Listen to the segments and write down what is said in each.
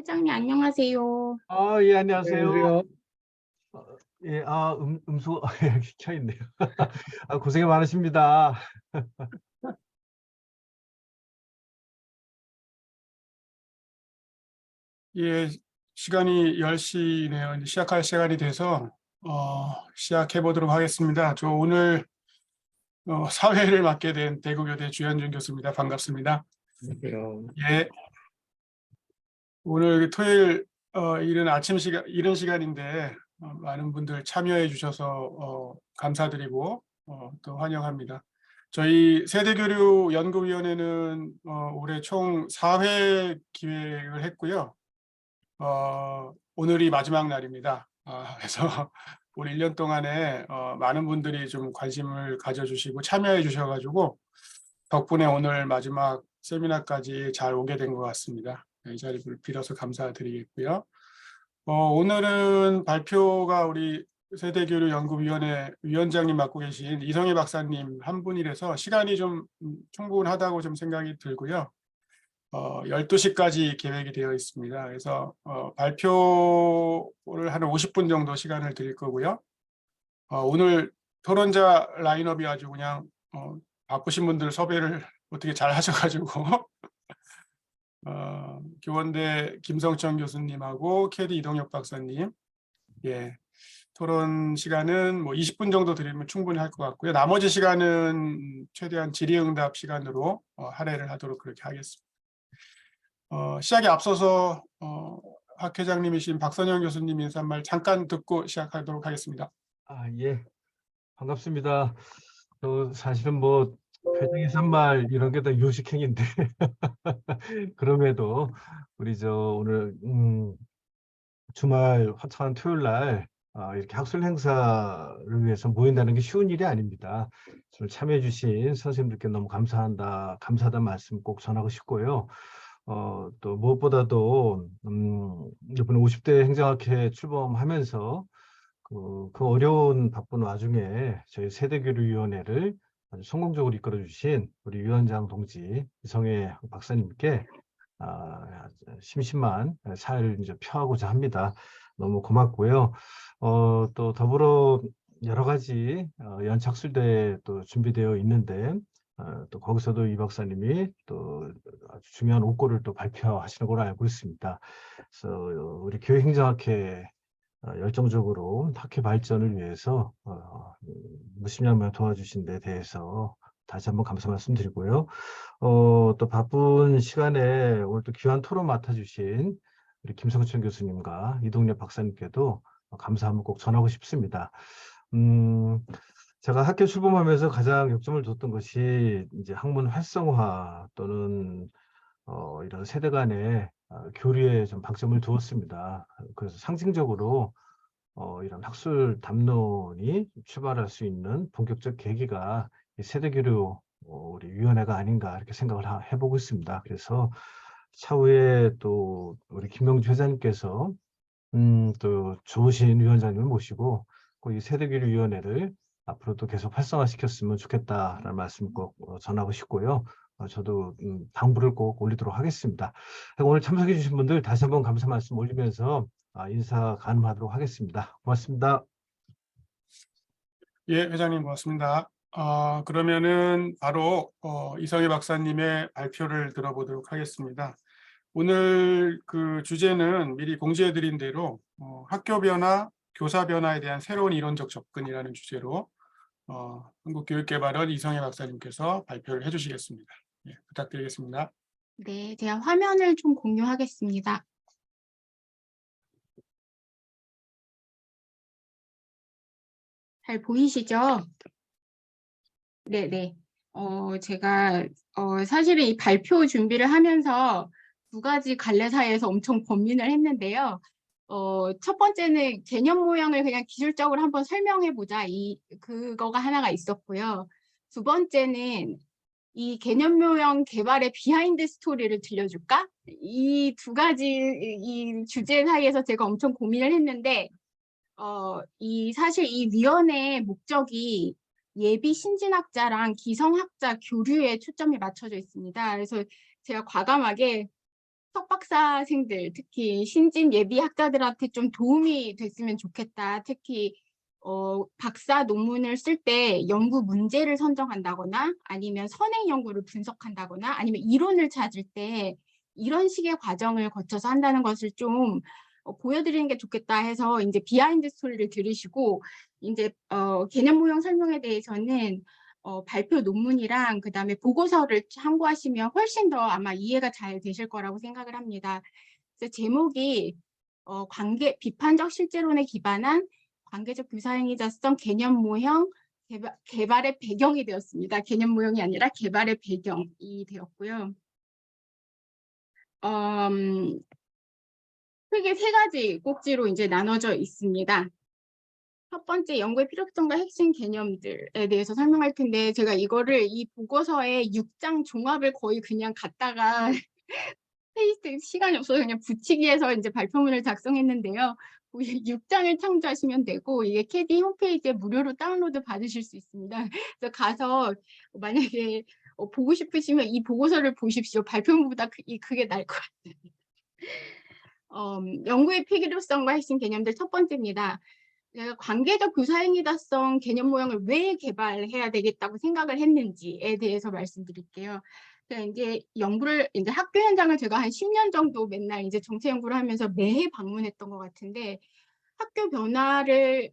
회장님 안녕하세요. 예, 안녕하세요. 안녕하세요. 예, 음소 여기 켜 있네요. 고생 많으십니다. 예, 시간이 10시네요. 이제 시작할 시간이 돼서 시작해 보도록 하겠습니다. 저 오늘 사회를 맡게 된 대구교대 주현준 교수입니다. 반갑습니다. 안녕하세요. 예, 오늘 토요일 이른 시간인데 많은 분들 참여해 주셔서 감사드리고 또 환영합니다. 저희 세대교류연구위원회는 올해 총 4회 기획을 했고요. 오늘이 마지막 날입니다. 그래서 올 1년 동안에 많은 분들이 좀 관심을 가져주시고 참여해 주셔가지고 덕분에 오늘 마지막 세미나까지 잘 오게 된 것 같습니다. 이 자리를 빌어서 감사드리겠고요. 오늘은 발표가 우리 세대교류연구위원회 위원장님 맡고 계신 이성희 박사님 한 분이라서 시간이 좀 충분하다고 좀 생각이 들고요. 12시까지 계획이 되어 있습니다. 그래서 발표를 한 50분 정도 시간을 드릴 거고요. 오늘 토론자 라인업이 아주 그냥 바쁘신 분들 섭외를 어떻게 잘 하셔가지고 교원대 김성천 교수님하고 캐디 이동혁 박사님, 예, 토론 시간은 뭐 20분 정도 드리면 충분히 할 것 같고요. 나머지 시간은 최대한 질의응답 시간으로 할애를 하도록 그렇게 하겠습니다. 시작에 앞서서 학 회장님이신 박선영 교수님 인사말 잠깐 듣고 시작하도록 하겠습니다. 예, 반갑습니다. 사실은 뭐 회장 인사말 이런 게 다 요식행인데 그럼에도 우리 오늘 주말 화창한 토요일 날 이렇게 학술 행사를 위해서 모인다는 게 쉬운 일이 아닙니다. 참여해 주신 선생님들께 너무 감사하다는 말씀 꼭 전하고 싶고요. 또 무엇보다도 이번에 50대 행정학회 출범하면서 그 어려운 바쁜 와중에 저희 세대교류위원회를 아주 성공적으로 이끌어 주신 우리 위원장 동지 이성애 박사님께 심심한 사회를 이제 표하고자 합니다. 너무 고맙고요. 또 더불어 여러 가지 연착술대 또 준비되어 있는데 또 거기서도 이 박사님이 또 아주 중요한 ok고를 또 발표하시는 걸로 알고 있습니다. 그래서 우리 교육행정학회 열정적으로 학회 발전을 위해서 무심양면 도와주신 데 대해서 다시 한번 감사 말씀드리고요. 또 바쁜 시간에 오늘 또 귀한 토론 맡아주신 우리 김성천 교수님과 이동엽 박사님께도 감사 한번 꼭 전하고 싶습니다. 제가 학교 출범하면서 가장 역점을 뒀던 것이 이제 학문 활성화 또는 이런 세대 간의 교류에 좀 방점을 두었습니다. 그래서 상징적으로 이런 학술 담론이 출발할 수 있는 본격적 계기가 세대교류 우리 위원회가 아닌가 이렇게 생각을 해보고 있습니다. 그래서 차후에 또 우리 김명주 회장님께서 또 좋으신 위원장님을 모시고 이 세대교류위원회를 앞으로도 계속 활성화시켰으면 좋겠다라는 말씀 꼭 전하고 싶고요. 저도 당부를 꼭 올리도록 하겠습니다. 오늘 참석해 주신 분들 다시 한번 감사 말씀 올리면서 인사 가늠하도록 하겠습니다. 고맙습니다. 예, 회장님 고맙습니다. 그러면은 바로 이성희 박사님의 발표를 들어보도록 하겠습니다. 오늘 그 주제는 미리 공지해드린 대로 학교 변화, 교사 변화에 대한 새로운 이론적 접근이라는 주제로 한국교육개발원 이성희 박사님께서 발표를 해주시겠습니다. 예, 부탁드리겠습니다. 네, 제가 화면을 좀 공유하겠습니다. 잘 보이시죠? 네네. 제가 사실은 이 발표 준비를 하면서 두 가지 관례사에서 엄청 고민을 했는데요. 첫 번째는 개념 모형을 그냥 기술적으로 한번 설명해 보자. 그거가 하나가 있었고요. 두 번째는 이 개념 모형 개발의 비하인드 스토리를 들려줄까? 이 두 가지 이 주제 사이에서 제가 엄청 고민을 했는데 사실 이 위원회의 목적이 예비 신진학자랑 기성학자 교류에 초점이 맞춰져 있습니다. 그래서 제가 과감하게 석박사생들, 특히 신진 예비 학자들한테 좀 도움이 됐으면 좋겠다. 특히 박사 논문을 쓸 때 연구 문제를 선정한다거나 아니면 선행 연구를 분석한다거나 아니면 이론을 찾을 때 이런 식의 과정을 거쳐서 한다는 것을 좀 보여드리는 게 좋겠다 해서 이제 비하인드 스토리를 들으시고 이제 개념 모형 설명에 대해서는 발표 논문이랑 그다음에 보고서를 참고하시면 훨씬 더 아마 이해가 잘 되실 거라고 생각을 합니다. 그래서 제목이 비판적 실제론에 기반한 관계적 교사행위자성 개념 모형 개발의 배경이 되었습니다. 개념 모형이 아니라 개발의 배경이 되었고요. 크게 세 가지 꼭지로 이제 나눠져 있습니다. 첫 번째, 연구의 필요성과 핵심 개념들에 대해서 설명할 텐데 제가 이거를 이 보고서에 6장 종합을 거의 그냥 갖다가 페이스트 시간이 없어서 그냥 붙이기 위해서 이제 발표문을 작성했는데요. 6장을 참조하시면 되고 이게 캐디 홈페이지에 무료로 다운로드 받으실 수 있습니다. 그래서 가서 만약에 보고 싶으시면 이 보고서를 보십시오. 발표문보다 그게 나을 것 같아요. 연구의 필요성과 핵심 개념들 첫 번째입니다. 제가 관계적 교사행위자성 개념 모형을 왜 개발해야 되겠다고 생각을 했는지에 대해서 말씀드릴게요. 이제 연구를 이제 학교 현장을 제가 한 10년 정도 맨날 이제 정책 연구를 하면서 매해 방문했던 것 같은데 학교 변화를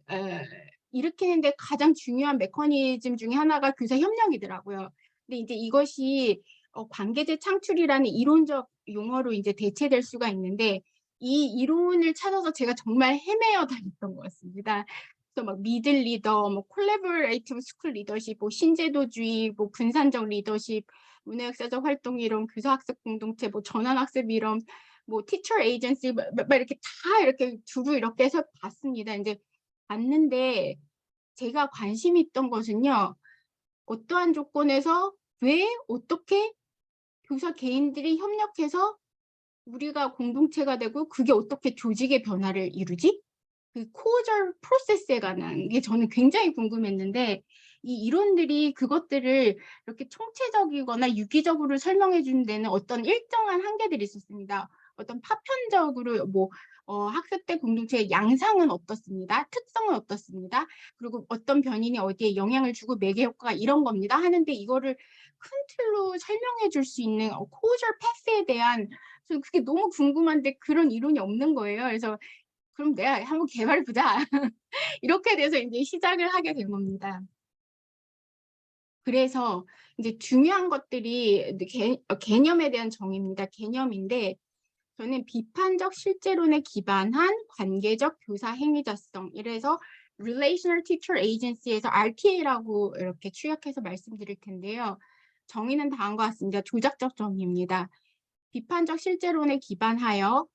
일으키는데 가장 중요한 메커니즘 중에 하나가 교사 협력이더라고요. 근데 이제 이것이 관계제 창출이라는 이론적 용어로 이제 대체될 수가 있는데 이 이론을 찾아서 제가 정말 헤매어 다녔던 것 같습니다. 그래서 막 미들 리더, 뭐 콜래보레이티브 스쿨 리더십, 뭐 신제도주의, 뭐 분산적 리더십, 문화역사적 활동 이론, 교사학습 공동체, 뭐 전환학습 이론, 뭐 티처 에이전시 막 이렇게 다 이렇게 두루 이렇게 해서 봤습니다. 이제 봤는데 제가 관심 있던 것은요. 어떠한 조건에서 왜 어떻게 교사 개인들이 협력해서 우리가 공동체가 되고 그게 어떻게 조직의 변화를 이루지? 그 코어절 프로세스에 관한 게 저는 굉장히 궁금했는데 이 이론들이 그것들을 이렇게 총체적이거나 유기적으로 설명해 주는 데는 어떤 일정한 한계들이 있었습니다. 어떤 파편적으로 뭐 학습 때 공동체의 양상은 어떻습니다. 특성은 어떻습니다. 그리고 어떤 변인이 어디에 영향을 주고 매개 효과가 이런 겁니다. 하는데 이거를 큰 틀로 설명해 줄 수 있는 코어절 패스에 대한 저는 그게 너무 궁금한데 그런 이론이 없는 거예요. 그래서 그럼 내가 한번 개발해보자. 이렇게 돼서 이제 시작을 하게 된 겁니다. 그래서 이제 중요한 것들이 개념에 대한 정의입니다. 개념인데 저는 비판적 실제론에 기반한 관계적 교사 행위자성. 이래서 Relational Teacher Agency에서 RTA라고 이렇게 추약해서 말씀드릴 텐데요. 정의는 다음과 같습니다. 조작적 정의입니다. 비판적 실제론에 기반하여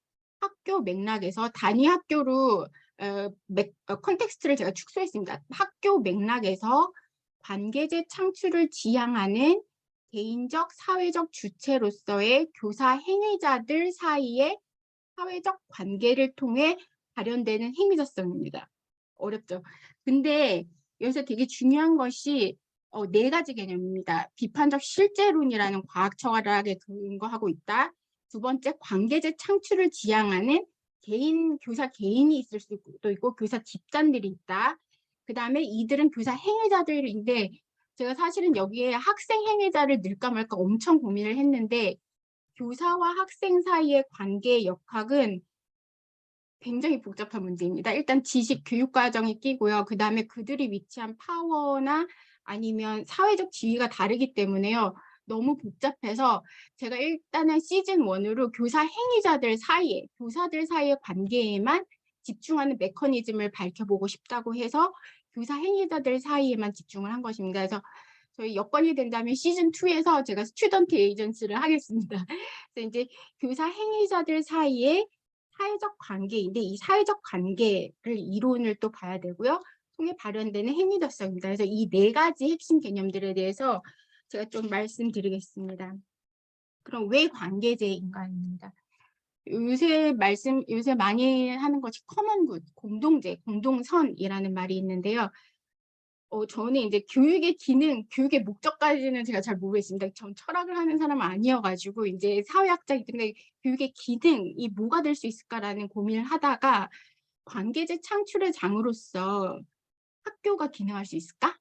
학교 맥락에서 단위 학교로 컨텍스트를 제가 축소했습니다. 학교 맥락에서 관계제 창출을 지향하는 개인적, 사회적 주체로서의 교사 행위자들 사이의 사회적 관계를 통해 발현되는 행위자성입니다. 어렵죠? 근데 여기서 되게 중요한 것이 네 가지 개념입니다. 비판적 실제론이라는 과학 철학에 근거하고 있다. 두 번째, 관계제 창출을 지향하는 교사 개인이 있을 수도 있고 교사 집단들이 있다. 그 다음에 이들은 교사 행위자들인데 제가 사실은 여기에 학생 행위자를 넣을까 말까 엄청 고민을 했는데 교사와 학생 사이의 관계의 역학은 굉장히 복잡한 문제입니다. 일단 지식 교육 과정이 끼고요. 그 다음에 그들이 위치한 파워나 아니면 사회적 지위가 다르기 때문에요. 너무 복잡해서 제가 일단은 시즌 1으로 교사 행위자들 사이에, 교사들 사이의 관계에만 집중하는 메커니즘을 밝혀보고 싶다고 해서 교사 행위자들 사이에만 집중을 한 것입니다. 그래서 저희 여건이 된다면 시즌 2에서 제가 스튜던트 에이전시를 하겠습니다. 그래서 이제 교사 행위자들 사이에 사회적 관계인데 이 사회적 관계를 이론을 또 봐야 되고요. 통해 발현되는 행위자성입니다. 그래서 이 네 가지 핵심 개념들에 대해서 제가 좀 말씀드리겠습니다. 그럼 왜 관계제인가입니다. 요새 많이 하는 것이 커먼굿, 공동제, 공동선이라는 말이 있는데요. 저는 이제 교육의 기능, 교육의 목적까지는 제가 잘 모르겠습니다. 전 철학을 하는 사람은 아니어가지고 이제 사회학자이기 때문에 교육의 기능이 뭐가 될 수 있을까라는 고민을 하다가 관계제 창출의 장으로서 학교가 기능할 수 있을까?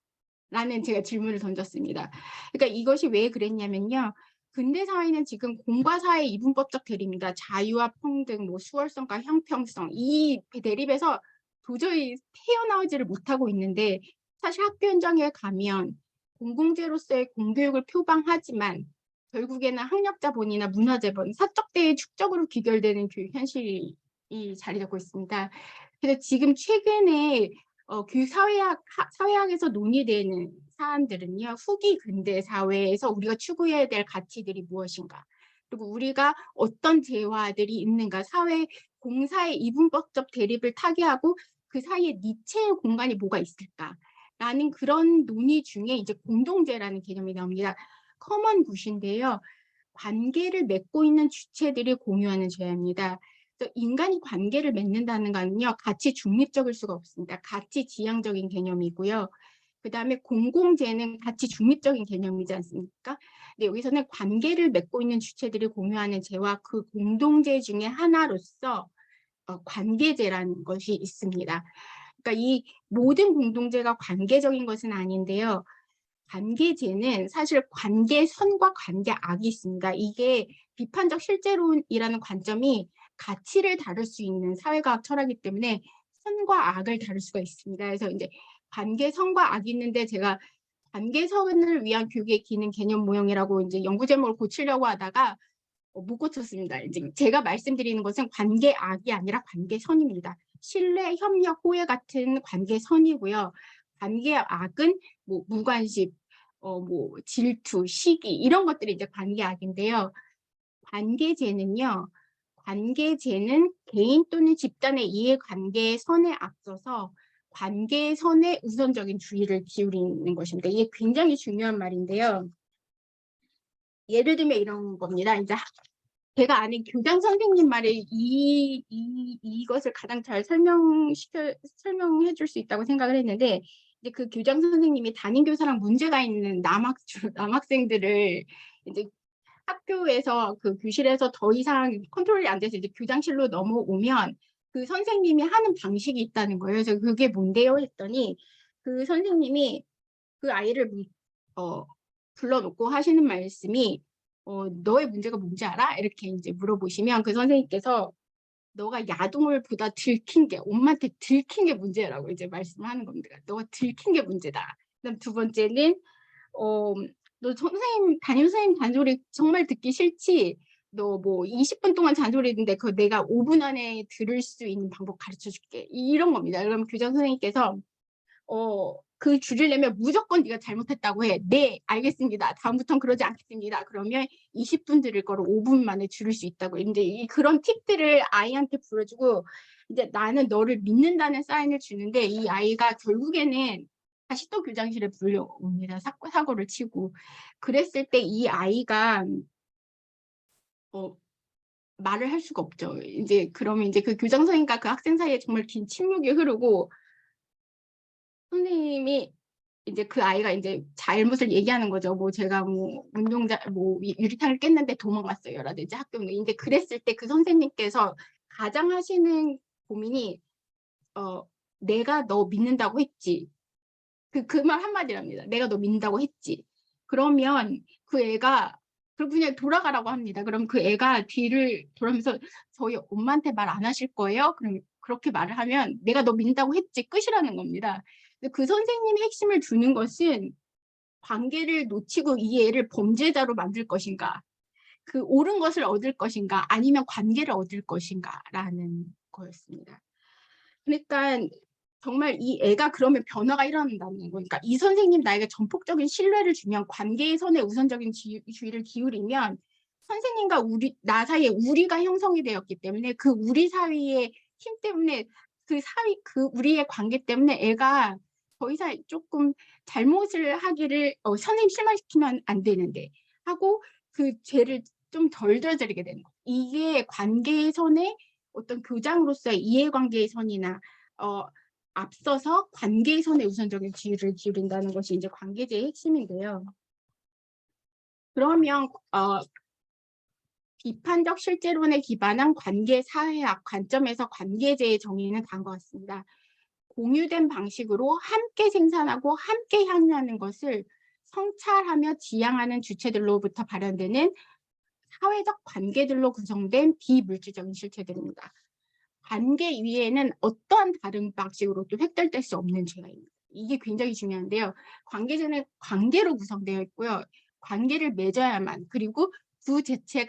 라는 제가 질문을 던졌습니다. 그러니까 이것이 왜 그랬냐면요. 근대 사회는 지금 공과 사의 이분법적 대립입니다. 자유와 평등, 뭐 수월성과 형평성, 이 대립에서 도저히 헤어나오지를 못하고 있는데 사실 학교 현장에 가면 공공재로서의 공교육을 표방하지만 결국에는 학력자본이나 문화재본, 사적대의 축적으로 귀결되는 교육 현실이 자리 잡고 있습니다. 그래서 지금 최근에 교육 사회학에서 논의되는 사안들은요. 후기 근대 사회에서 우리가 추구해야 될 가치들이 무엇인가. 그리고 우리가 어떤 재화들이 있는가. 사회 공사의 이분법적 대립을 타개하고 그 사이에 니체의 공간이 뭐가 있을까. 라는 그런 논의 중에 이제 공동체라는 개념이 나옵니다. 커먼 굿인데요. 관계를 맺고 있는 주체들이 공유하는 죄입니다. 인간이 관계를 맺는다는 것은요. 가치 중립적일 수가 없습니다. 가치 지향적인 개념이고요. 그 다음에 공공재는 가치 중립적인 개념이지 않습니까? 근데 여기서는 관계를 맺고 있는 주체들이 공유하는 재와 그 공동재 중에 하나로서 관계재라는 것이 있습니다. 그러니까 이 모든 공동체가 관계적인 것은 아닌데요. 관계제는 사실 관계선과 관계악이 있습니다. 이게 비판적 실제론이라는 관점이 가치를 다룰 수 있는 사회과학 철학이기 때문에 선과 악을 다룰 수가 있습니다. 그래서 이제 관계선과 악이 있는데 제가 관계선을 위한 교육의 기능 개념 모형이라고 이제 연구 제목을 고치려고 하다가 못 고쳤습니다. 이제 제가 말씀드리는 것은 관계악이 아니라 관계선입니다. 신뢰, 협력, 호혜 같은 관계선이고요. 관계악은 뭐 무관심, 뭐 질투, 시기 이런 것들이 이제 관계악인데요. 관계제는요. 관계제는 개인 또는 집단의 이해관계의 선에 앞서서 관계선에 우선적인 주의를 기울이는 것입니다. 이게 굉장히 중요한 말인데요. 예를 들면 이런 겁니다. 이제 제가 아는 교장 선생님 말에 이것을 가장 잘 설명해 줄 수 있다고 생각을 했는데 이제 그 교장 선생님이 담임 교사랑 문제가 있는 남학생들을 이제 학교에서 그 교실에서 더 이상 컨트롤이 안 돼서 이제 교장실로 넘어오면 그 선생님이 하는 방식이 있다는 거예요. 그래서 그게 뭔데요? 했더니 그 선생님이 그 아이를 불러놓고 하시는 말씀이 너의 문제가 뭔지 알아? 이렇게 이제 물어보시면 그 선생님께서 너가 야동을보다 들킨 게 엄마한테 들킨 게 문제라고 이제 말씀하는 겁니다. 너가 들킨 게 문제다. 그다음 두 번째는 너 선생님 담임 선생님 잔소리 정말 듣기 싫지? 너 뭐 20분 동안 잔소리 했는데 그거 내가 5분 안에 들을 수 있는 방법 가르쳐 줄게. 이런 겁니다. 그럼 교장 선생님께서 그 줄을 내면 무조건 네가 잘못했다고 해. 네, 알겠습니다. 다음부터는 그러지 않겠습니다. 그러면 20분 들을 거를 5분 만에 줄일 수 있다고. 이제 그런 팁들을 아이한테 불러주고 이제 나는 너를 믿는다는 사인을 주는데 이 아이가 결국에는 다시 또 교장실에 불려옵니다. 사고를 치고. 그랬을 때 이 아이가 말을 할 수가 없죠. 이제 그러면 이제 그 교장 선생님과 그 학생 사이에 정말 긴 침묵이 흐르고 선생님이 이제 그 아이가 이제 잘못을 얘기하는 거죠. 뭐 제가 뭐 운동장 뭐 유리창을 깼는데 도망갔어요. 라든지 학교 이제 그랬을 때 그 선생님께서 가장 하시는 고민이 내가 너 믿는다고 했지. 그 말 한마디랍니다. 내가 너 믿는다고 했지. 그러면 그 애가 그냥 돌아가라고 합니다. 그럼 그 애가 뒤를 돌아면서 저희 엄마한테 말 안 하실 거예요? 그럼 그렇게 말을 하면 내가 너 믿는다고 했지. 끝이라는 겁니다. 그 선생님의 핵심을 두는 것은 관계를 놓치고 이 애를 범죄자로 만들 것인가, 그 옳은 것을 얻을 것인가, 아니면 관계를 얻을 것인가라는 거였습니다. 그러니까 정말 이 애가 그러면 변화가 일어난다는 거. 그러니까 이 선생님 나에게 전폭적인 신뢰를 주면 관계의 선에 우선적인 주의를 기울이면 선생님과 나 사이에 우리가 형성이 되었기 때문에 그 우리 사이의 힘 때문에 그 우리의 관계 때문에 애가 더 이상 조금 잘못을 하기를 선생님 실망시키면 안 되는데 하고 그 죄를 좀 덜 저지르게 되는 거예요. 이게 관계의 선에 어떤 교장으로서의 이해관계의 선이나 앞서서 관계선에 우선적인 지위를 기울인다는 것이 이제 관계제의 핵심인데요. 그러면 비판적 실제론에 기반한 관계사회학 관점에서 관계제의 정의는 다음과 같습니다. 공유된 방식으로 함께 생산하고 함께 향유하는 것을 성찰하며 지향하는 주체들로부터 발현되는 사회적 관계들로 구성된 비물질적인 실체들입니다. 관계 위에는 어떠한 다른 방식으로 또 획득될 수 없는 죄가입니다. 이게 굉장히 중요한데요. 관계제는 관계로 구성되어 있고요. 관계를 맺어야만, 그리고 두 주체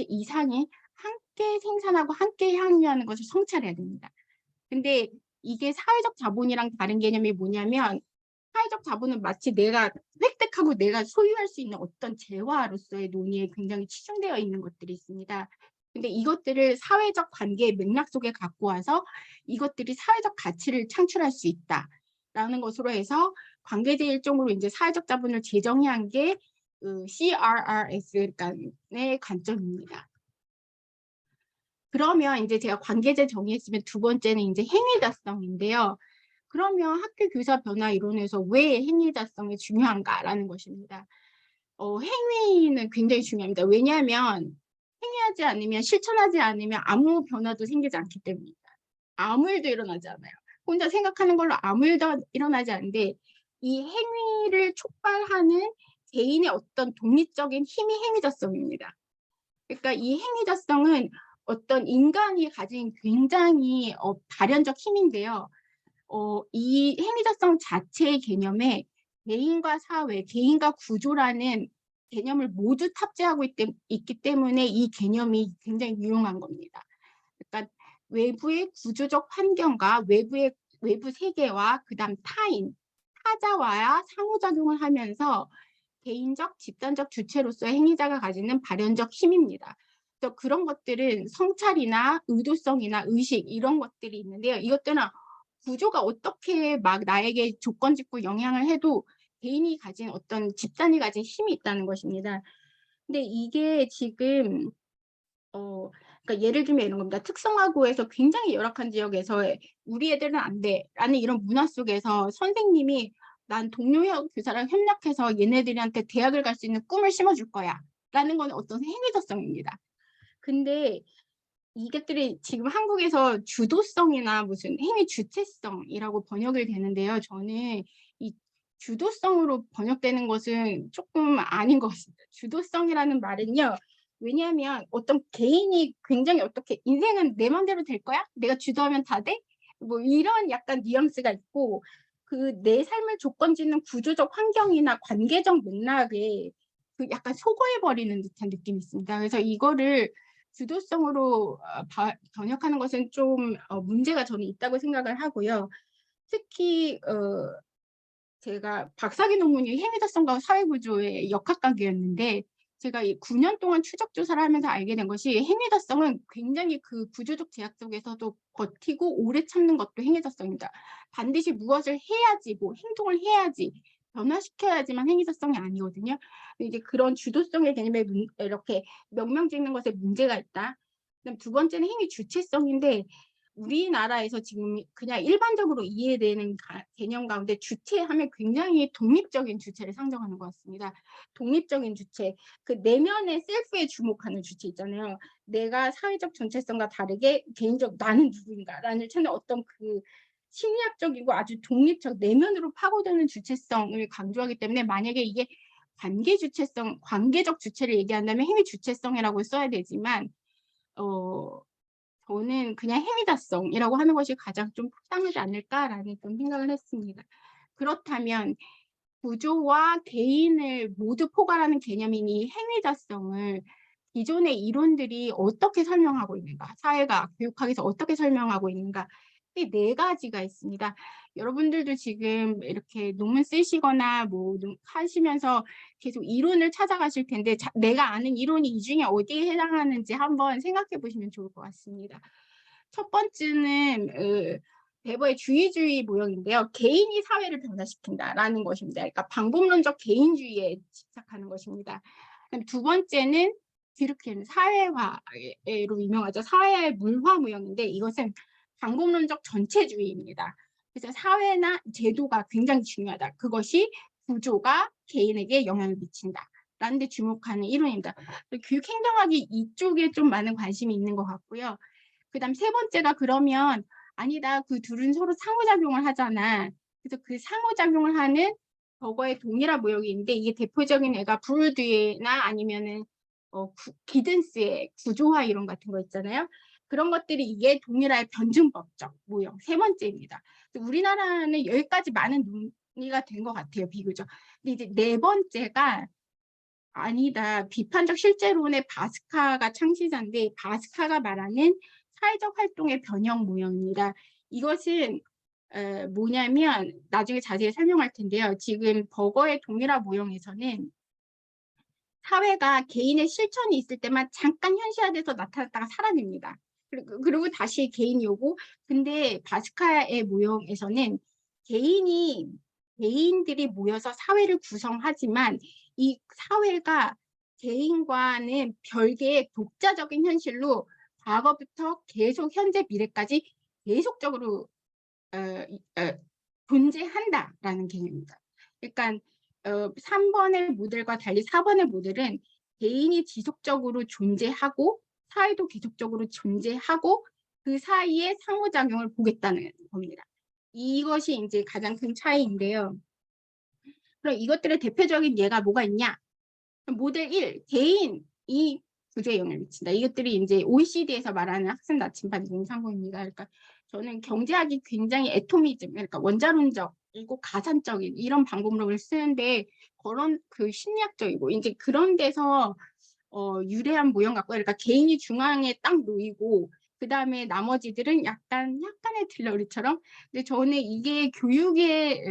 이상이 함께 생산하고 함께 향유하는 것을 성찰해야 됩니다. 근데 이게 사회적 자본이랑 다른 개념이 뭐냐면, 사회적 자본은 마치 내가 획득하고 내가 소유할 수 있는 어떤 재화로서의 논의에 굉장히 치중되어 있는 것들이 있습니다. 근데 이것들을 사회적 관계의 맥락 속에 갖고 와서 이것들이 사회적 가치를 창출할 수 있다라는 것으로 해서 관계제 일종으로 이제 사회적 자본을 재정의한 게 CRRS의 관점입니다. 그러면 이제 제가 관계제 정의했으면 두 번째는 이제 행위자성인데요. 그러면 학교 교사 변화 이론에서 왜 행위자성이 중요한가라는 것입니다. 행위는 굉장히 중요합니다. 왜냐하면 행위하지 않으면, 실천하지 않으면 아무 변화도 생기지 않기 때문입니다. 아무 일도 일어나지 않아요. 혼자 생각하는 걸로 아무 일도 일어나지 않는데, 이 행위를 촉발하는 개인의 어떤 독립적인 힘이 행위자성입니다. 그러니까 이 행위자성은 어떤 인간이 가진 굉장히 발현적 힘인데요. 이 행위자성 자체의 개념에 개인과 사회, 개인과 구조라는 개념을 모두 탑재하고 있기 때문에 이 개념이 굉장히 유용한 겁니다. 그러니까 외부의 구조적 환경과 외부 세계와 그다음 타인, 타자와야 상호작용을 하면서 개인적, 집단적 주체로서의 행위자가 가지는 발현적 힘입니다. 그래서 그런 것들은 성찰이나 의도성이나 의식 이런 것들이 있는데요. 이것들은 구조가 어떻게 막 나에게 조건 짓고 영향을 해도 개인이 가진 어떤 집단이 가진 힘이 있다는 것입니다. 근데 이게 지금 그러니까 예를 들면 이런 겁니다. 특성화고에서 굉장히 열악한 지역에서 우리 애들은 안 돼라는 이런 문화 속에서 선생님이 난 동료 교사랑 협력해서 얘네들한테 대학을 갈 수 있는 꿈을 심어줄 거야 라는 건 어떤 행위자성입니다. 근데 이것들이 지금 한국에서 주도성이나 무슨 행위 주체성이라고 번역을 되는데요. 저는 이 주도성으로 번역되는 것은 조금 아닌 것 같습니다. 주도성이라는 말은요. 왜냐하면 어떤 개인이 굉장히 어떻게 인생은 내 맘대로 될 거야? 내가 주도하면 다 돼? 뭐 이런 약간 뉘앙스가 있고 그 내 삶을 조건 짓는 구조적 환경이나 관계적 맥락에 그 약간 소거해버리는 듯한 느낌이 있습니다. 그래서 이거를 주도성으로 번역하는 것은 좀 문제가 저는 있다고 생각을 하고요. 특히 제가 박사기 논문이 행위자성과 사회구조의 역학각이었는데 제가 9년 동안 추적 조사를 하면서 알게 된 것이 행위자성은 굉장히 그 구조적 제약 속에서도 버티고 오래 참는 것도 행위자성입니다. 반드시 무엇을 해야지, 뭐 행동을 해야지, 변화시켜야지만 행위자성이 아니거든요. 이제 그런 주도성의 개념에 이렇게 명명 짓는 것에 문제가 있다. 그다음 두 번째는 행위 주체성인데 우리나라에서 지금 그냥 일반적으로 이해되는 개념 가운데 주체하면 굉장히 독립적인 주체를 상정하는 것 같습니다. 독립적인 주체, 그 내면의 셀프에 주목하는 주체 있잖아요. 내가 사회적 전체성과 다르게 개인적 나는 누구인가라는 찾는 어떤 그 심리학적이고 아주 독립적 내면으로 파고드는 주체성을 강조하기 때문에 만약에 이게 관계 주체성, 관계적 주체를 얘기한다면 행위 주체성이라고 써야 되지만 저는 그냥 행위자성이라고 하는 것이 가장 좀適당하지 않을까라는 좀 생각을 했습니다. 그렇다면 구조와 개인을 모두 포괄하는 개념인 이 행위자성을 기존의 이론들이 어떻게 설명하고 있는가, 사회가 교육학에서 어떻게 설명하고 있는가, 이 네 가지가 있습니다. 여러분들도 지금 이렇게 논문 쓰시거나 뭐 하시면서 계속 이론을 찾아가실 텐데 내가 아는 이론이 이 중에 어디에 해당하는지 한번 생각해 보시면 좋을 것 같습니다. 첫 번째는 베버의 주의주의 모형인데요. 개인이 사회를 변화시킨다라는 것입니다. 그러니까 방법론적 개인주의에 집착하는 것입니다. 두 번째는 디르켄 사회화로 유명하죠. 사회의 물화 모형인데 이것은 방법론적 전체주의입니다. 그래서 사회나 제도가 굉장히 중요하다. 그것이 구조가 개인에게 영향을 미친다. 라는 데 주목하는 이론입니다. 교육행정학이 이쪽에 좀 많은 관심이 있는 것 같고요. 그 다음 세 번째가 그러면 아니다. 그 둘은 서로 상호작용을 하잖아. 그래서 그 상호작용을 하는 버거의 동일한 모형이 있는데 이게 대표적인 애가 브루드나 아니면은 기든스의 구조화 이론 같은 거 있잖아요. 그런 것들이 이게 동일한 변증법적 모형 세 번째입니다. 우리나라는 여기까지 많은 논의가 된 것 같아요. 비교적. 근데 이제 네 번째가 아니다. 비판적 실제론의 바스카가 창시자인데 바스카가 말하는 사회적 활동의 변형 모형입니다. 이것은 뭐냐면 나중에 자세히 설명할 텐데요. 지금 버거의 동일화 모형에서는 사회가 개인의 실천이 있을 때만 잠깐 현실화돼서 나타났다가 사라집니다. 그리고 다시 개인이 오고 근데 바스카의 모형에서는 개인들이 모여서 사회를 구성하지만 이 사회가 개인과는 별개의 독자적인 현실로 과거부터 계속 현재 미래까지 계속적으로 존재한다라는 개념입니다. 그러니까 3번의 모델과 달리 4번의 모델은 개인이 지속적으로 존재하고 사회도 계속적으로 존재하고 그 사이에 상호작용을 보겠다는 겁니다. 이것이 이제 가장 큰 차이인데요. 그럼 이것들의 대표적인 예가 뭐가 있냐? 모델 1, 개인이 구조에 영향을 미친다. 이것들이 이제 OECD에서 말하는 학생 나침반 인상고입니다. 그러니까 저는 경제학이 굉장히 애토미즘, 그러니까 원자론적이고 가산적인 이런 방법론을 쓰는데 그런 그 심리학적이고 이제 그런 데서 유래한 모형 갖고 그러니까 개인이 중앙에 딱 놓이고 그 다음에 나머지들은 약간의 딜러리처럼. 근데 저는 이게 교육의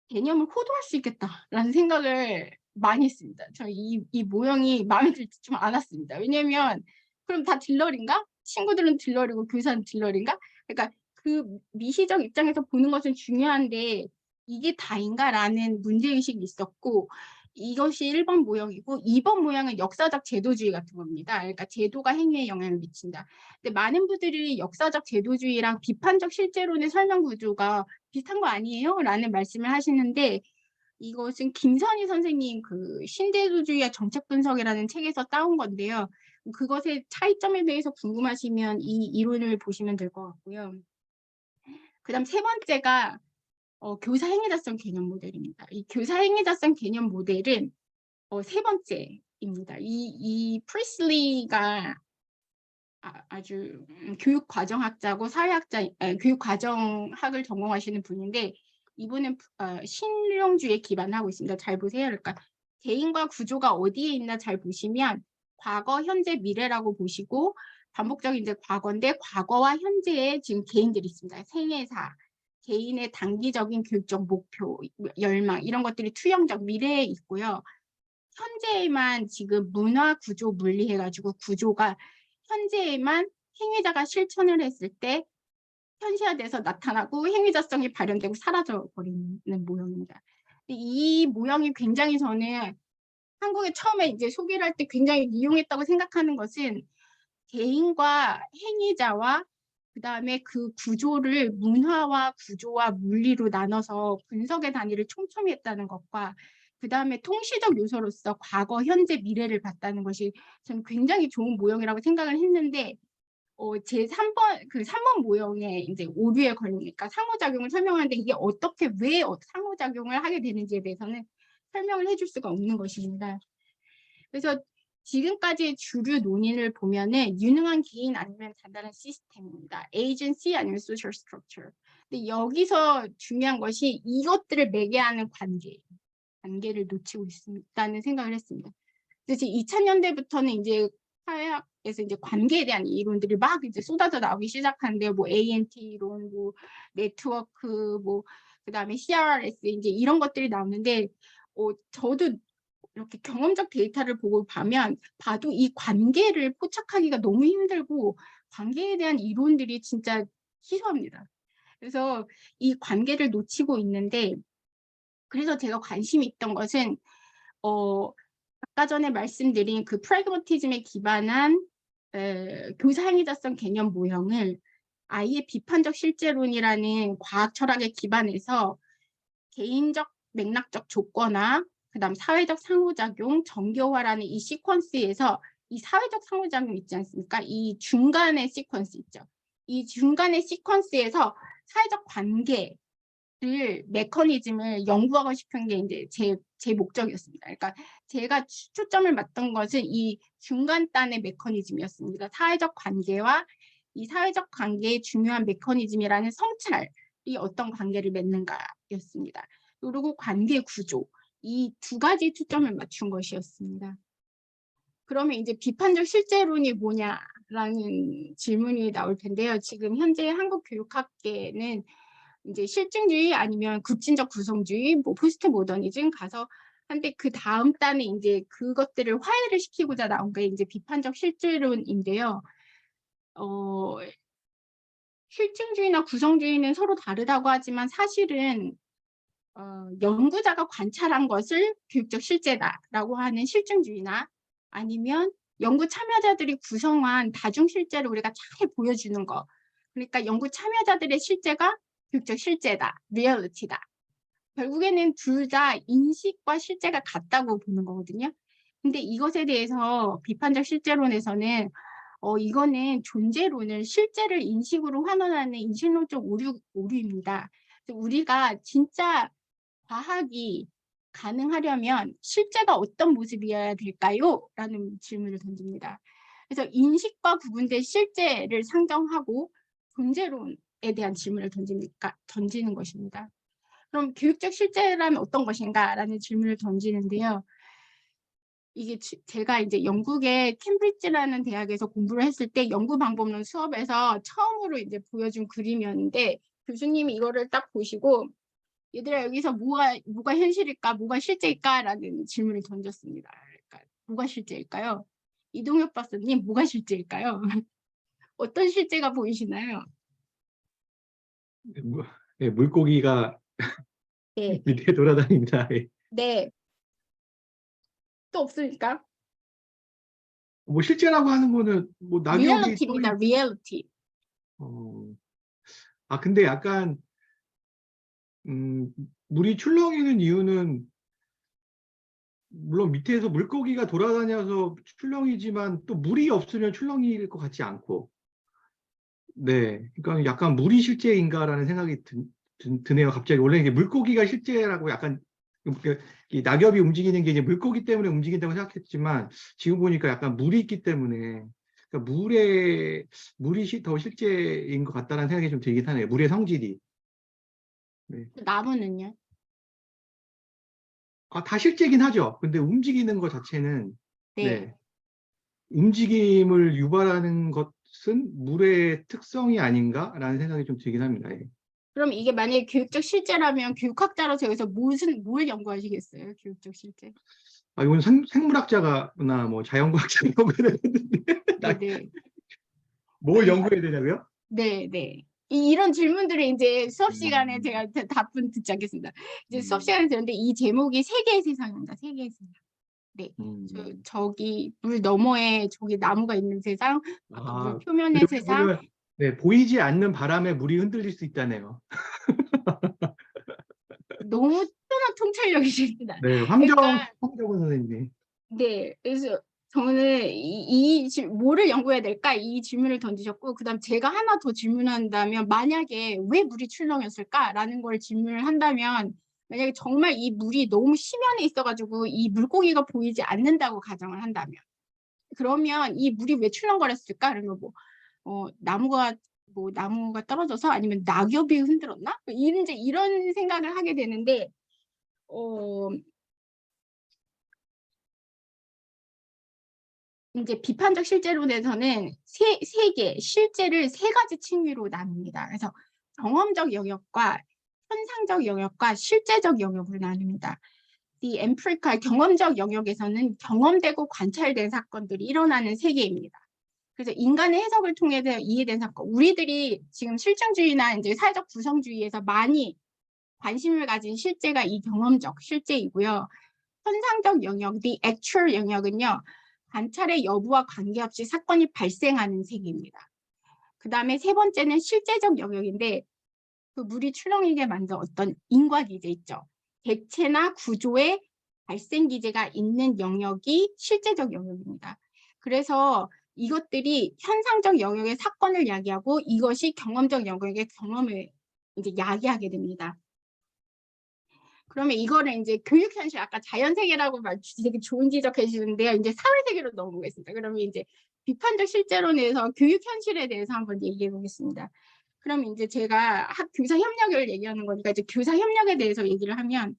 개념을 호도할 수 있겠다라는 생각을 많이 했습니다. 저 이 모형이 마음에 들지 좀 않았습니다. 왜냐면 그럼 다 딜러리인가? 친구들은 딜러리고 교사는 딜러리인가? 그러니까 그 미시적 입장에서 보는 것은 중요한데 이게 다인가라는 문제의식이 있었고 이것이 1번 모형이고 2번 모형은 역사적 제도주의 같은 겁니다. 그러니까 제도가 행위에 영향을 미친다. 근데 많은 분들이 역사적 제도주의랑 비판적 실제론의 설명 구조가 비슷한 거 아니에요? 라는 말씀을 하시는데 이것은 김선희 선생님 그 신제도주의와 정책 분석이라는 책에서 따온 건데요. 그것의 차이점에 대해서 궁금하시면 이 이론을 보시면 될 것 같고요. 그 다음 세 번째가 교사 행위자성 개념 모델입니다. 이 교사 행위자성 개념 모델은 세 번째입니다. 이 프리슬리가 아주 교육과정학자고 사회학자, 교육과정학을 전공하시는 분인데 이분은 신룡주의에 기반하고 있습니다. 잘 보세요. 그러니까 개인과 구조가 어디에 있나 잘 보시면 과거, 현재, 미래라고 보시고 반복적인 이제 과거인데 과거와 현재에 지금 개인들이 있습니다. 생애사, 개인의 단기적인 교육적 목표, 열망 이런 것들이 투영적 미래에 있고요. 현재에만 지금 문화, 구조, 물리 해가지고 구조가 현재에만 행위자가 실천을 했을 때 현실화돼서 나타나고 행위자성이 발현되고 사라져버리는 모형입니다. 이 모형이 굉장히 저는 한국에 처음에 이제 소개를 할 때 굉장히 이용했다고 생각하는 것은 개인과 행위자와 그 다음에 그 구조를 문화와 구조와 물리로 나눠서 분석의 단위를 촘촘히 했다는 것과 그 다음에 통시적 요소로서 과거, 현재, 미래를 봤다는 것이 저는 굉장히 좋은 모형이라고 생각을 했는데 제 3번 모형에 이제 오류에 걸리니까 상호작용을 설명하는데 이게 어떻게 왜 상호작용을 하게 되는지에 대해서는 설명을 해줄 수가 없는 것입니다. 그래서 지금까지의 주류 논의를 보면은 유능한 개인 아니면 단단한 시스템입니다. 에이전시 아니면 소셜 스트럭처. 근데 여기서 중요한 것이 이것들을 매개하는 관계를 놓치고 있다는 생각을 했습니다. 그래서 2000년대부터는 이제 사회학에서 이제 관계에 대한 이론들이 막 이제 쏟아져 나오기 시작하는데 뭐 ANT 이론, 뭐 네트워크, 뭐 그다음에 CRS 이제 이런 것들이 나오는데 저도 이렇게 경험적 데이터를 봐도 이 관계를 포착하기가 너무 힘들고 관계에 대한 이론들이 진짜 희소합니다. 그래서 이 관계를 놓치고 있는데 그래서 제가 관심이 있던 것은 아까 전에 말씀드린 그 프래그마티즘에 기반한 교사 행위자성 개념 모형을 아예 비판적 실제론이라는 과학 철학에 기반해서 개인적 맥락적 조건화, 그다음 사회적 상호작용, 정교화라는 이 시퀀스에서 이 사회적 상호작용 있지 않습니까? 이 중간의 시퀀스 있죠. 이 중간의 시퀀스에서 사회적 관계를 메커니즘을 연구하고 싶은 게 이제 제 목적이었습니다. 그러니까 제가 초점을 맞던 것은 이 중간단의 메커니즘이었습니다. 사회적 관계와 이 사회적 관계의 중요한 메커니즘이라는 성찰이 어떤 관계를 맺는가였습니다. 그리고 관계 구조, 이 두 가지 초점을 맞춘 것이었습니다. 그러면 이제 비판적 실제론이 뭐냐라는 질문이 나올 텐데요. 지금 현재 한국 교육학계는 이제 실증주의 아니면 급진적 구성주의, 뭐 포스트 모더니즘 가서 한데 그 다음 단에 이제 그것들을 화해를 시키고자 나온 게 이제 비판적 실제론인데요. 실증주의나 구성주의는 서로 다르다고 하지만 사실은 연구자가 관찰한 것을 교육적 실제다라고 하는 실증주의나 아니면 연구 참여자들이 구성한 다중 실제를 우리가 잘 보여주는 거. 그러니까 연구 참여자들의 실제가 교육적 실제다, 리얼리티다. 결국에는 둘 다 인식과 실제가 같다고 보는 거거든요. 근데 이것에 대해서 비판적 실제론에서는 이거는 존재론을 실제를 인식으로 환원하는 인식론적 오류입니다. 우리가 진짜 과학이 가능하려면 실제가 어떤 모습이어야 될까요? 라는 질문을 던집니다. 그래서 인식과 구분된 실제를 상정하고 존재론에 대한 질문을 던지는 것입니다. 그럼 교육적 실제란 어떤 것인가? 라는 질문을 던지는데요. 이게 제가 이제 영국의 캠브리지라는 대학에서 공부를 했을 때 연구 방법론 수업에서 처음으로 이제 보여준 그림이었는데 교수님이 이거를 딱 보시고 얘들아 여기서 뭐가 현실일까, 뭐가 실제일까라는 질문을 던졌습니다. 그러니까 뭐가 실제일까요? 이동엽 박사님 뭐가 실제일까요? 어떤 실제가 보이시나요? 네, 물고기가 네, 밑에 돌아다닙니다. 예. 네. 또 없습니까? 뭐 실제라고 하는 거는 뭐 낙엽이 리얼리티입니다. 리얼리티. 근데 약간 물이 출렁이는 이유는 물론 밑에서 물고기가 돌아다녀서 출렁이지만 또 물이 없으면 출렁일 것 같지 않고, 네, 그러니까 약간 물이 실제인가라는 생각이 드네요. 갑자기 원래 이게 물고기가 실제라고 약간 이 낙엽이 움직이는 게 이제 물고기 때문에 움직인다고 생각했지만 지금 보니까 약간 물이 있기 때문에 그러니까 물이 더 실제인 것 같다는 생각이 좀 들긴 하네요. 물의 성질이. 네. 나무는요? 다 실제긴 하죠. 근데 움직이는 것 자체는 네. 네. 움직임을 유발하는 것은 물의 특성이 아닌가라는 생각이 좀 들긴 합니다. 예. 그럼 이게 만약에 교육적 실제라면 교육학자로서 여기서 뭘 연구하시겠어요? 교육적 실제. 이건 생물학자가나 뭐 자연과학자 연구해야 되는데 네네. 뭘 연구해야 되냐고요? 네네. 이런 질문들을 이제 수업 시간에 음. 제가 답변 듣지 않겠습니다. 이제 수업 음. 시간에 들었는데 이 제목이 세계의 세상입니다. 세계의 세상. 네. 저기 물 너머에 저기 나무가 있는 세상, 아까 물 표면의 이렇게 세상. 보면 네, 보이지 않는 바람에 물이 흔들릴 수 있다네요. 너무 뛰어난 통찰력이십니다. 네, 그러니까 황정원 선생님이. 네, 그래서 저는 뭐를 연구해야 될까? 이 질문을 던지셨고, 그다음 제가 하나 더 질문한다면, 만약에 왜 물이 출렁였을까라는 걸 질문을 한다면, 만약에 정말 이 물이 너무 심연에 있어가지고 이 물고기가 보이지 않는다고 가정을 한다면, 그러면 이 물이 왜 출렁거렸을까? 그러면 나무가 떨어져서 아니면 낙엽이 흔들었나? 이제 이런 생각을 하게 되는데, 이제 비판적 실제론에서는 실제를 세 가지 층위로 나눕니다. 그래서 경험적 영역과 현상적 영역과 실제적 영역으로 나눕니다. 이 empirical 경험적 영역에서는 경험되고 관찰된 사건들이 일어나는 세계입니다. 그래서 인간의 해석을 통해서 이해된 사건, 우리들이 지금 실증주의나 이제 사회적 구성주의에서 많이 관심을 가진 실제가 이 경험적 실제이고요. 현상적 영역, the actual 영역은요. 관찰의 여부와 관계없이 사건이 발생하는 세계입니다. 그 다음에 세 번째는 실제적 영역인데 그 물이 출렁이게 만든 어떤 인과 기제 있죠. 객체나 구조의 발생 기제가 있는 영역이 실제적 영역입니다. 그래서 이것들이 현상적 영역의 사건을 야기하고 이것이 경험적 영역의 경험을 이제 야기하게 됩니다. 그러면 이거를 이제 교육 현실, 아까 자연 세계라고 되게 좋은 지적해 주시는데요. 이제 사회 세계로 넘어오겠습니다. 그러면 이제 비판적 실제론에서 교육 현실에 대해서 한번 얘기해 보겠습니다. 그럼 이제 제가 교사 협력을 얘기하는 거니까 이제 교사 협력에 대해서 얘기를 하면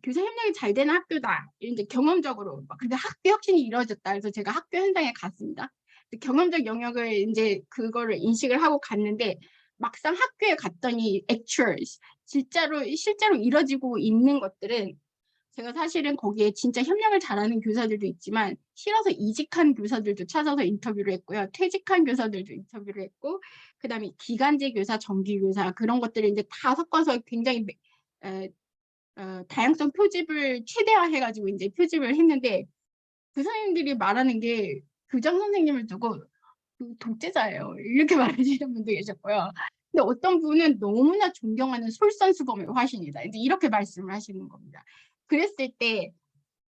교사 협력이 잘 되는 학교다. 이제 경험적으로 근데 학교 혁신이 이루어졌다. 그래서 제가 학교 현장에 갔습니다. 경험적 영역을 이제 그거를 인식을 하고 갔는데 막상 학교에 갔더니 실제로 이루어지고 있는 것들은 제가 사실은 거기에 진짜 협력을 잘하는 교사들도 있지만 싫어서 이직한 교사들도 찾아서 인터뷰를 했고요. 퇴직한 교사들도 인터뷰를 했고 그다음에 기간제 교사, 정기 교사 그런 것들을 이제 다 섞어서 굉장히 다양성 표집을 최대화해가지고 이제 표집을 했는데 그 선생님들이 말하는 게 교장 선생님을 두고 독재자예요. 이렇게 말하시는 분도 계셨고요. 근데 어떤 분은 너무나 존경하는 솔선수범의 화신이다. 이제 이렇게 말씀을 하시는 겁니다. 그랬을 때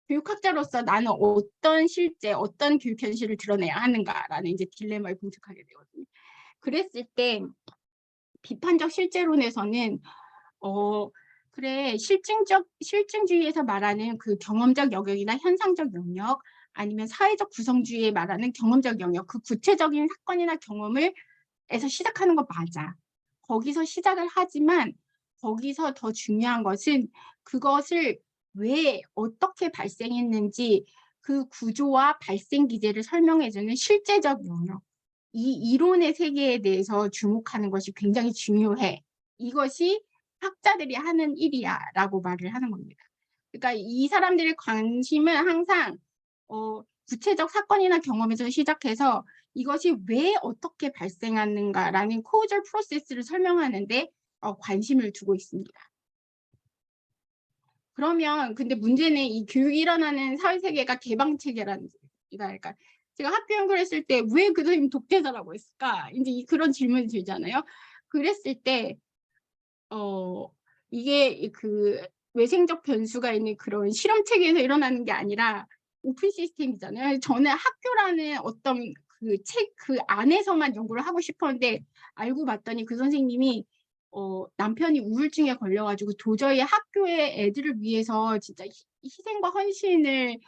교육학자로서 나는 어떤 교육 현실을 드러내야 하는가라는 이제 딜레마를 봉착하게 되거든요. 그랬을 때 비판적 실제론에서는 그래 실증주의에서 말하는 그 경험적 영역이나 현상적 영역 아니면 사회적 구성주의에 말하는 경험적 영역 그 구체적인 사건이나 경험을 에서 시작하는 거 맞아. 거기서 시작을 하지만 거기서 더 중요한 것은 그것을 왜 어떻게 발생했는지 그 구조와 발생 기제를 설명해주는 실제적 영역 이 이론의 세계에 대해서 주목하는 것이 굉장히 중요해. 이것이 학자들이 하는 일이야 라고 말을 하는 겁니다. 그러니까 이 사람들의 관심은 항상 구체적 사건이나 경험에서 시작해서 이것이 왜 어떻게 발생하는가라는 코어절 프로세스를 설명하는데 관심을 두고 있습니다. 그러면 근데 문제는 이 교육이 일어나는 사회세계가 개방체계라는 그러니까 제가 학교 연구를 했을 때 왜 그 선생님 독재자라고 했을까? 이제 그런 질문이 들잖아요. 그랬을 때 이게 그 외생적 변수가 있는 그런 실험체계에서 일어나는 게 아니라 오픈 시스템이잖아요. 저는 학교라는 어떤 그 안에서만 연구를 하고 싶었는데 알고 봤더니 그 선생님이 남편이 우울증에 걸려가지고 도저히 학교의 애들을 위해서 진짜 희생과 헌신을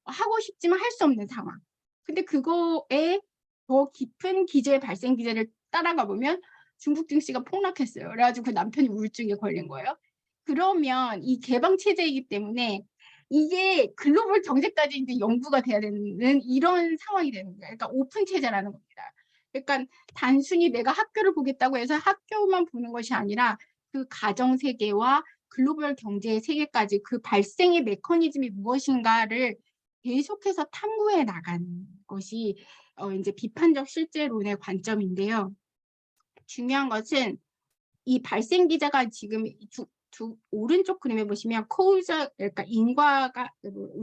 하고 싶지만 할 수 없는 상황. 근데 그거에 더 깊은 기제 발생 기제를 따라가 보면 중국 증시가 폭락했어요. 그래가지고 그 남편이 우울증에 걸린 거예요. 그러면 이 개방 체제이기 때문에 이게 글로벌 경제까지 이제 연구가 돼야 되는 이런 상황이 되는 거예요. 그러니까 오픈 체제라는 겁니다. 그러니까 단순히 내가 학교를 보겠다고 해서 학교만 보는 것이 아니라 그 가정 세계와 글로벌 경제의 세계까지 그 발생의 메커니즘이 무엇인가를 계속해서 탐구해 나가는 것이 이제 비판적 실제론의 관점인데요. 중요한 것은 이 발생 기제가 지금 오른쪽 그림에 보시면 그러니까 인과가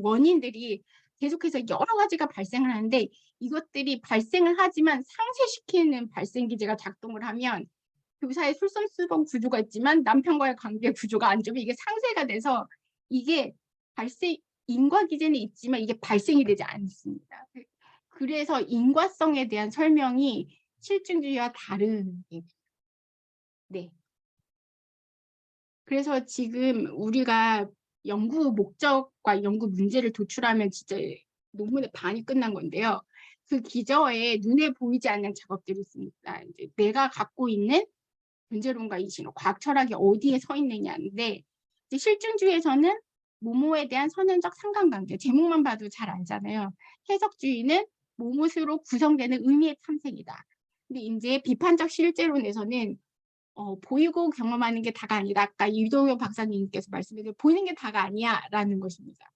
원인들이 계속해서 여러 가지가 발생을 하는데 이것들이 발생을 하지만 상쇄시키는 발생 기제가 작동을 하면 교사의 솔선수범 구조가 있지만 남편과의 관계 구조가 안 좋으면 이게 상쇄가 돼서 이게 인과 기제는 있지만 이게 발생이 되지 않습니다. 그래서 인과성에 대한 설명이 실증주의와 다른 네. 그래서 지금 우리가 연구 목적과 연구 문제를 도출하면 진짜 논문의 반이 끝난 건데요. 그 기저에 눈에 보이지 않는 작업들이 있습니다. 이제 내가 갖고 있는 존재론과 이신론, 과학 철학이 어디에 서 있느냐인데 이제 실증주의에서는 모모에 대한 선언적 상관관계, 제목만 봐도 잘 알잖아요. 해석주의는 모모스로 구성되는 의미의 탐색이다. 근데 이제 비판적 실제론에서는 보이고 경험하는 게 다가 아니다. 아까 유동현 박사님께서 말씀해주신 보이는 게 다가 아니야 라는 것입니다.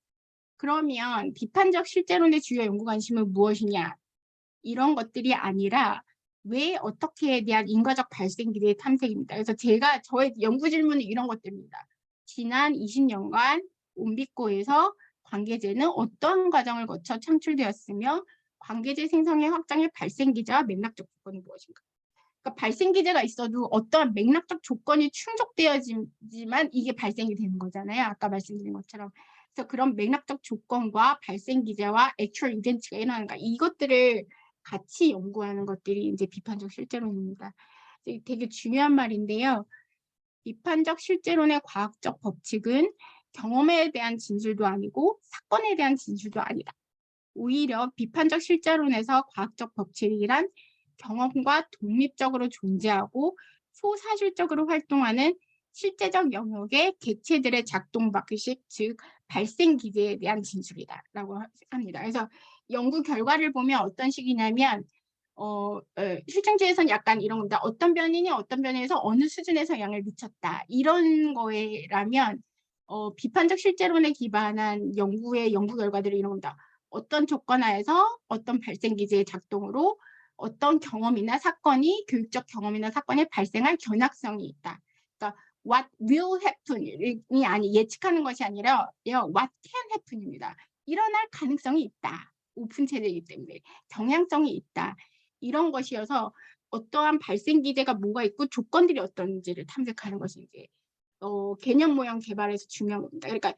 그러면 비판적 실제론의 주요 연구 관심은 무엇이냐? 이런 것들이 아니라 왜 어떻게에 대한 인과적 발생 기대의 탐색입니다. 그래서 저의 연구 질문은 이런 것들입니다. 지난 20년간 온비코에서 관계제는 어떤 과정을 거쳐 창출되었으며 관계제 생성의 확장의 발생 기제와 맥락적 조건은 무엇인가? 그러니까 발생 기제가 있어도 어떠한 맥락적 조건이 충족되어지만 이게 발생이 되는 거잖아요. 아까 말씀드린 것처럼. 그래서 그런 맥락적 조건과 발생 기제와 액츄얼 이벤트가 일어나는가 이것들을 같이 연구하는 것들이 이제 비판적 실제론입니다. 되게 중요한 말인데요. 비판적 실제론의 과학적 법칙은 경험에 대한 진술도 아니고 사건에 대한 진술도 아니다. 오히려 비판적 실제론에서 과학적 법칙이란 경험과 독립적으로 존재하고 소사실적으로 활동하는 실제적 영역의 객체들의 작동 방식, 즉 발생 기제에 대한 진술이다라고 합니다. 그래서 연구 결과를 보면 어떤 식이냐면 실증주에서는 약간 이런 겁니다. 어떤 변인이 어떤 변이에서 어느 수준에서 영향을 미쳤다. 이런 거라면 비판적 실제론에 기반한 연구의 연구 결과들이 이런 겁니다. 어떤 조건 하에서 어떤 발생 기제의 작동으로 어떤 경험이나 사건이 교육적 경험이나 사건에 발생할 견학성이 있다. 그러니까 what will happen이 아니 예측하는 것이 아니라 what can happen입니다. 일어날 가능성이 있다. 오픈 체제이기 때문에 경향성이 있다. 이런 것이어서 어떠한 발생 기제가 뭐가 있고 조건들이 어떤지를 탐색하는 것이 이제 개념 모형 개발에서 중요한 겁니다. 그러니까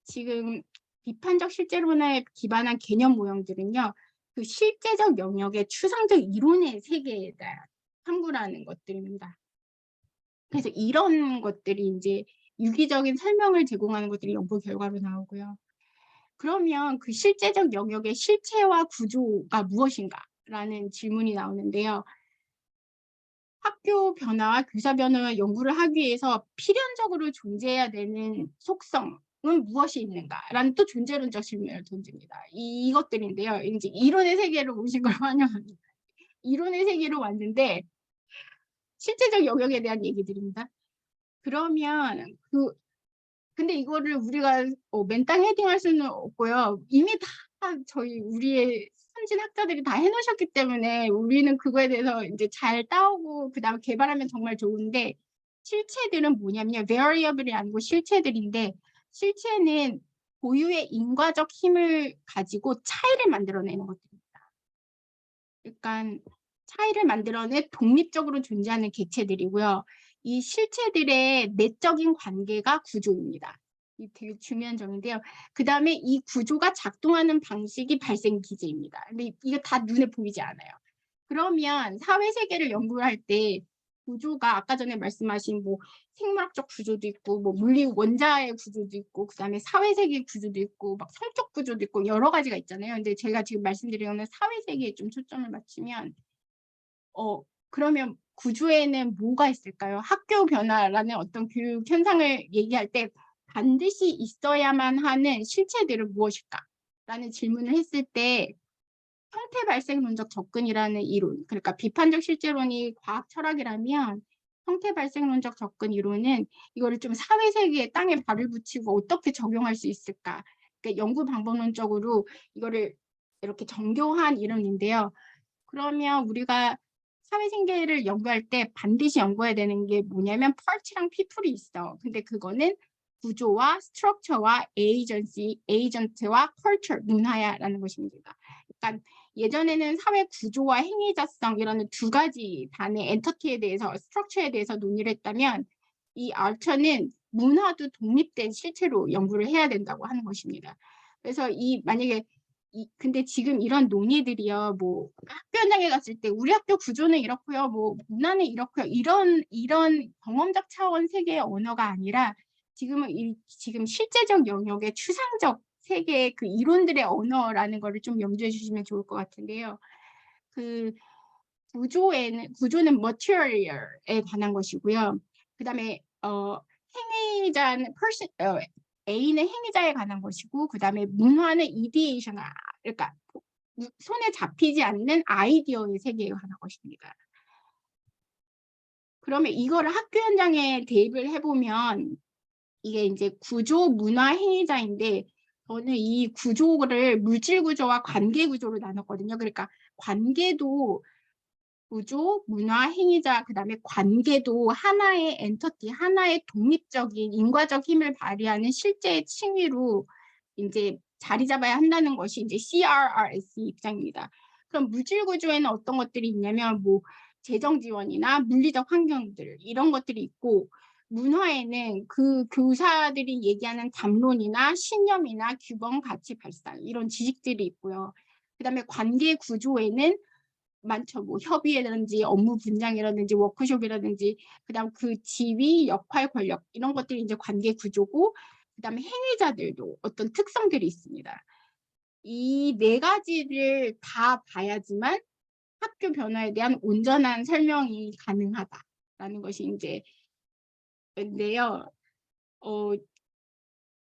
지금 비판적 실제론에 기반한 개념 모형들은요. 그 실제적 영역의 추상적 이론의 세계에다 탐구하는 것들입니다. 그래서 이런 것들이 이제 유기적인 설명을 제공하는 것들이 연구 결과로 나오고요. 그러면 그 실제적 영역의 실체와 구조가 무엇인가라는 질문이 나오는데요. 학교 변화와 교사 변화의 연구를 하기 위해서 필연적으로 존재해야 되는 속성은 무엇이 있는가라는 또 존재론적 질문을 던집니다. 이것들인데요. 이제 이론의 세계로 오신 걸 환영합니다. 이론의 세계로 왔는데 실제적 영역에 대한 얘기들입니다. 그러면 근데 이거를 우리가 맨땅 헤딩할 수는 없고요. 이미 다 우리의 선진 학자들이 다 해놓으셨기 때문에 우리는 그거에 대해서 이제 잘 따오고 그다음에 개발하면 정말 좋은데 실체들은 뭐냐면요. variable이 아니고 실체들인데 실체는 고유의 인과적 힘을 가지고 차이를 만들어내는 것들입니다. 그러니까 차이를 만들어내 독립적으로 존재하는 객체들이고요. 이 실체들의 내적인 관계가 구조입니다. 이 되게 중요한 점인데요. 그 다음에 이 구조가 작동하는 방식이 발생 기제입니다. 근데 이거 다 눈에 보이지 않아요. 그러면 사회세계를 연구할 때 구조가 아까 전에 말씀하신 뭐 생물학적 구조도 있고 뭐 물리 원자의 구조도 있고 그다음에 사회세계 구조도 있고 막 성적 구조도 있고 여러 가지가 있잖아요. 근데 제가 지금 말씀드리는 사회세계에 좀 초점을 맞추면 그러면 구조에는 뭐가 있을까요? 학교 변화라는 어떤 교육 현상을 얘기할 때 반드시 있어야만 하는 실체들은 무엇일까? 라는 질문을 했을 때 형태 발생론적 접근이라는 이론, 그러니까 비판적 실제론이 과학 철학이라면 형태 발생론적 접근 이론은 이거를 좀 사회세계에 땅에 발을 붙이고 어떻게 적용할 수 있을까? 그러니까 연구 방법론적으로 이거를 이렇게 정교한 이론인데요. 그러면 우리가 사회생계를 연구할 때 반드시 연구해야 되는 게 뭐냐면 part랑 people이 있어. 근데 그거는 구조와 스트럭처와 에이전트와 culture, 문화야라는 것입니다. 그러니까 예전에는 사회 구조와 행위자성 이라는 두 가지 단의 엔터티에 대해서 스트럭처에 대해서 논의를 했다면 이 알처는 문화도 독립된 실체로 연구를 해야 된다고 하는 것입니다. 그래서 만약에 근데 지금 이런 논의들이요, 뭐 학교 현장에 갔을 때 우리 학교 구조는 이렇고요, 뭐 문화는 이렇고요, 이런 경험적 차원 세계의 언어가 아니라 지금 실제적 영역의 추상적 세계의 그 이론들의 언어라는 거를 좀 염두해 주시면 좋을 것 같은데요. 그 구조는 material에 관한 것이고요. 그다음에 행위자는 A는 행위자에 관한 것이고 그다음에 문화는 ideation, 그러니까 손에 잡히지 않는 아이디어의 세계에 관한 것입니다. 그러면 이거를 학교 현장에 대입을 해보면 이게 이제 구조, 문화, 행위자인데 저는 이 구조를 물질 구조와 관계 구조로 나눴거든요. 그러니까 관계도 구조, 문화, 행위자, 그 다음에 관계도 하나의 엔터티, 하나의 독립적인 인과적 힘을 발휘하는 실제의 칭의로 이제 자리 잡아야 한다는 것이 이제 CRRS 입장입니다. 그럼 물질 구조에는 어떤 것들이 있냐면 뭐 재정 지원이나 물리적 환경들 이런 것들이 있고 문화에는 그 교사들이 얘기하는 담론이나 신념이나 규범, 가치 발상 이런 지식들이 있고요. 그다음에 관계 구조에는 많죠. 뭐 협의라든지 업무 분장이라든지 워크숍이라든지 그다음 그 지위, 역할, 권력 이런 것들이 이제 관계 구조고 그다음에 행위자들도 어떤 특성들이 있습니다. 이 네 가지를 다 봐야지만 학교 변화에 대한 온전한 설명이 가능하다라는 것이 이제 인데요.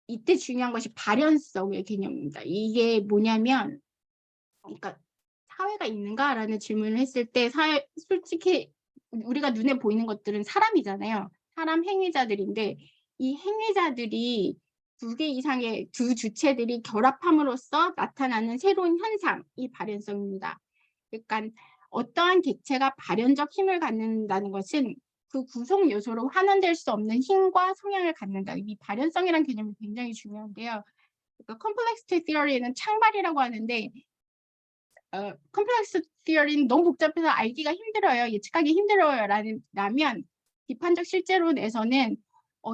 이때 중요한 것이 발현성의 개념입니다. 이게 뭐냐면, 그러니까 사회가 있는가라는 질문을 했을 때 솔직히 우리가 눈에 보이는 것들은 사람이잖아요. 사람 행위자들인데 이 행위자들이 두 개 이상의 두 주체들이 결합함으로써 나타나는 새로운 현상이 발현성입니다. 그러니까 어떠한 객체가 발현적 힘을 갖는다는 것은 그 구성 요소로 환원될 수 없는 힘과 성향을 갖는다. 이 발현성이라는 개념이 굉장히 중요한데요. 그러니까 컴플렉시티 티어리는 창발이라고 하는데 컴플렉스 티어리는 너무 복잡해서 알기가 힘들어요. 예측하기 힘들어요. 라면 비판적 실제론에서는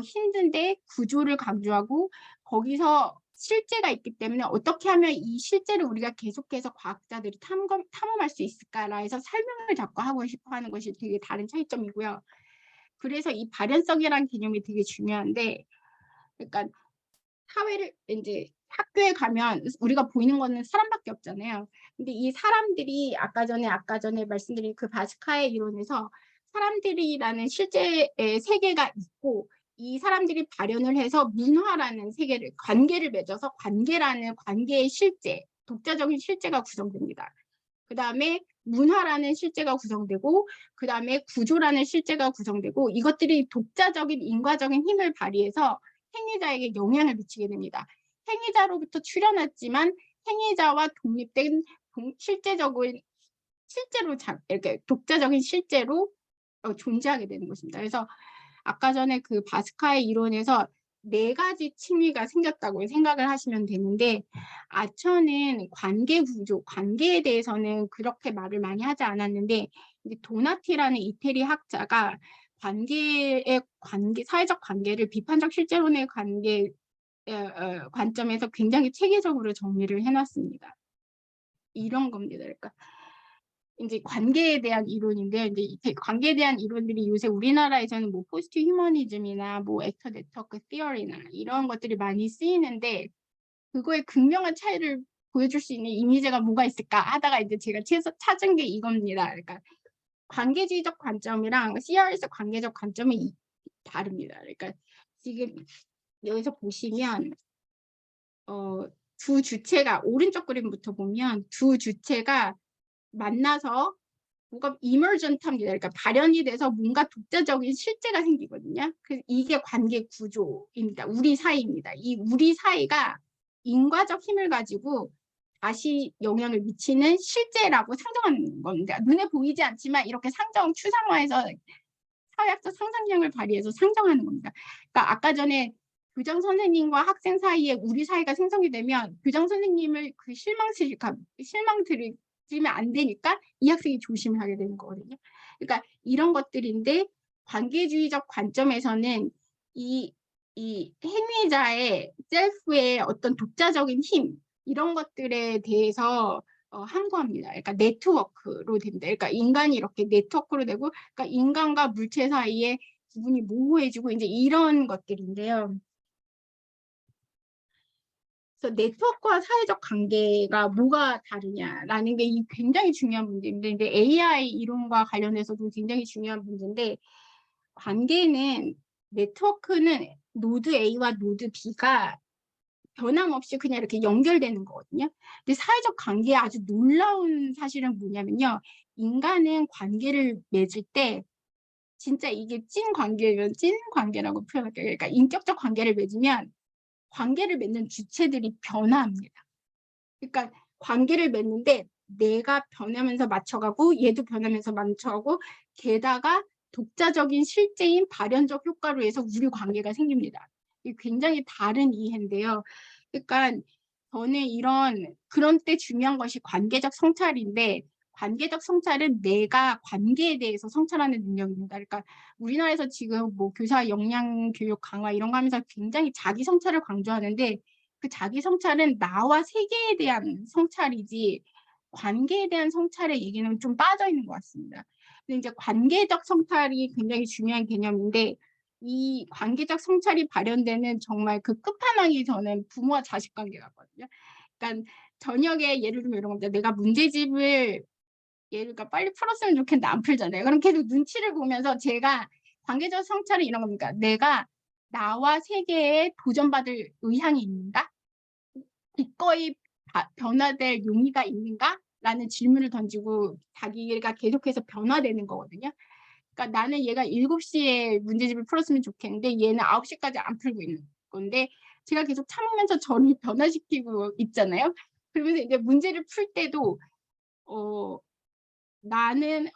힘든데 구조를 강조하고 거기서 실제가 있기 때문에 어떻게 하면 이 실제를 우리가 계속해서 과학자들이 탐험할 수 있을까라 해서 설명을 자꾸 하고 싶어 하는 것이 되게 다른 차이점이고요. 그래서 이 발현성이라는 개념이 되게 중요한데 그러니까 사회를 이제 학교에 가면 우리가 보이는 거는 사람밖에 없잖아요. 근데 이 사람들이 아까 전에 말씀드린 그 바스카의 이론에서 사람들이라는 실제의 세계가 있고 이 사람들이 발현을 해서 문화라는 세계를 관계를 맺어서 관계라는 관계의 실제, 독자적인 실제가 구성됩니다. 그 다음에 문화라는 실제가 구성되고 그 다음에 구조라는 실제가 구성되고 이것들이 독자적인 인과적인 힘을 발휘해서 행위자에게 영향을 미치게 됩니다. 행위자로부터 출현했지만 행위자와 독립된 실제로 이렇게 독자적인 실제로 존재하게 되는 것입니다. 그래서 아까 전에 그 바스카의 이론에서 네 가지 층위가 생겼다고 생각을 하시면 되는데 아처는 관계 구조, 관계에 대해서는 그렇게 말을 많이 하지 않았는데 이제 도나티라는 이태리 학자가 사회적 관계를 비판적 실제론의 관점에서 굉장히 체계적으로 정리를 해놨습니다. 이런 겁니다. 그러니까 이제 관계에 대한 이론인데 이제 관계에 대한 이론들이 요새 우리나라에서는 뭐 포지티브 휴머니즘이나 뭐 액터 네트워크 티어리나 이런 것들이 많이 쓰이는데 그거의 극명한 차이를 보여줄 수 있는 이미지가 뭐가 있을까 하다가 이제 제가 찾은 게 이겁니다. 그러니까 관계주의적 관점이랑 CRS 관계적 관점이 다릅니다. 그러니까 지금 여기서 보시면 두 주체가 오른쪽 그림부터 보면 두 주체가 만나서 뭔가 이머전트합니다. 그러니까 발현이 돼서 뭔가 독자적인 실제가 생기거든요. 그래서 이게 관계 구조입니다. 우리 사이입니다. 이 우리 사이가 인과적 힘을 가지고 다시 영향을 미치는 실제라고 상정하는 겁니다. 눈에 보이지 않지만 이렇게 추상화해서 사회학적 상상력을 발휘해서 상정하는 겁니다. 그러니까 아까 전에 교장 선생님과 학생 사이에 우리 사이가 생성이 되면 교장 선생님을 그 실망 들이면 안 되니까 이 학생이 조심을 하게 되는 거거든요. 그러니까 이런 것들인데 관계주의적 관점에서는 이 행위자의 셀프의 어떤 독자적인 힘 이런 것들에 대해서 함구합니다. 그러니까 네트워크로 됩니다. 그러니까 인간이 이렇게 네트워크로 되고 그러니까 인간과 물체 사이에 구분이 모호해지고 이제 이런 것들인데요. 그래서 네트워크와 사회적 관계가 뭐가 다르냐라는 게 굉장히 중요한 문제인데 이제 AI 이론과 관련해서도 굉장히 중요한 문제인데 관계는 네트워크는 노드 A와 노드 B가 변함없이 그냥 이렇게 연결되는 거거든요. 근데 사회적 관계의 아주 놀라운 사실은 뭐냐면요. 인간은 관계를 맺을 때 진짜 이게 찐 관계면 찐 관계라고 표현할게요. 그러니까 인격적 관계를 맺으면 관계를 맺는 주체들이 변화합니다. 그러니까 관계를 맺는데 내가 변하면서 맞춰가고 얘도 변하면서 맞춰가고 게다가 독자적인 실제인 발현적 효과로 해서 우리 관계가 생깁니다. 이게 굉장히 다른 이해인데요. 그러니까 저는 그런 때 중요한 것이 관계적 성찰인데 관계적 성찰은 내가 관계에 대해서 성찰하는 능력입니다. 그러니까 우리나라에서 지금 뭐 교사 역량 교육 강화 이런 거 하면서 굉장히 자기 성찰을 강조하는데 그 자기 성찰은 나와 세계에 대한 성찰이지 관계에 대한 성찰의 얘기는 좀 빠져 있는 것 같습니다. 근데 이제 관계적 성찰이 굉장히 중요한 개념인데 이 관계적 성찰이 발현되는 정말 그 끝판왕이 저는 부모와 자식 관계 같거든요. 그러니까 저녁에 예를 들면 이런 겁니다. 내가 문제집을 얘를 빨리 풀었으면 좋겠는데 안 풀잖아요. 그럼 계속 눈치를 보면서 제가 관계적 성찰은 이런 겁니까? 내가 나와 세계에 도전받을 의향이 있는가? 기꺼이 변화될 용의가 있는가? 라는 질문을 던지고 자기가 계속해서 변화되는 거거든요. 그러니까 나는 얘가 7시에 문제집을 풀었으면 좋겠는데 얘는 9시까지 안 풀고 있는 건데 제가 계속 참으면서 저를 변화시키고 있잖아요. 그러면서 이제 문제를 풀 때도 나는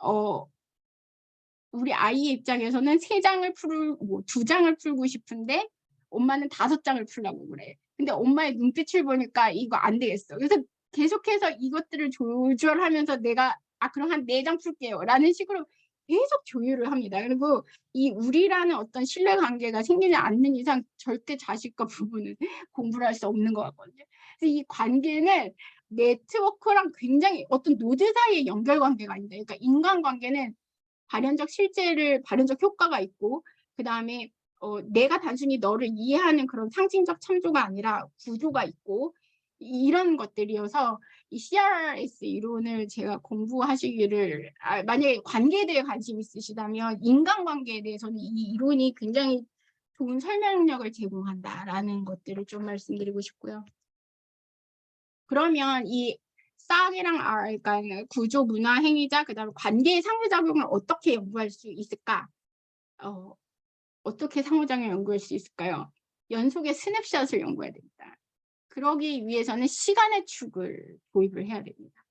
우리 아이의 입장에서는 3장을 풀고 2장을 풀고 싶은데 엄마는 5장을 풀라고 그래. 근데 엄마의 눈빛을 보니까 이거 안 되겠어. 그래서 계속해서 이것들을 조절하면서 내가 그럼 한 4장 풀게요 라는 식으로 계속 조율을 합니다. 그리고 이 우리라는 어떤 신뢰관계가 생기지 않는 이상 절대 자식과 부부는 공부를 할 수 없는 것 같거든요. 그래서 이 관계는 네트워크랑 굉장히 어떤 노드 사이의 연결관계가 아니다. 그러니까 인간관계는 발현적 효과가 있고 그 다음에 내가 단순히 너를 이해하는 그런 상징적 참조가 아니라 구조가 있고 이런 것들이어서 이 CRS 이론을 제가 공부하시기를 만약에 관계에 대해 관심 있으시다면 인간관계에 대해서는 이 이론이 굉장히 좋은 설명력을 제공한다라는 것들을 좀 말씀드리고 싶고요. 그러면 이 싹이랑 R, 그러니까 구조, 문화, 행위자, 그다음에 관계의 상호작용을 어떻게 연구할 수 있을까? 어떻게 상호작용을 연구할 수 있을까요? 연속의 스냅샷을 연구해야 됩니다. 그러기 위해서는 시간의 축을 도입을 해야 됩니다.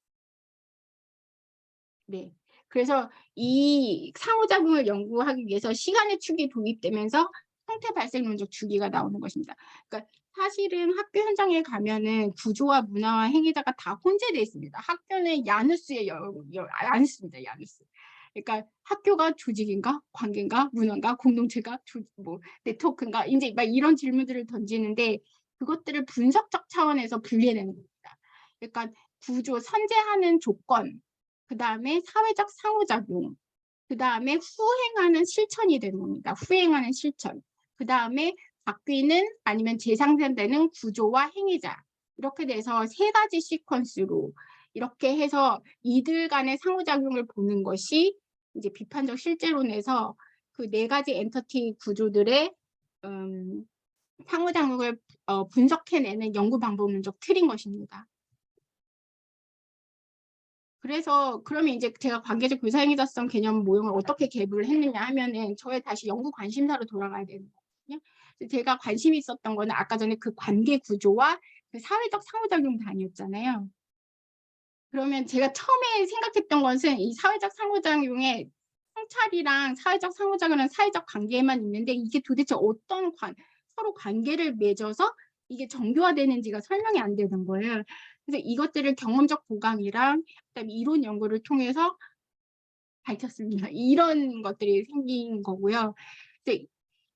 네. 그래서 이 상호작용을 연구하기 위해서 시간의 축이 도입되면서 형태 발생론적 주기가 나오는 것입니다. 그러니까 사실은 학교 현장에 가면은 구조와 문화와 행위자가 다 혼재되어 있습니다. 학교는 야누스에 야누스입니다. 야누스. 그러니까 학교가 조직인가, 관계인가, 문화인가, 공동체가, 뭐 네트워크인가, 이제 막 이런 질문들을 던지는데 그것들을 분석적 차원에서 분리해내는 겁니다. 그러니까 구조, 선제하는 조건, 그 다음에 사회적 상호작용, 그 다음에 후행하는 실천이 되는 겁니다. 후행하는 실천. 그 다음에 바뀌는 아니면 재상생되는 구조와 행위자. 이렇게 돼서 3가지 시퀀스로 이렇게 해서 이들 간의 상호작용을 보는 것이 이제 비판적 실제론에서 그 4가지 엔터티 구조들의 상호작용을 분석해내는 연구 방법론적 틀인 것입니다. 그래서 그러면 이제 제가 관계적 교사행위자성 개념 모형을 어떻게 개발을 했느냐 하면은 저의 다시 연구 관심사로 돌아가야 되는 거거든요. 제가 관심이 있었던 거는 아까 전에 그 관계 구조와 그 사회적 상호작용 단위였잖아요. 그러면 제가 처음에 생각했던 것은 이 사회적 상호작용의 성찰이랑 사회적 상호작용은 사회적 관계에만 있는데 이게 도대체 어떤 서로 관계를 맺어서 이게 정교화되는지가 설명이 안 되는 거예요. 그래서 이것들을 경험적 보강이랑 그다음에 이론 연구를 통해서 밝혔습니다. 이런 것들이 생긴 거고요.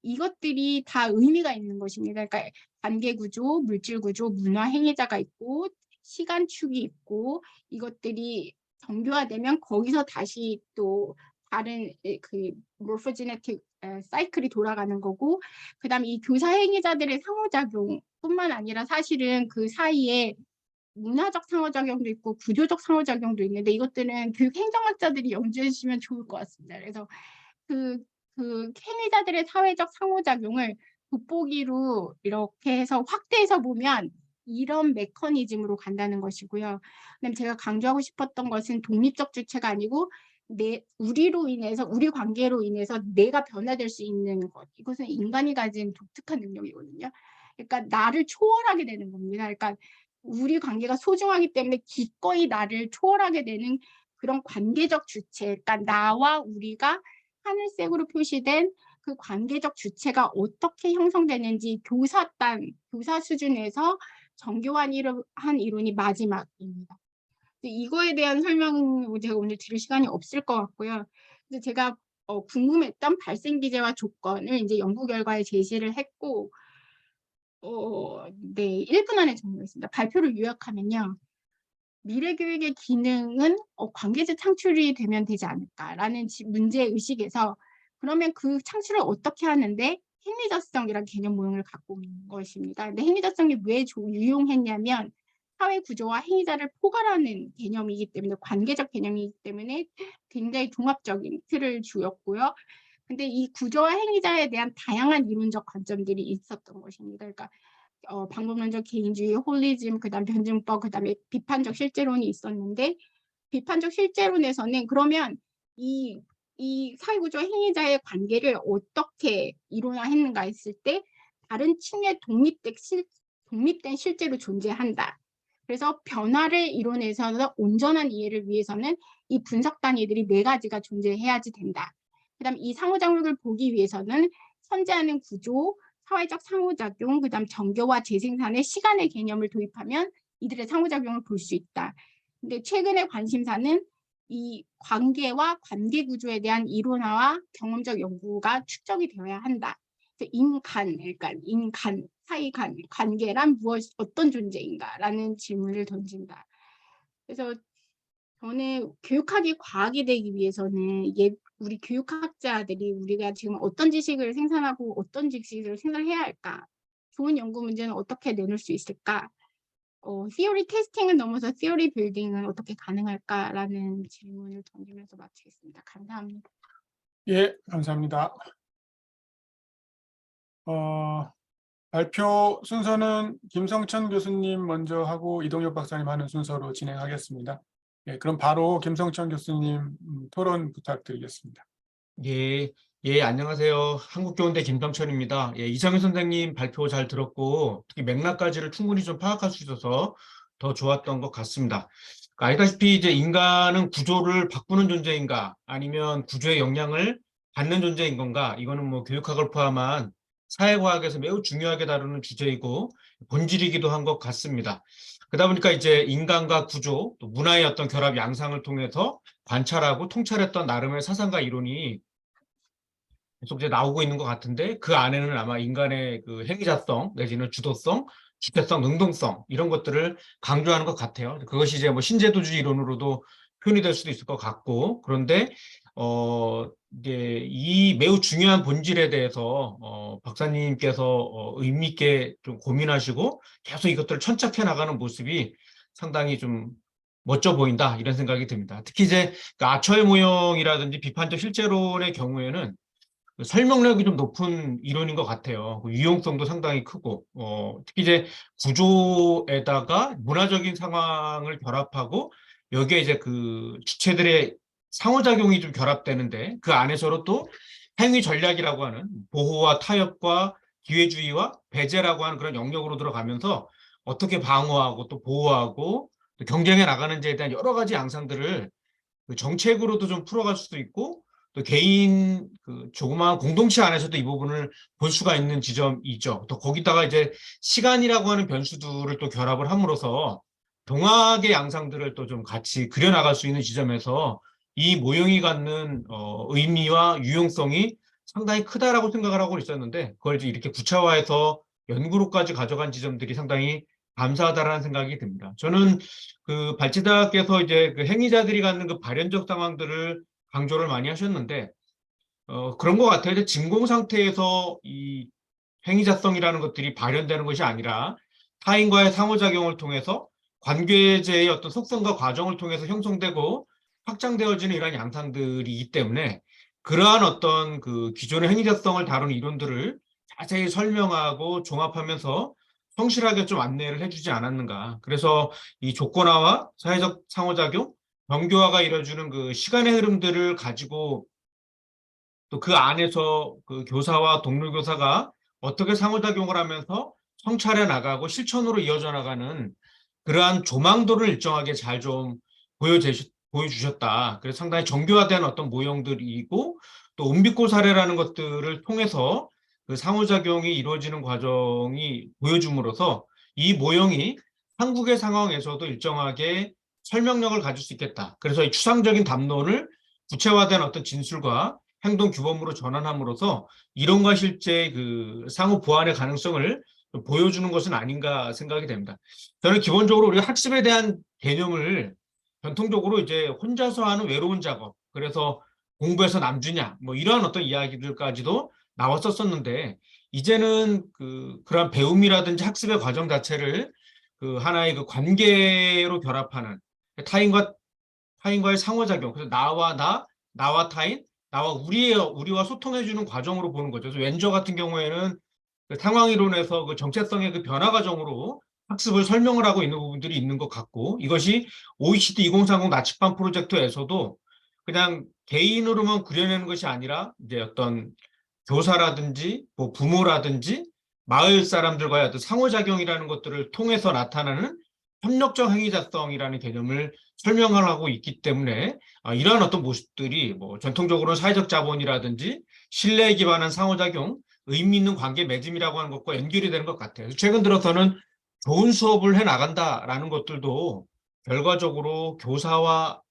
이것들이 다 의미가 있는 것입니다. 그러니까 관계 구조, 물질 구조, 문화 행위자가 있고 시간축이 있고 이것들이 정교화되면 거기서 다시 또 다른 그 모르포제네틱 사이클이 돌아가는 거고 그다음에 이 교사 행위자들의 상호작용뿐만 아니라 사실은 그 사이에 문화적 상호작용도 있고 구조적 상호작용도 있는데 이것들은 교육 행정학자들이 연구해 주시면 좋을 것 같습니다. 그래서 그 행위자들의 사회적 상호작용을 돋보기로 이렇게 해서 확대해서 보면 이런 메커니즘으로 간다는 것이고요. 그다음에 제가 강조하고 싶었던 것은 독립적 주체가 아니고 우리로 인해서 우리 관계로 인해서 내가 변화될 수 있는 것. 이것은 인간이 가진 독특한 능력이거든요. 그러니까 나를 초월하게 되는 겁니다. 그러니까 우리 관계가 소중하기 때문에 기꺼이 나를 초월하게 되는 그런 관계적 주체. 그러니까 나와 우리가 하늘색으로 표시된 그 관계적 주체가 어떻게 형성되는지 교사 수준에서 정교한 이론이 마지막입니다. 이거에 대한 설명을 제가 오늘 드릴 시간이 없을 것 같고요. 그래서 제가 궁금했던 발생 기제와 조건을 이제 연구 결과에 제시를 했고, 네, 1분 안에 정리하겠습니다. 발표를 요약하면요. 미래교육의 기능은 관계자 창출이 되면 되지 않을까라는 문제의식에서 그러면 그 창출을 어떻게 하는데 행위자성이라는 개념 모형을 갖고 온 것입니다. 근데 행위자성이 왜 유용했냐면 사회 구조와 행위자를 포괄하는 개념이기 때문에 관계적 개념이기 때문에 굉장히 종합적인 틀을 주었고요. 근데 이 구조와 행위자에 대한 다양한 이론적 관점들이 있었던 것입니다. 그러니까 방법론적 개인주의, 홀리즘, 그다음 변증법, 그다음에 비판적 실제론이 있었는데 비판적 실제론에서는 그러면 이 사회구조 행위자의 관계를 어떻게 이론화했는가 했을 때 다른 층의 독립된 실제로 존재한다. 그래서 변화를 이론에서 온전한 이해를 위해서는 이 분석 단위들이 4가지가 존재해야지 된다. 그다음 이 상호작용을 보기 위해서는 선제하는 구조, 사회적 상호작용, 그다음 정교와 재생산의 시간의 개념을 도입하면 이들의 상호작용을 볼 수 있다. 근데 최근의 관심사는 이 관계와 관계 구조에 대한 이론화와 경험적 연구가 축적이 되어야 한다. 그래서 그러니까 인간 사이 관계란 어떤 존재인가라는 질문을 던진다. 그래서 저는 교육학이 과학이 되기 위해서는 우리 교육학자들이 우리가 지금 어떤 지식을 생산하고 어떤 지식을 생산해야 할까? 좋은 연구 문제는 어떻게 내놓을 수 있을까? theory 테스팅을 넘어서 theory 빌딩은 어떻게 가능할까라는 질문을 던지면서 마치겠습니다. 감사합니다. 예, 감사합니다. 발표 순서는 김성천 교수님 먼저 하고 이동엽 박사님 하는 순서로 진행하겠습니다. 예, 그럼 바로 김성천 교수님 토론 부탁드리겠습니다. 예, 안녕하세요. 한국교원대 김성천입니다. 예, 이상윤 선생님 발표 잘 들었고, 특히 맥락까지를 충분히 좀 파악할 수 있어서 더 좋았던 것 같습니다. 알다시피 이제 인간은 구조를 바꾸는 존재인가, 아니면 구조의 영향을 받는 존재인 건가, 이거는 뭐 교육학을 포함한 사회과학에서 매우 중요하게 다루는 주제이고, 본질이기도 한 것 같습니다. 그러다 보니까 이제 인간과 구조, 또 문화의 어떤 결합 양상을 통해서 관찰하고 통찰했던 나름의 사상과 이론이 계속 이제 나오고 있는 것 같은데 그 안에는 아마 인간의 그 행위자성 내지는 주도성, 주체성, 능동성 이런 것들을 강조하는 것 같아요. 그것이 이제 뭐 신제도주의 이론으로도 표현이 될 수도 있을 것 같고 그런데 이제 이 매우 중요한 본질에 대해서 박사님께서 의미 있게 좀 고민하시고 계속 이것들을 천착해 나가는 모습이 상당히 좀 멋져 보인다 이런 생각이 듭니다. 특히 이제 그 아처의 모형이라든지 비판적 실제론의 경우에는 설명력이 좀 높은 이론인 것 같아요. 유용성도 상당히 크고, 특히 이제 구조에다가 문화적인 상황을 결합하고, 여기에 이제 그 주체들의 상호작용이 좀 결합되는데, 그 안에서도 또 행위 전략이라고 하는 보호와 타협과 기회주의와 배제라고 하는 그런 영역으로 들어가면서 어떻게 방어하고 또 보호하고 또 경쟁해 나가는지에 대한 여러 가지 양상들을 그 정책으로도 좀 풀어갈 수도 있고, 또 개인 그 조그마한 공동체 안에서도 이 부분을 볼 수가 있는 지점이죠. 또 거기다가 이제 시간이라고 하는 변수들을 또 결합을 함으로써 동학의 양상들을 또 좀 같이 그려나갈 수 있는 지점에서 이 모형이 갖는 의미와 유용성이 상당히 크다라고 생각을 하고 있었는데 그걸 이제 이렇게 구체화해서 연구로까지 가져간 지점들이 상당히 감사하다라는 생각이 듭니다. 저는 그 발치다께서 이제 그 행위자들이 갖는 그 발현적 상황들을 강조를 많이 하셨는데 그런 것 같아요. 이제 진공 상태에서 이 행위자성이라는 것들이 발현되는 것이 아니라 타인과의 상호작용을 통해서 관계제의 어떤 속성과 과정을 통해서 형성되고 확장되어지는 이러한 양상들이기 때문에 그러한 어떤 그 기존의 행위자성을 다룬 이론들을 자세히 설명하고 종합하면서 성실하게 좀 안내를 해주지 않았는가. 그래서 이 조건화와 사회적 상호작용, 정교화가 이뤄주는 그 시간의 흐름들을 가지고 또 그 안에서 그 교사와 동료 교사가 어떻게 상호작용을 하면서 성찰해 나가고 실천으로 이어져 나가는 그러한 조망도를 일정하게 잘 좀 보여주셨다. 그래서 상당히 정교화된 어떤 모형들이고 또 은빛고 사례라는 것들을 통해서 그 상호작용이 이루어지는 과정이 보여줌으로써 이 모형이 한국의 상황에서도 일정하게 설명력을 가질 수 있겠다. 그래서 이 추상적인 담론을 구체화된 어떤 진술과 행동 규범으로 전환함으로써 이론과 실제 그 상호 보완의 가능성을 보여주는 것은 아닌가 생각이 됩니다. 저는 기본적으로 우리가 학습에 대한 개념을 전통적으로 이제 혼자서 하는 외로운 작업, 그래서 공부해서 남주냐, 뭐 이러한 어떤 이야기들까지도 나왔었었는데, 이제는 그런 배움이라든지 학습의 과정 자체를 그 하나의 그 관계로 결합하는 타인과의 상호작용, 그래서 나와 타인, 우리와 소통해주는 과정으로 보는 거죠. 그래서 왼저 같은 경우에는 그 상황이론에서 그 정체성의 그 변화 과정으로 학습을 설명을 하고 있는 부분들이 있는 것 같고, 이것이 OECD 2030 나치반 프로젝트에서도 그냥 개인으로만 그려내는 것이 아니라 이제 어떤 교사라든지 뭐 부모라든지 마을 사람들과의 어떤 상호작용이라는 것들을 통해서 나타나는 협력적 행위자성이라는 개념을 설명을 하고 있기 때문에 이러한 어떤 모습들이 뭐 전통적으로는 사회적 자본이라든지 신뢰에 기반한 상호작용, 의미 있는 관계 맺음이라고 하는 것과 연결이 되는 것 같아요. 최근 들어서는 좋은 수업을 해 나간다라는 것들도 결과적으로 교사와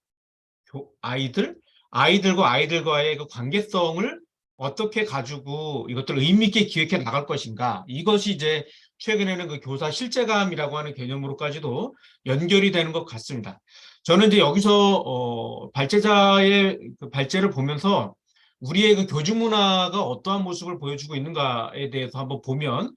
아이들과 아이들과의 그 관계성을 어떻게 가지고 이것들을 의미 있게 기획해 나갈 것인가. 이것이 이제 최근에는 그 교사 실제감이라고 하는 개념으로까지도 연결이 되는 것 같습니다. 저는 이제 여기서 발제자의 그 발제를 보면서 우리의 그 교직 문화가 어떠한 모습을 보여주고 있는가에 대해서 한번 보면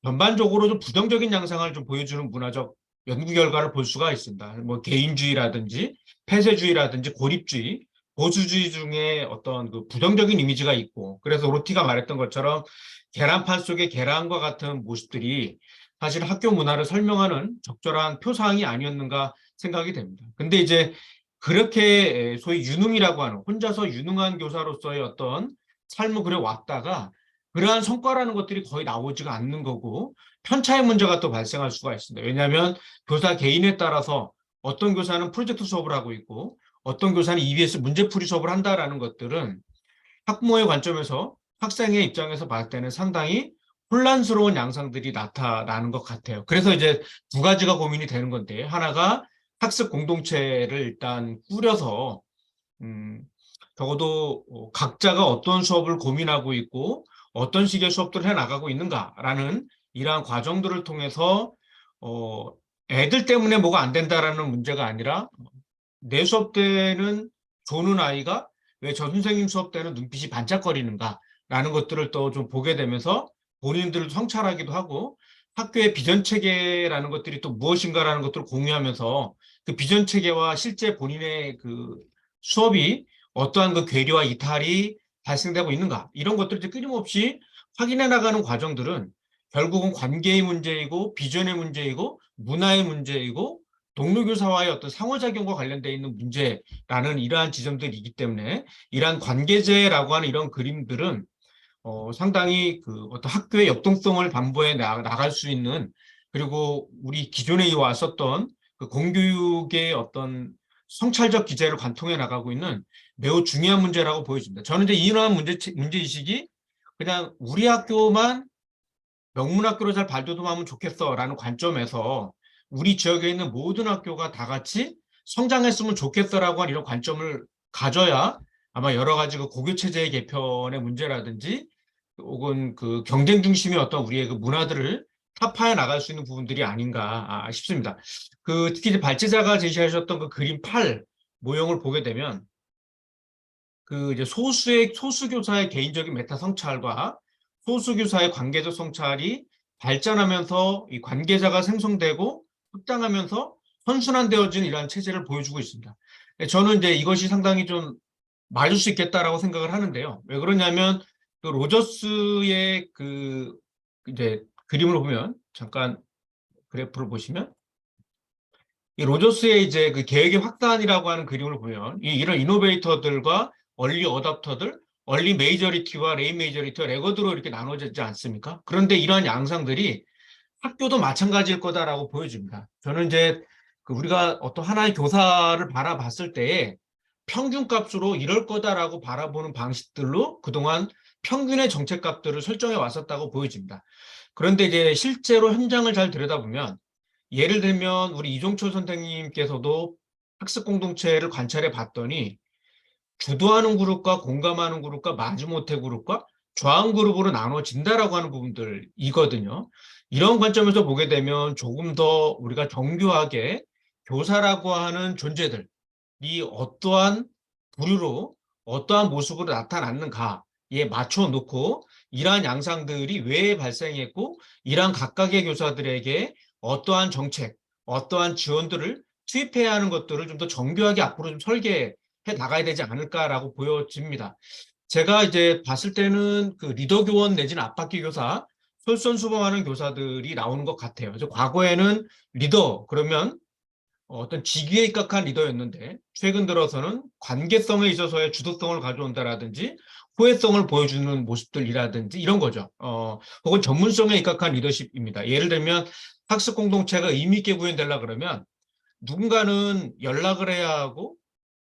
전반적으로 좀 부정적인 양상을 좀 보여주는 문화적 연구 결과를 볼 수가 있습니다. 뭐 개인주의라든지 폐쇄주의라든지 고립주의, 보수주의 중에 어떤 그 부정적인 이미지가 있고, 그래서 로티가 말했던 것처럼 계란판 속의 계란과 같은 모습들이 사실 학교 문화를 설명하는 적절한 표상이 아니었는가 생각이 됩니다. 근데 이제 그렇게 소위 유능이라고 하는 혼자서 유능한 교사로서의 어떤 삶을 그려왔다가 그러한 성과라는 것들이 거의 나오지가 않는 거고, 편차의 문제가 또 발생할 수가 있습니다. 왜냐하면 교사 개인에 따라서 어떤 교사는 프로젝트 수업을 하고 있고 어떤 교사는 EBS 문제풀이 수업을 한다라는 것들은 학부모의 관점에서 학생의 입장에서 봤을 때는 상당히 혼란스러운 양상들이 나타나는 것 같아요. 그래서 이제 두 가지가 고민이 되는 건데, 하나가 학습 공동체를 일단 꾸려서 적어도 각자가 어떤 수업을 고민하고 있고 어떤 식의 수업들을 해나가고 있는가라는 이러한 과정들을 통해서 애들 때문에 뭐가 안 된다라는 문제가 아니라 내 수업 때는 조는 아이가 왜 저 선생님 수업 때는 눈빛이 반짝거리는가라는 것들을 또 좀 보게 되면서 본인들을 성찰하기도 하고, 학교의 비전 체계라는 것들이 또 무엇인가라는 것들을 공유하면서 그 비전 체계와 실제 본인의 그 수업이 어떠한 그 괴리와 이탈이 발생되고 있는가, 이런 것들을 이제 끊임없이 확인해 나가는 과정들은 결국은 관계의 문제이고 비전의 문제이고 문화의 문제이고 동료교사와의 어떤 상호작용과 관련되어 있는 문제라는 이러한 지점들이기 때문에, 이러한 관계제라고 하는 이런 그림들은 상당히 그 어떤 학교의 역동성을 담보해 나갈 수 있는, 그리고 우리 기존에 왔었던 그 공교육의 어떤 성찰적 기제를 관통해 나가고 있는 매우 중요한 문제라고 보여집니다. 저는 이제 이러한 문제의식이 그냥 우리 학교만 명문학교로 잘 발돋움하면 좋겠어라는 관점에서 우리 지역에 있는 모든 학교가 다 같이 성장했으면 좋겠어라고 하는 이런 관점을 가져야 아마 여러 가지 그 고교체제의 개편의 문제라든지 혹은 그 경쟁 중심의 어떤 우리의 그 문화들을 타파해 나갈 수 있는 부분들이 아닌가 싶습니다. 그 특히 이제 발제자가 제시하셨던 그 그림 8 모형을 보게 되면 그 이제 소수 교사의 개인적인 메타 성찰과 소수 교사의 관계적 성찰이 발전하면서 이 관계자가 생성되고 확장하면서 선순환되어진 이러한 체제를 보여주고 있습니다. 저는 이제 이것이 상당히 좀 맞을 수 있겠다라고 생각을 하는데요. 왜 그러냐면 그 로저스의 그 이제 그림을 보면, 잠깐 그래프를 보시면 이 로저스의 이제 그 계획의 확산이라고 하는 그림을 보면 이런 이노베이터들과 얼리 어답터들, 얼리 메이저리티와 레인 메이저리티와 레거드로 이렇게 나눠지지 않습니까? 그런데 이러한 양상들이 학교도 마찬가지일 거다라고 보여집니다. 저는 이제 그 우리가 어떤 하나의 교사를 바라봤을 때에 평균값으로 이럴 거다라고 바라보는 방식들로 그동안 평균의 정책값들을 설정해 왔었다고 보여집니다. 그런데 이제 실제로 현장을 잘 들여다보면, 예를 들면 우리 이종철 선생님께서도 학습 공동체를 관찰해 봤더니 주도하는 그룹과 공감하는 그룹과 마지못해 그룹과 저항 그룹으로 나눠진다라고 하는 부분들이거든요. 이런 관점에서 보게 되면 조금 더 우리가 정교하게 교사라고 하는 존재들이 어떠한 부류로 어떠한 모습으로 나타났는가에 맞춰 놓고 이러한 양상들이 왜 발생했고 이러한 각각의 교사들에게 어떠한 정책, 어떠한 지원들을 투입해야 하는 것들을 좀 더 정교하게 앞으로 좀 설계해 나가야 되지 않을까라고 보여집니다. 제가 이제 봤을 때는 그 리더 교원 내지는 앞바퀴 교사, 솔선수범하는 교사들이 나오는 것 같아요. 그래서 과거에는 리더 그러면 어떤 직위에 입각한 리더였는데 최근 들어서는 관계성에 있어서의 주도성을 가져온다라든지 호혜성을 보여주는 모습들이라든지 이런 거죠. 혹은 전문성에 입각한 리더십입니다. 예를 들면 학습 공동체가 의미 있게 구현되려 그러면 누군가는 연락을 해야 하고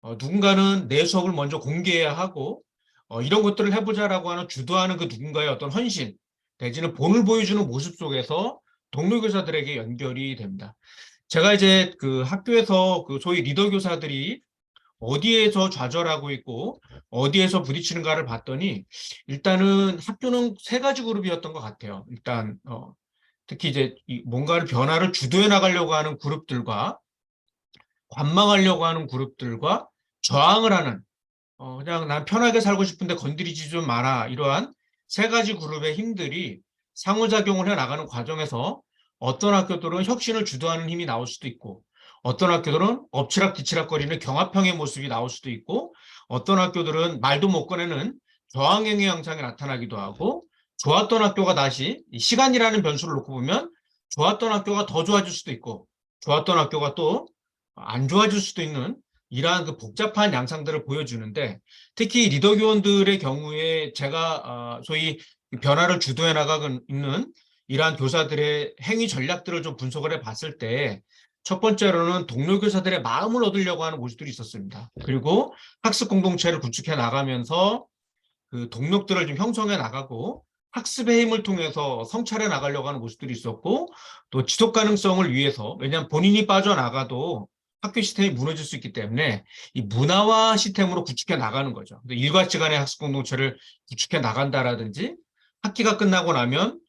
누군가는 내 수업을 먼저 공개해야 하고 이런 것들을 해보자라고 하는 주도하는 그 누군가의 어떤 헌신 내지는 본을 보여주는 모습 속에서 동료 교사들에게 연결이 됩니다. 제가 이제 그 학교에서 그 소위 리더 교사들이 어디에서 좌절하고 있고 어디에서 부딪히는가를 봤더니 일단은 학교는 세 가지 그룹이었던 것 같아요. 일단 특히 이제 뭔가를 변화를 주도해 나가려고 하는 그룹들과 관망하려고 하는 그룹들과 저항을 하는 그냥 난 편하게 살고 싶은데 건드리지 좀 마라 이러한 세 가지 그룹의 힘들이 상호작용을 해 나가는 과정에서 어떤 학교들은 혁신을 주도하는 힘이 나올 수도 있고 어떤 학교들은 엎치락뒤치락거리는 경합형의 모습이 나올 수도 있고 어떤 학교들은 말도 못 꺼내는 저항형의 양상이 나타나기도 하고 좋았던 학교가 다시 시간이라는 변수를 놓고 보면 좋았던 학교가 더 좋아질 수도 있고 좋았던 학교가 또 안 좋아질 수도 있는 이러한 그 복잡한 양상들을 보여주는데 특히 리더 교원들의 경우에 제가 소위 변화를 주도해 나가고 있는 이러한 교사들의 행위 전략들을 좀 분석을 해 봤을 때 첫 번째로는 동료 교사들의 마음을 얻으려고 하는 모습들이 있었습니다. 그리고 학습 공동체를 구축해 나가면서 그 동력들을 좀 형성해 나가고 학습의 힘을 통해서 성찰해 나가려고 하는 모습들이 있었고 또 지속 가능성을 위해서 왜냐하면 본인이 빠져나가도 학교 시스템이 무너질 수 있기 때문에 이 문화화 시스템으로 구축해 나가는 거죠. 일과시간의 학습 공동체를 구축해 나간다라든지 학기가 끝나고 나면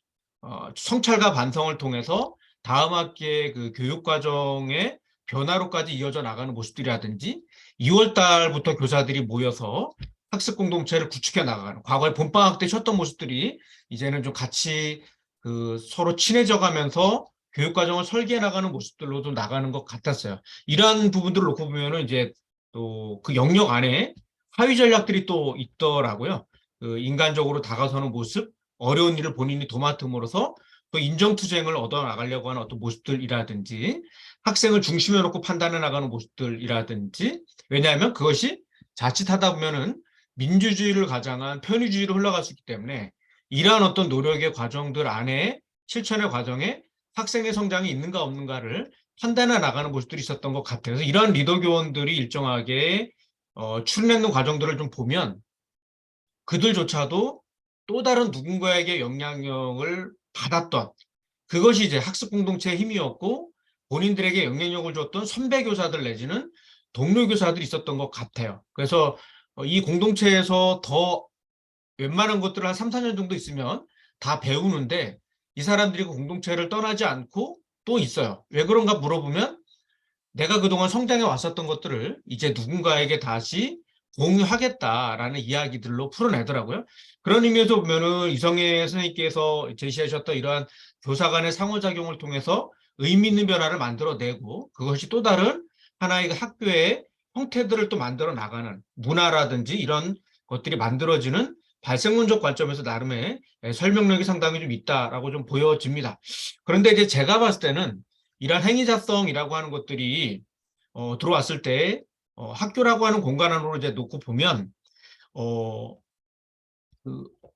성찰과 반성을 통해서 다음 학기의 그 교육 과정의 변화로까지 이어져 나가는 모습들이라든지 2월 달부터 교사들이 모여서 학습 공동체를 구축해 나가는 과거에 봄방학 때 쉬었던 모습들이 이제는 좀 같이 그 서로 친해져 가면서 교육 과정을 설계해 나가는 모습들로도 나가는 것 같았어요. 이러한 부분들을 놓고 보면은 이제 또 그 영역 안에 하위 전략들이 또 있더라고요. 그 인간적으로 다가서는 모습, 어려운 일을 본인이 도맡음으로써 또 인정투쟁을 얻어 나가려고 하는 어떤 모습들이라든지 학생을 중심에 놓고 판단해 나가는 모습들이라든지 왜냐하면 그것이 자칫하다 보면은 민주주의를 가장한 편의주의로 흘러갈 수 있기 때문에 이러한 어떤 노력의 과정들 안에 실천의 과정에 학생의 성장이 있는가 없는가를 판단해 나가는 모습들이 있었던 것 같아요. 그래서 이러한 리더 교원들이 일정하게 출연했는 과정들을 좀 보면 그들조차도 또 다른 누군가에게 영향력을 받았던 그것이 이제 학습 공동체의 힘이었고 본인들에게 영향력을 줬던 선배 교사들 내지는 동료 교사들이 있었던 것 같아요. 그래서 이 공동체에서 더 웬만한 것들을 한 3, 4년 정도 있으면 다 배우는데 이 사람들이 그 공동체를 떠나지 않고 또 있어요. 왜 그런가 물어보면 내가 그동안 성장해 왔었던 것들을 이제 누군가에게 다시 공유하겠다라는 이야기들로 풀어내더라고요. 그런 의미에서 보면은 이성애 선생님께서 제시하셨던 이러한 교사 간의 상호작용을 통해서 의미 있는 변화를 만들어내고 그것이 또 다른 하나의 학교의 형태들을 또 만들어 나가는 문화라든지 이런 것들이 만들어지는 발생론적 관점에서 나름의 설명력이 상당히 좀 있다라고 좀 보여집니다. 그런데 이제 제가 봤을 때는 이러한 행위자성이라고 하는 것들이 들어왔을 때 학교라고 하는 공간 안으로 이제 놓고 보면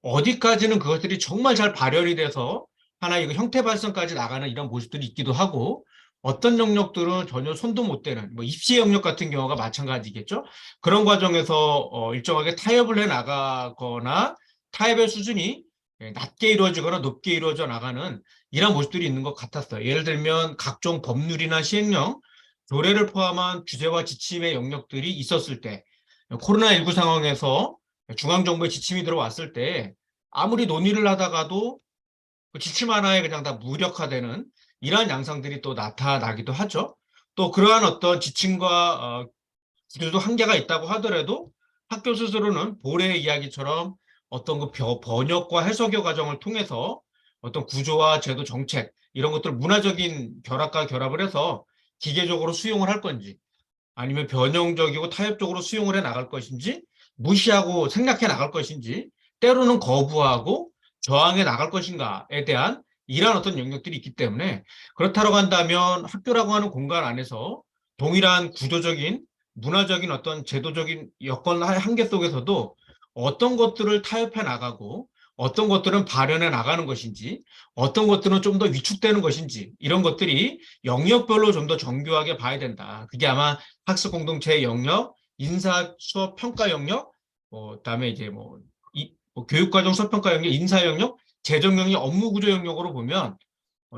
어디까지는 그것들이 정말 잘 발현이 돼서 하나의 그 형태 발전까지 나가는 이런 모습들이 있기도 하고 어떤 영역들은 전혀 손도 못 대는 뭐 입시 영역 같은 경우가 마찬가지겠죠. 그런 과정에서 일정하게 타협을 해 나가거나 타협의 수준이 낮게 이루어지거나 높게 이루어져 나가는 이런 모습들이 있는 것 같았어요. 예를 들면 각종 법률이나 시행령 조례를 포함한 규제와 지침의 영역들이 있었을 때, 코로나19 상황에서 중앙정부의 지침이 들어왔을 때 아무리 논의를 하다가도 그 지침 하나에 그냥 다 무력화되는 이러한 양상들이 또 나타나기도 하죠. 또 그러한 어떤 지침과 구조도 한계가 있다고 하더라도 학교 스스로는 보례의 이야기처럼 어떤 그 번역과 해석의 과정을 통해서 어떤 구조와 제도 정책 이런 것들 문화적인 결합과 결합을 해서 기계적으로 수용을 할 건지 아니면 변형적이고 타협적으로 수용을 해 나갈 것인지 무시하고 생략해 나갈 것인지 때로는 거부하고 저항해 나갈 것인가에 대한 이러한 어떤 영역들이 있기 때문에 그렇다고 한다면 학교라고 하는 공간 안에서 동일한 구조적인 문화적인 어떤 제도적인 여건 한계 속에서도 어떤 것들을 타협해 나가고 어떤 것들은 발현해 나가는 것인지 어떤 것들은 좀 더 위축되는 것인지 이런 것들이 영역별로 좀 더 정교하게 봐야 된다. 그게 아마 학습 공동체의 영역, 인사 수업 평가 영역, 그다음에 이제 교육과정 수업 평가 영역, 인사 영역, 재정 영역, 업무 구조 영역으로 보면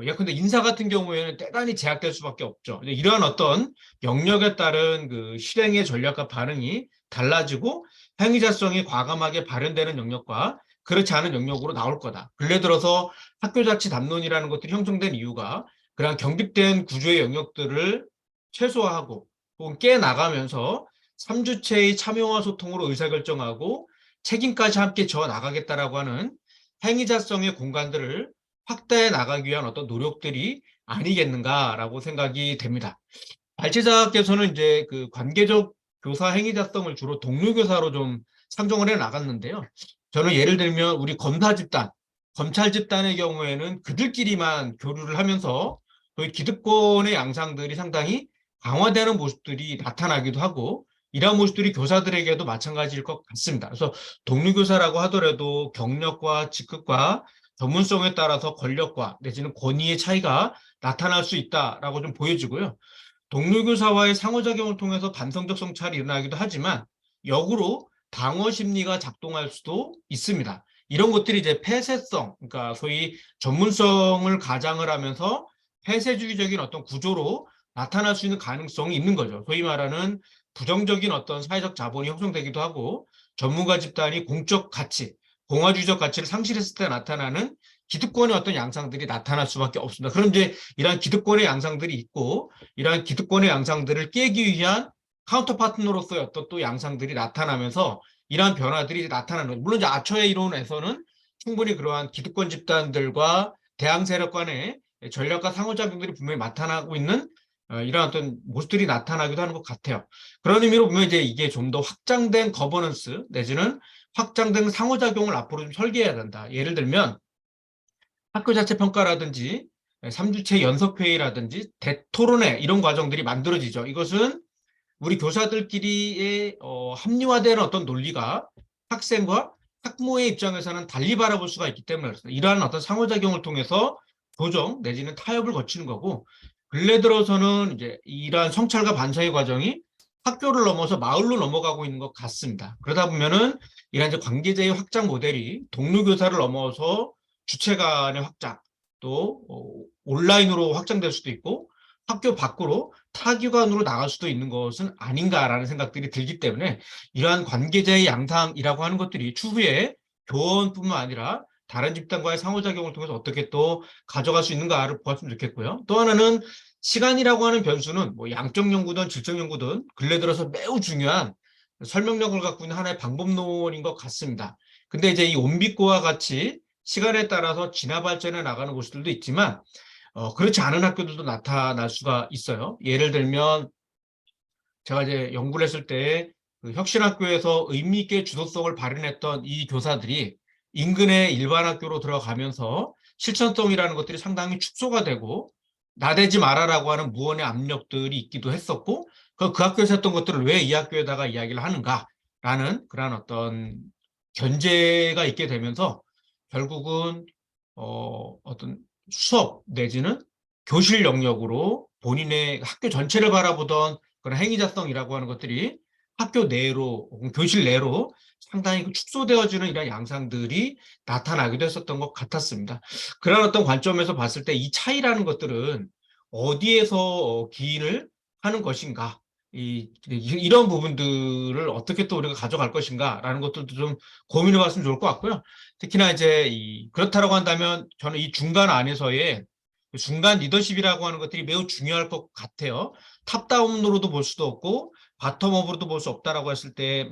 예컨대 인사 같은 경우에는 대단히 제약될 수밖에 없죠. 이러한 어떤 영역에 따른 그 실행의 전략과 반응이 달라지고 행위자성이 과감하게 발현되는 영역과 그렇지 않은 영역으로 나올 거다. 근래 들어서 학교자치 담론이라는 것들이 형성된 이유가 그런 경직된 구조의 영역들을 최소화하고 혹은 깨나가면서 3주체의 참여와 소통으로 의사결정하고 책임까지 함께 져 나가겠다라고 하는 행위자성의 공간들을 확대해 나가기 위한 어떤 노력들이 아니겠는가라고 생각이 됩니다. 발제자께서는 이제 그 관계적 교사 행위자성을 주로 동료교사로 좀 상정을 해 나갔는데요. 저는 예를 들면 우리 검사 집단, 검찰 집단의 경우에는 그들끼리만 교류를 하면서 또 기득권의 양상들이 상당히 강화되는 모습들이 나타나기도 하고 이러한 모습들이 교사들에게도 마찬가지일 것 같습니다. 그래서 동료교사라고 하더라도 경력과 직급과 전문성에 따라서 권력과 내지는 권위의 차이가 나타날 수 있다라고 좀 보여지고요. 동료교사와의 상호작용을 통해서 반성적 성찰이 일어나기도 하지만 역으로 방어 심리가 작동할 수도 있습니다. 이런 것들이 이제 폐쇄성, 그러니까 소위 전문성을 가장을 하면서 폐쇄주의적인 어떤 구조로 나타날 수 있는 가능성이 있는 거죠. 소위 말하는 부정적인 어떤 사회적 자본이 형성되기도 하고 전문가 집단이 공적 가치, 공화주의적 가치를 상실했을 때 나타나는 기득권의 어떤 양상들이 나타날 수밖에 없습니다. 그럼 이제 이러한 기득권의 양상들이 있고 이러한 기득권의 양상들을 깨기 위한 카운터 파트너로서의 어떤 또 양상들이 나타나면서 이러한 변화들이 나타나는 거죠. 물론 이제 아처의 이론에서는 충분히 그러한 기득권 집단들과 대항 세력 간의 전략과 상호작용들이 분명히 나타나고 있는 이러한 어떤 모습들이 나타나기도 하는 것 같아요. 그런 의미로 보면 이제 이게 좀 더 확장된 거버넌스 내지는 확장된 상호작용을 앞으로 좀 설계해야 된다. 예를 들면 학교 자체 평가라든지 3주체 연석회의라든지 대토론회 이런 과정들이 만들어지죠. 이것은 우리 교사들끼리의 합리화되는 어떤 논리가 학생과 학부모의 입장에서는 달리 바라볼 수가 있기 때문에 그렇습니다. 이러한 어떤 상호작용을 통해서 조정 내지는 타협을 거치는 거고 근래 들어서는 이제 이러한 성찰과 반성의 과정이 학교를 넘어서 마을로 넘어가고 있는 것 같습니다. 그러다 보면은 이러한 이제 관계자의 확장 모델이 동료 교사를 넘어서 주체 간의 확장 또 온라인으로 확장될 수도 있고 학교 밖으로 타기관으로 나갈 수도 있는 것은 아닌가라는 생각들이 들기 때문에 이러한 관계자의 양상이라고 하는 것들이 추후에 교원뿐만 아니라 다른 집단과의 상호작용을 통해서 어떻게 또 가져갈 수 있는가를 보았으면 좋겠고요. 또 하나는 시간이라고 하는 변수는 뭐 양적 연구든 질적 연구든 근래 들어서 매우 중요한 설명력을 갖고 있는 하나의 방법론인 것 같습니다. 근데 이제 이 온빛고와 같이 시간에 따라서 진화 발전해 나가는 곳들도 있지만 그렇지 않은 학교들도 나타날 수가 있어요. 예를 들면 제가 이제 연구를 했을 때 그 혁신학교에서 의미 있게 주도성을 발휘했던 이 교사들이 인근의 일반 학교로 들어가면서 실천성이라는 것들이 상당히 축소가 되고 나대지 말아라고 하는 무언의 압력들이 있기도 했었고 그 학교에서 했던 것들을 왜 이 학교에다가 이야기를 하는가라는 그런 어떤 견제가 있게 되면서 결국은 어떤 수업 내지는 교실 영역으로 본인의 학교 전체를 바라보던 그런 행위자성이라고 하는 것들이 학교 내로 혹은 교실 내로 상당히 축소되어지는 이런 양상들이 나타나기도 했었던 것 같았습니다. 그런 어떤 관점에서 봤을 때 이 차이라는 것들은 어디에서 기인을 하는 것인가? 이런 부분들을 어떻게 또 우리가 가져갈 것인가라는 것들도 좀 고민해 봤으면 좋을 것 같고요. 특히나 이제 그렇다라고 한다면 저는 이 중간 안에서의 중간 리더십이라고 하는 것들이 매우 중요할 것 같아요. 탑다운으로도 볼 수도 없고 바텀업으로도 볼 수 없다라고 했을 때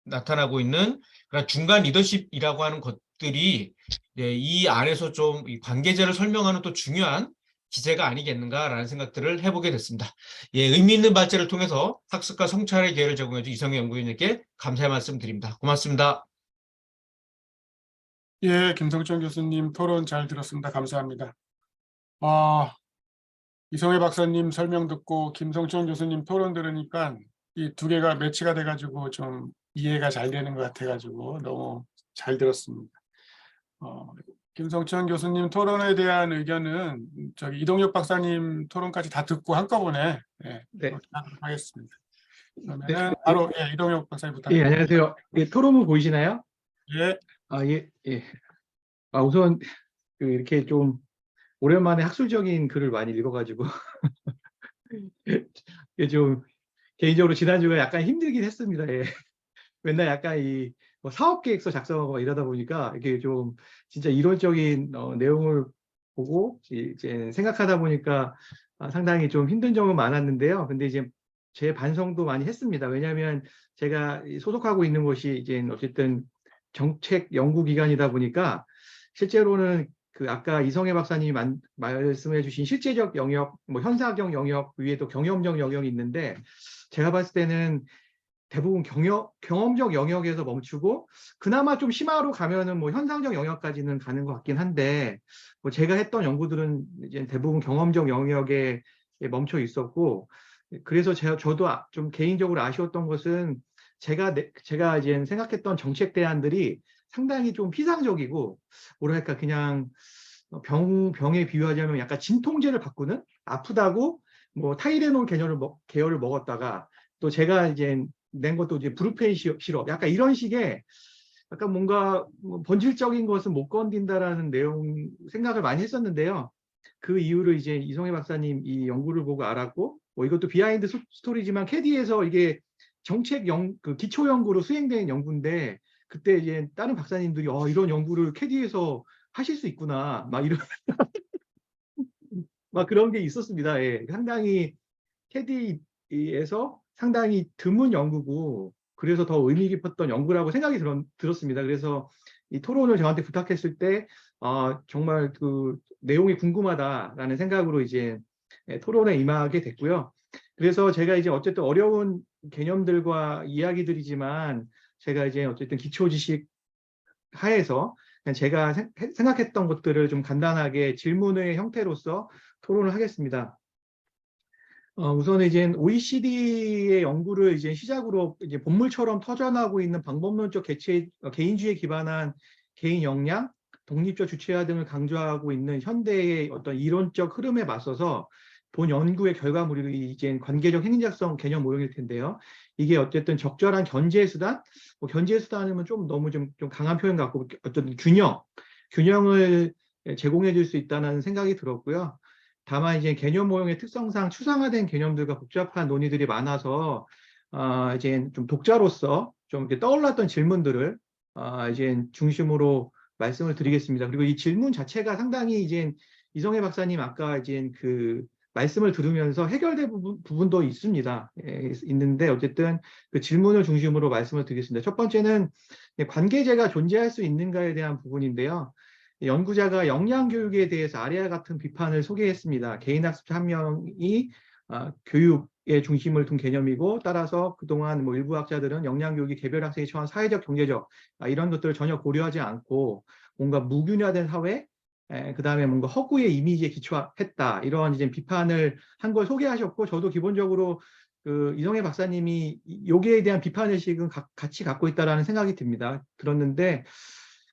나타나고 있는 그런 중간 리더십이라고 하는 것들이 이 안에서 좀 이 관계제를 설명하는 또 중요한 기제가 아니겠는가라는 생각들을 해보게 됐습니다. 의미 있는 발제를 통해서 학습과 성찰의 기회를 제공해 준 이성희 연구위원님께 감사의 말씀 드립니다. 고맙습니다. 예, 김성천 교수님 토론 잘 들었습니다. 감사합니다. 이성희 박사님 설명 듣고 김성천 교수님 토론 들으니까 이 두 개가 매치가 돼가지고 좀 이해가 잘 되는 것 같아가지고 너무 잘 들었습니다. 김성천 교수님 토론에 대한 의견은 저기 이동혁 박사님 토론까지 다 듣고 한꺼번에 네. 그렇게 하도록 하겠습니다. 그러면은 네. 바로 이동혁 박사님 예, 부탁드립니다. 안녕하세요. 토론문 보이시나요? 예. 예. 우선 이렇게 좀 오랜만에 학술적인 글을 많이 읽어가지고 이게 좀 개인적으로 지난주가 약간 힘들긴 했습니다. 예. 맨날 약간 뭐 사업계획서 작성하고 막 이러다 보니까 이게 좀 진짜 이론적인 내용을 보고 이제 생각하다 보니까 상당히 좀 힘든 점은 많았는데요. 근데 이제 제 반성도 많이 했습니다. 왜냐하면 제가 소속하고 있는 곳이 이제 어쨌든 정책 연구기관이다 보니까 실제로는 아까 이성애 박사님이 말씀해 주신 실제적 영역, 뭐 현사적 영역 위에도 경험적 영역이 있는데 제가 봤을 때는 대부분 경험적 영역에서 멈추고 그나마 좀 심화로 가면은 뭐 현상적 영역까지는 가는 것 같긴 한데 뭐 제가 했던 연구들은 이제 대부분 경험적 영역에 멈춰 있었고 그래서 저도 좀 개인적으로 아쉬웠던 것은 제가 이제 생각했던 정책 대안들이 상당히 좀 피상적이고 뭐랄까 그냥 병에 비유하자면 약간 진통제를 바꾸는 아프다고 뭐 타이레놀 계열을 먹었다가 또 제가 이제 낸 것도 이제 브루펜 시럽 약간 이런 식의 약간 뭔가 본질적인 것은 못 건든다라는 내용 생각을 많이 했었는데요. 그 이후로 이제 이성애 박사님 이 연구를 보고 알았고 뭐 이것도 비하인드 스토리지만 캐디에서 이게 정책 기초 연구로 수행된 연구인데 그때 이제 다른 박사님들이 이런 연구를 캐디에서 하실 수 있구나 막 이런 막 그런 게 있었습니다. 예. 상당히 캐디에서 상당히 드문 연구고 그래서 더 의미 깊었던 연구라고 생각이 들었습니다. 그래서 이 토론을 저한테 부탁했을 때 정말 그 내용이 궁금하다라는 생각으로 이제 토론에 임하게 됐고요. 그래서 제가 이제 어쨌든 어려운 개념들과 이야기들이지만 제가 이제 어쨌든 기초 지식 하에서 그냥 제가 생각했던 것들을 좀 간단하게 질문의 형태로서 토론을 하겠습니다. 우선 이제 OECD의 연구를 이제 시작으로 이제 본물처럼 터져나오고 있는 방법론적 개인주의에 기반한 개인 역량, 독립적 주체화 등을 강조하고 있는 현대의 어떤 이론적 흐름에 맞서서 본 연구의 결과물이 이제 관계적 행위작성 개념 모형일 텐데요. 이게 어쨌든 적절한 견제 수단, 뭐 견제 수단이면 너무 좀 강한 표현 같고 어떤 균형을 제공해 줄 수 있다는 생각이 들었고요. 다만 이제 개념 모형의 특성상 추상화된 개념들과 복잡한 논의들이 많아서 이제 좀 독자로서 좀 이렇게 떠올랐던 질문들을 이제 중심으로 말씀을 드리겠습니다. 그리고 이 질문 자체가 상당히 이제 이성애 박사님 아까 이제 그 말씀을 들으면서 해결된 부분도 있습니다. 있는데 어쨌든 그 질문을 중심으로 말씀을 드리겠습니다. 첫 번째는 관계제가 존재할 수 있는가에 대한 부분인데요. 연구자가 역량교육에 대해서 아래와 같은 비판을 소개했습니다. 개인학습자 한 명이 교육의 중심을 둔 개념이고 따라서 그동안 뭐 일부 학자들은 역량교육이 개별학생이 처한 사회적, 경제적 이런 것들을 전혀 고려하지 않고 뭔가 무균화된 사회, 그 다음에 뭔가 허구의 이미지에 기초했다 이런 이제 비판을 한 걸 소개하셨고 저도 기본적으로 그 이성애 박사님이 여기에 대한 비판의식은 같이 갖고 있다라는 생각이 들었는데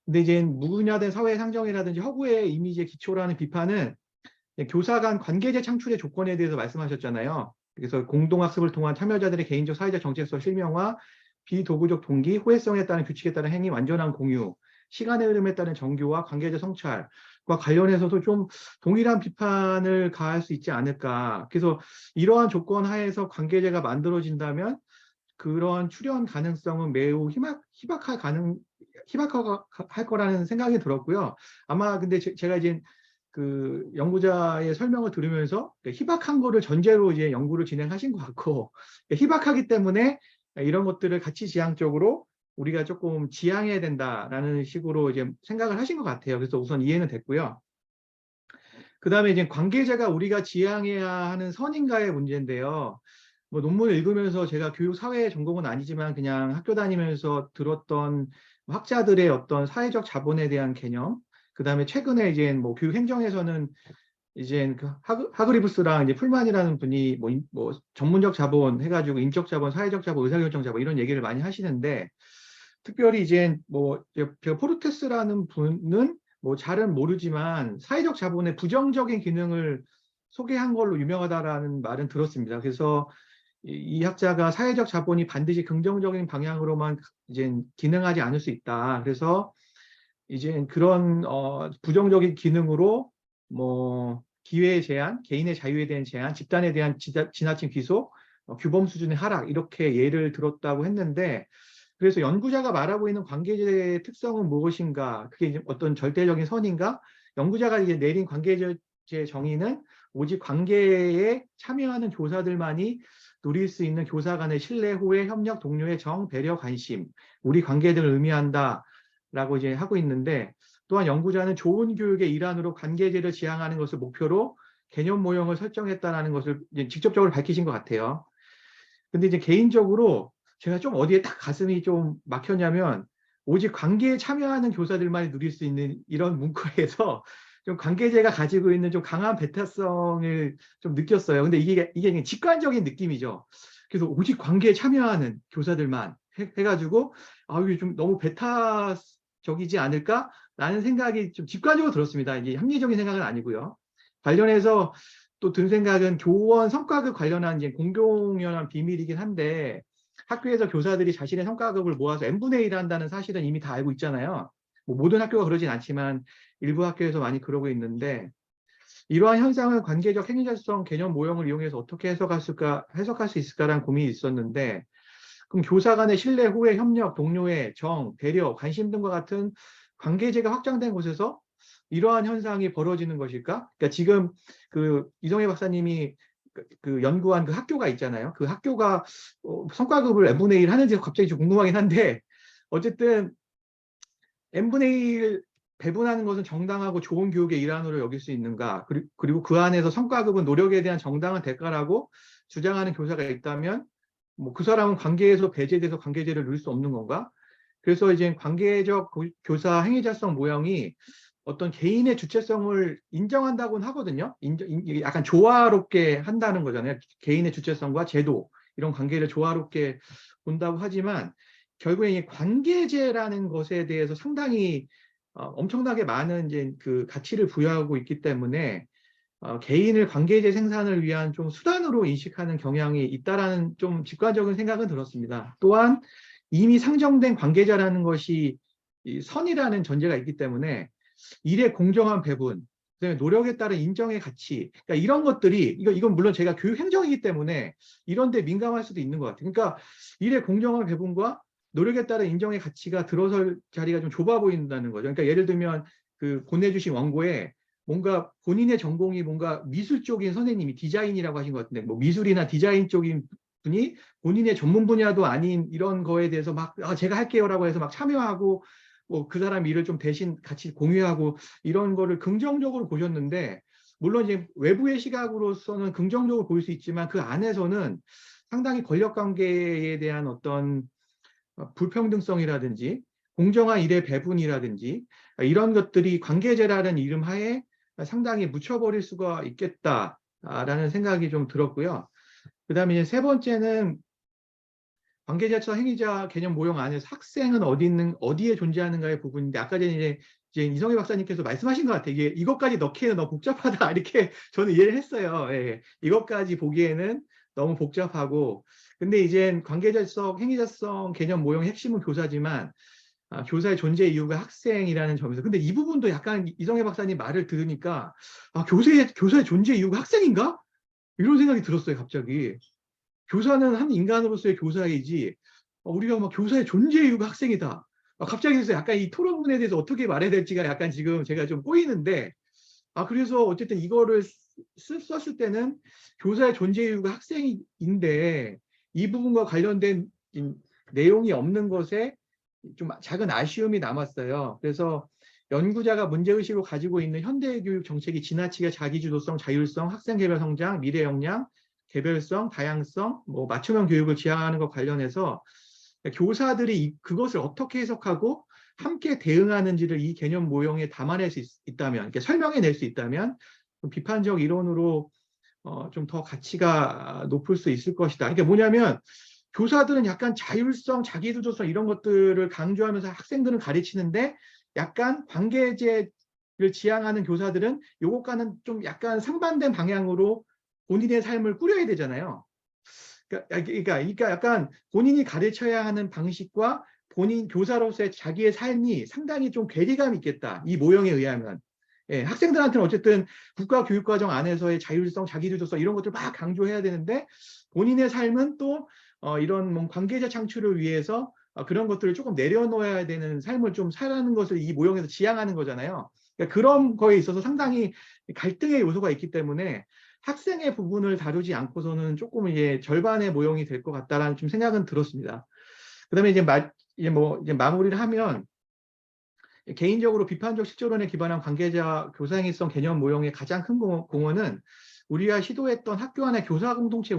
근데 이제 무분야된 사회 상정이라든지 허구의 이미지의 기초라는 비판은 교사 간 관계제 창출의 조건에 대해서 말씀하셨잖아요. 그래서 공동학습을 통한 참여자들의 개인적 사회적 정체성 실명화, 비도구적 동기, 호혜성에 따른 규칙에 따른 행위, 완전한 공유, 시간의 흐름에 따른 정교와 관계자 성찰과 관련해서도 좀 동일한 비판을 가할 수 있지 않을까. 그래서 이러한 조건 하에서 관계제가 만들어진다면 그런 출현 가능성은 매우 희박할 거라는 생각이 들었고요. 아마 근데 제가 이제 그 연구자의 설명을 들으면서 희박한 거를 전제로 이제 연구를 진행하신 것 같고, 희박하기 때문에 이런 것들을 가치 지향적으로 우리가 조금 지향해야 된다라는 식으로 이제 생각을 하신 것 같아요. 그래서 우선 이해는 됐고요. 그 다음에 이제 관계자가 우리가 지향해야 하는 선인가의 문제인데요. 뭐 논문을 읽으면서 제가 교육 사회 전공은 아니지만 그냥 학교 다니면서 들었던 학자들의 어떤 사회적 자본에 대한 개념, 그 다음에 최근에 이제 뭐 교육 행정에서는 이제 그 하그리브스랑 이제 풀만이라는 분이 뭐 전문적 자본 해가지고 인적 자본, 사회적 자본, 의사결정 자본 이런 얘기를 많이 하시는데, 특별히 이제 뭐 제가 포르테스라는 분은 뭐 잘은 모르지만 사회적 자본의 부정적인 기능을 소개한 걸로 유명하다라는 말은 들었습니다. 그래서 이 학자가 사회적 자본이 반드시 긍정적인 방향으로만 이제 기능하지 않을 수 있다. 그래서 이제 그런 부정적인 기능으로 뭐 기회의 제한, 개인의 자유에 대한 제한, 집단에 대한 지나친 귀속, 규범 수준의 하락 이렇게 예를 들었다고 했는데, 그래서 연구자가 말하고 있는 관계제의 특성은 무엇인가? 그게 이제 어떤 절대적인 선인가? 연구자가 이제 내린 관계제 정의는 오직 관계에 참여하는 교사들만이 누릴 수 있는 교사 간의 신뢰, 호혜, 협력, 동료의 정, 배려, 관심, 우리 관계들을 의미한다라고 이제 하고 있는데, 또한 연구자는 좋은 교육의 일환으로 관계제를 지향하는 것을 목표로 개념 모형을 설정했다는 것을 이제 직접적으로 밝히신 것 같아요. 근데 이제 개인적으로 제가 좀 어디에 딱 가슴이 좀 막혔냐면, 오직 관계에 참여하는 교사들만이 누릴 수 있는 이런 문구에서 좀 관계제가 가지고 있는 좀 강한 배타성을 좀 느꼈어요. 근데 이게 그냥 직관적인 느낌이죠. 그래서 오직 관계에 참여하는 교사들만 해가지고 이게 좀 너무 배타적이지 않을까라는 생각이 좀 직관적으로 들었습니다. 이게 합리적인 생각은 아니고요. 관련해서 또 든 생각은 교원 성과급 관련한 이제 공공연한 비밀이긴 한데, 학교에서 교사들이 자신의 성과급을 모아서 n분의 1 한다는 사실은 이미 다 알고 있잖아요. 뭐 모든 학교가 그러진 않지만 일부 학교에서 많이 그러고 있는데, 이러한 현상을 관계적 행위자성 개념 모형을 이용해서 어떻게 해석할 수 있을까라는 고민이 있었는데, 그럼 교사 간의 신뢰, 호혜, 협력, 동료의 정, 배려, 관심 등과 같은 관계제가 확장된 곳에서 이러한 현상이 벌어지는 것일까? 그러니까 지금 그 이성애 박사님이 그 연구한 그 학교가 있잖아요. 그 학교가 성과급을 n분의 1 하는지 갑자기 좀 궁금하긴 한데, 어쨌든 n분의 1 배분하는 것은 정당하고 좋은 교육의 일환으로 여길 수 있는가? 그리고 그 안에서 성과급은 노력에 대한 정당한 대가라고 주장하는 교사가 있다면, 뭐 그 사람은 관계에서 배제돼서 관계제를 누릴 수 없는 건가? 그래서 이제 관계적 교사 행위자성 모형이 어떤 개인의 주체성을 인정한다고는 하거든요. 약간 조화롭게 한다는 거잖아요. 개인의 주체성과 제도, 이런 관계를 조화롭게 본다고 하지만, 결국에 이 관계제라는 것에 대해서 상당히 엄청나게 많은 이제 그 가치를 부여하고 있기 때문에 개인을 관계제 생산을 위한 좀 수단으로 인식하는 경향이 있다라는 좀 직관적인 생각은 들었습니다. 또한 이미 상정된 관계자라는 것이 이 선이라는 전제가 있기 때문에 일의 공정한 배분, 그다음에 노력에 따른 인정의 가치, 그러니까 이런 것들이 이건 물론 제가 교육 행정이기 때문에 이런 데 민감할 수도 있는 것 같아요. 그러니까 일의 공정한 배분과 노력에 따른 인정의 가치가 들어설 자리가 좀 좁아 보인다는 거죠. 그러니까 예를 들면 그 보내주신 원고에 뭔가 본인의 전공이 뭔가 미술 쪽인 선생님이 디자인이라고 하신 것 같은데, 뭐 미술이나 디자인 쪽인 분이 본인의 전문 분야도 아닌 이런 거에 대해서 막 제가 할게요라고 해서 막 참여하고, 뭐 그 사람 일을 좀 대신 같이 공유하고 이런 거를 긍정적으로 보셨는데, 물론 이제 외부의 시각으로서는 긍정적으로 보일 수 있지만 그 안에서는 상당히 권력 관계에 대한 어떤 불평등성이라든지 공정한 일의 배분이라든지 이런 것들이 관계제라는 이름 하에 상당히 묻혀버릴 수가 있겠다라는 생각이 좀 들었고요. 그 다음에 이제 세 번째는 관계자처 행위자 개념 모형 안에서 학생은 어디에 존재하는가의 부분인데, 아까 전에 이제 이성애 박사님께서 말씀하신 것 같아요. 이것까지 넣기에는 너무 복잡하다 이렇게 저는 이해를 했어요. 예, 이것까지 보기에는 너무 복잡하고, 근데 이제 관계자성 행위자성 개념 모형의 핵심은 교사지만 교사의 존재 이유가 학생이라는 점에서. 근데 이 부분도 약간 이성애 박사님 말을 들으니까 교사의 존재 이유가 학생인가? 이런 생각이 들었어요, 갑자기. 교사는 한 인간으로서의 교사이지 우리가 막 교사의 존재 이유가 학생이다. 갑자기 그래서 약간 이 토론문에 대해서 어떻게 말해야 될지가 약간 지금 제가 좀 꼬이는데 그래서 어쨌든 이거를 썼을 때는 교사의 존재 이유가 학생인데 이 부분과 관련된 내용이 없는 것에 좀 작은 아쉬움이 남았어요. 그래서 연구자가 문제의식으로 가지고 있는 현대교육 정책이 지나치게 자기주도성, 자율성, 학생 개별 성장, 미래 역량, 개별성, 다양성, 맞춤형 교육을 지향하는 것 관련해서 교사들이 그것을 어떻게 해석하고 함께 대응하는지를 이 개념 모형에 담아낼 수 있다면, 이렇게 설명해낼 수 있다면 좀 비판적 이론으로 좀 더 가치가 높을 수 있을 것이다. 이게 뭐냐면 교사들은 약간 자율성, 자기주도성 이런 것들을 강조하면서 학생들은 가르치는데 약간 관계제를 지향하는 교사들은 요것과는 좀 약간 상반된 방향으로 본인의 삶을 꾸려야 되잖아요. 그러니까 약간 본인이 가르쳐야 하는 방식과 본인 교사로서의 자기의 삶이 상당히 좀 괴리감이 있겠다. 이 모형에 의하면. 예, 학생들한테는 어쨌든 국가교육과정 안에서의 자율성, 자기주도성 이런 것들을 막 강조해야 되는데 본인의 삶은 또 이런 관계자 창출을 위해서 그런 것들을 조금 내려놓아야 되는 삶을 좀 살아가는 것을 이 모형에서 지향하는 거잖아요. 그러니까 그런 거에 있어서 상당히 갈등의 요소가 있기 때문에 학생의 부분을 다루지 않고서는 조금 이제 절반의 모형이 될 것 같다라는 좀 생각은 들었습니다. 그다음에 이제 마무리를 하면 개인적으로 비판적 실존론에 기반한 관계자 교사행위성 개념 모형의 가장 큰 공헌은 우리가 시도했던 학교 안의 교사 공동체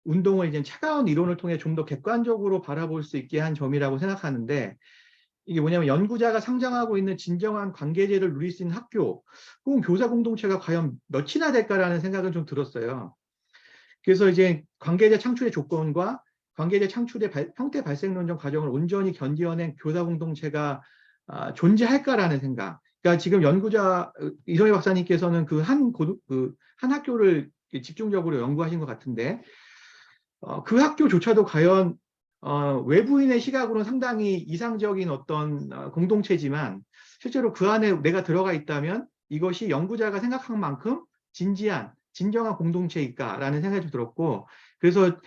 운동을 이제 차가운 이론을 통해 좀 더 객관적으로 바라볼 수 있게 한 점이라고 생각하는데 이게 뭐냐면 연구자가 상정하고 있는 진정한 관계제를 누릴 수 있는 학교 혹은 교사 공동체가 과연 몇이나 될까라는 생각은 좀 들었어요. 그래서 이제 관계제 창출의 조건과 관계제 창출의 형태 발생론적 과정을 온전히 견디어낸 교사 공동체가 존재할까라는 생각. 그러니까 지금 연구자 이성애 박사님께서는 한 학교를 집중적으로 연구하신 것 같은데 그 학교조차도 과연 외부인의 시각으로는 상당히 이상적인 어떤 공동체지만 실제로 그 안에 내가 들어가 있다면 이것이 연구자가 생각한 만큼 진정한 공동체일까라는 생각이 좀 들었고 그래서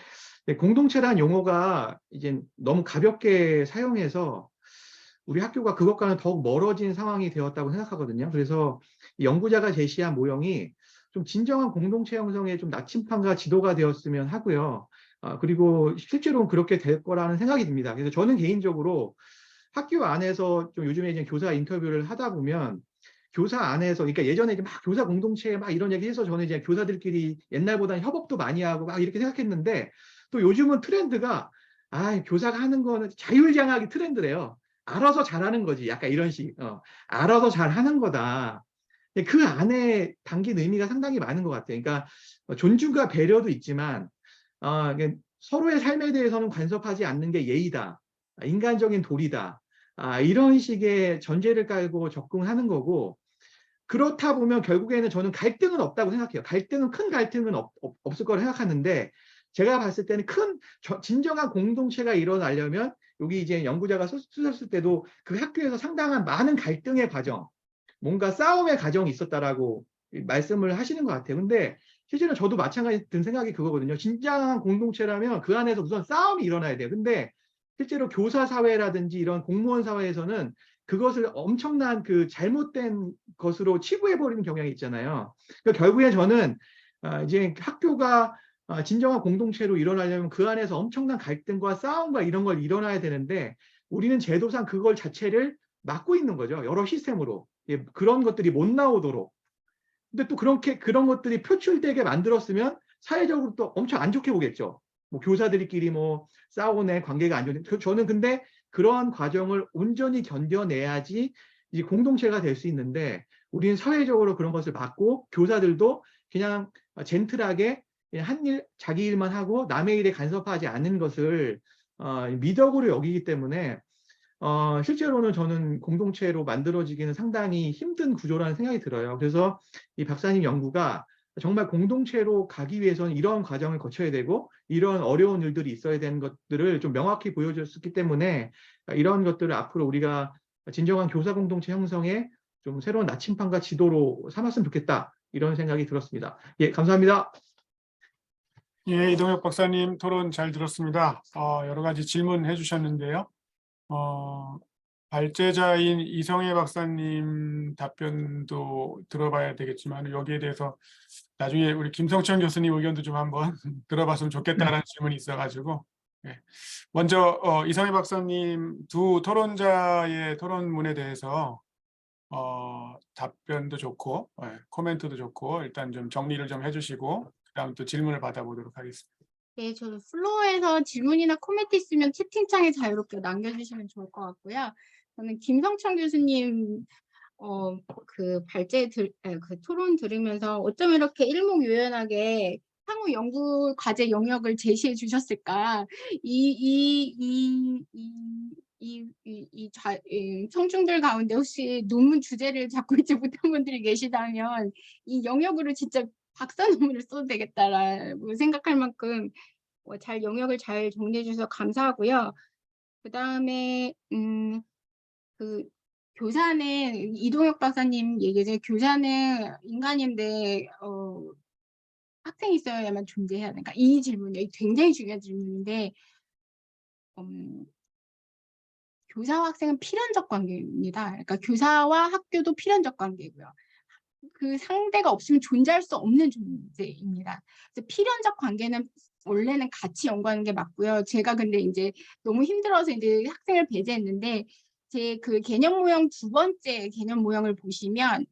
공동체라는 용어가 이제 너무 가볍게 사용해서 우리 학교가 그것과는 더욱 멀어진 상황이 되었다고 생각하거든요. 그래서 연구자가 제시한 모형이 좀 진정한 공동체 형성의 좀 나침판과 지도가 되었으면 하고요. 그리고 실제로는 그렇게 될 거라는 생각이 듭니다. 그래서 저는 개인적으로 학교 안에서 좀 요즘에 이제 교사 인터뷰를 하다 보면 교사 안에서, 그러니까 예전에 막 교사 공동체 막 이런 얘기 해서 저는 이제 교사들끼리 옛날보다는 협업도 많이 하고 막 이렇게 생각했는데 또 요즘은 트렌드가 교사가 하는 거는 자율장악이 트렌드래요. 알아서 잘하는 거지. 약간 이런 식. 알아서 잘하는 거다. 그 안에 담긴 의미가 상당히 많은 것 같아요. 그러니까 존중과 배려도 있지만 서로의 삶에 대해서는 간섭하지 않는 게 예의다. 인간적인 도리다. 이런 식의 전제를 깔고 접근하는 거고 그렇다 보면 결국에는 저는 갈등은 없다고 생각해요. 큰 갈등은 없을 거라 생각하는데 제가 봤을 때는 진정한 공동체가 일어나려면 여기 이제 연구자가 쓰셨을 때도 그 학교에서 상당한 많은 갈등의 과정, 뭔가 싸움의 과정이 있었다라고 말씀을 하시는 것 같아요. 근데 실제로 저도 마찬가지 든 생각이 그거거든요. 진정한 공동체라면 그 안에서 우선 싸움이 일어나야 돼요. 근데 실제로 교사 사회라든지 이런 공무원 사회에서는 그것을 엄청난 잘못된 것으로 치부해버리는 경향이 있잖아요. 그러니까 결국에 저는 이제 학교가 진정한 공동체로 일어나려면 그 안에서 엄청난 갈등과 싸움과 이런 걸 일어나야 되는데 우리는 제도상 그걸 자체를 막고 있는 거죠. 여러 시스템으로. 그런 것들이 못 나오도록. 근데 또 그런 것들이 표출되게 만들었으면 사회적으로 또 엄청 안 좋게 보겠죠. 교사들끼리 싸우네, 관계가 안 좋네. 저는 근데 그런 과정을 온전히 견뎌내야지 이제 공동체가 될 수 있는데 우리는 사회적으로 그런 것을 막고 교사들도 그냥 젠틀하게 자기 일만 하고 남의 일에 간섭하지 않는 것을 미덕으로 여기기 때문에 실제로는 저는 공동체로 만들어지기는 상당히 힘든 구조라는 생각이 들어요. 그래서 이 박사님 연구가 정말 공동체로 가기 위해서는 이런 과정을 거쳐야 되고 이런 어려운 일들이 있어야 되는 것들을 좀 명확히 보여줬기 때문에 이런 것들을 앞으로 우리가 진정한 교사 공동체 형성에 좀 새로운 나침반과 지도로 삼았으면 좋겠다 이런 생각이 들었습니다. 예, 감사합니다. 예, 이동혁 박사님 토론 잘 들었습니다. 여러 가지 질문해 주셨는데요. 발제자인 이성애 박사님 답변도 들어봐야 되겠지만 여기에 대해서 나중에 우리 김성천 교수님 의견도 좀 한번 들어봤으면 좋겠다라는 질문이 있어가지고 예. 먼저 이성애 박사님 두 토론자의 토론문에 대해서 답변도 좋고 코멘트도 좋고 일단 좀 정리를 좀 해주시고 그다음 또 질문을 받아보도록 하겠습니다. 네, 저 플로어에서 질문이나 코멘트 있으면 채팅창에 자유롭게 남겨주시면 좋을 것 같고요. 저는 김성천 교수님 그 토론 들으면서 어쩜 이렇게 일목요연하게 향후 연구 과제 영역을 제시해 주셨을까? 청중들 가운데 혹시 논문 주제를 잡고 있지 못한 분들이 계시다면 이 영역으로 진짜 박사 논문을 써도 되겠다라고 생각할 만큼 잘 영역을 잘 정리해 주셔서 감사하고요. 그다음에 그 교사는 이동혁 박사님 얘기죠. 교사는 인간인데 학생이 있어야만 존재해야 되니까 이 질문이 굉장히 중요한 질문인데 교사와 학생은 필연적 관계입니다. 그러니까 교사와 학교도 필연적 관계고요. 그 상대가 없으면 존재할 수 없는 존재입니다. 그래서 필연적 관계는 원래는 같이 연구하는 게 맞고요. 제가 근데 이제 너무 힘들어서 이제 학생을 배제했는데 제 그 개념 모형 두 번째 개념 모형을 보시면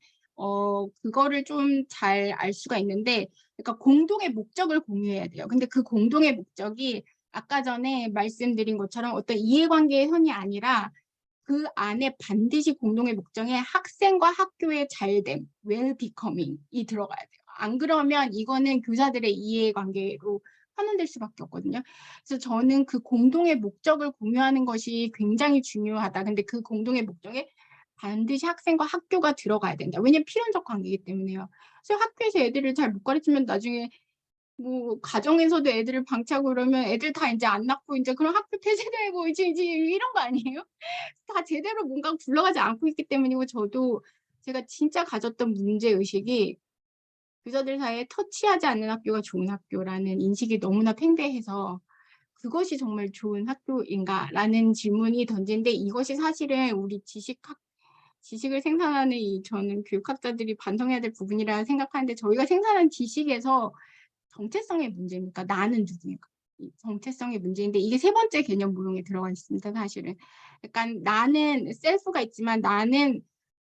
그거를 좀 잘 알 수가 있는데 그러니까 공동의 목적을 공유해야 돼요. 근데 그 공동의 목적이 아까 전에 말씀드린 것처럼 어떤 이해관계의 선이 아니라 그 안에 반드시 공동의 목적에 학생과 학교의 잘됨, well-becoming이 들어가야 돼요. 안 그러면 이거는 교사들의 이해관계로 환원될 수밖에 없거든요. 그래서 저는 그 공동의 목적을 공유하는 것이 굉장히 중요하다. 근데 그 공동의 목적에 반드시 학생과 학교가 들어가야 된다. 왜냐면 필연적 관계이기 때문에요. 그래서 학교에서 애들을 잘 못 가르치면 나중에 뭐 가정에서도 애들을 방치하고 그러면 애들 다 이제 안 낳고 이제 그럼 학교 폐쇄되고 이제 이런 거 아니에요? 다 제대로 뭔가 굴러가지 않고 있기 때문이고 저도 제가 진짜 가졌던 문제 의식이 교사들 사이에 터치하지 않는 학교가 좋은 학교라는 인식이 너무나 팽배해서 그것이 정말 좋은 학교인가라는 질문이 던진데 이것이 사실은 우리 지식을 생산하는 저는 교육학자들이 반성해야 될 부분이라 생각하는데 저희가 생산한 지식에서 정체성의 문제입니까? 나는 누구니까? 정체성의 문제인데 이게 세 번째 개념 모형에 들어가 있습니다. 사실은. 약간 나는 셀프가 있지만 나는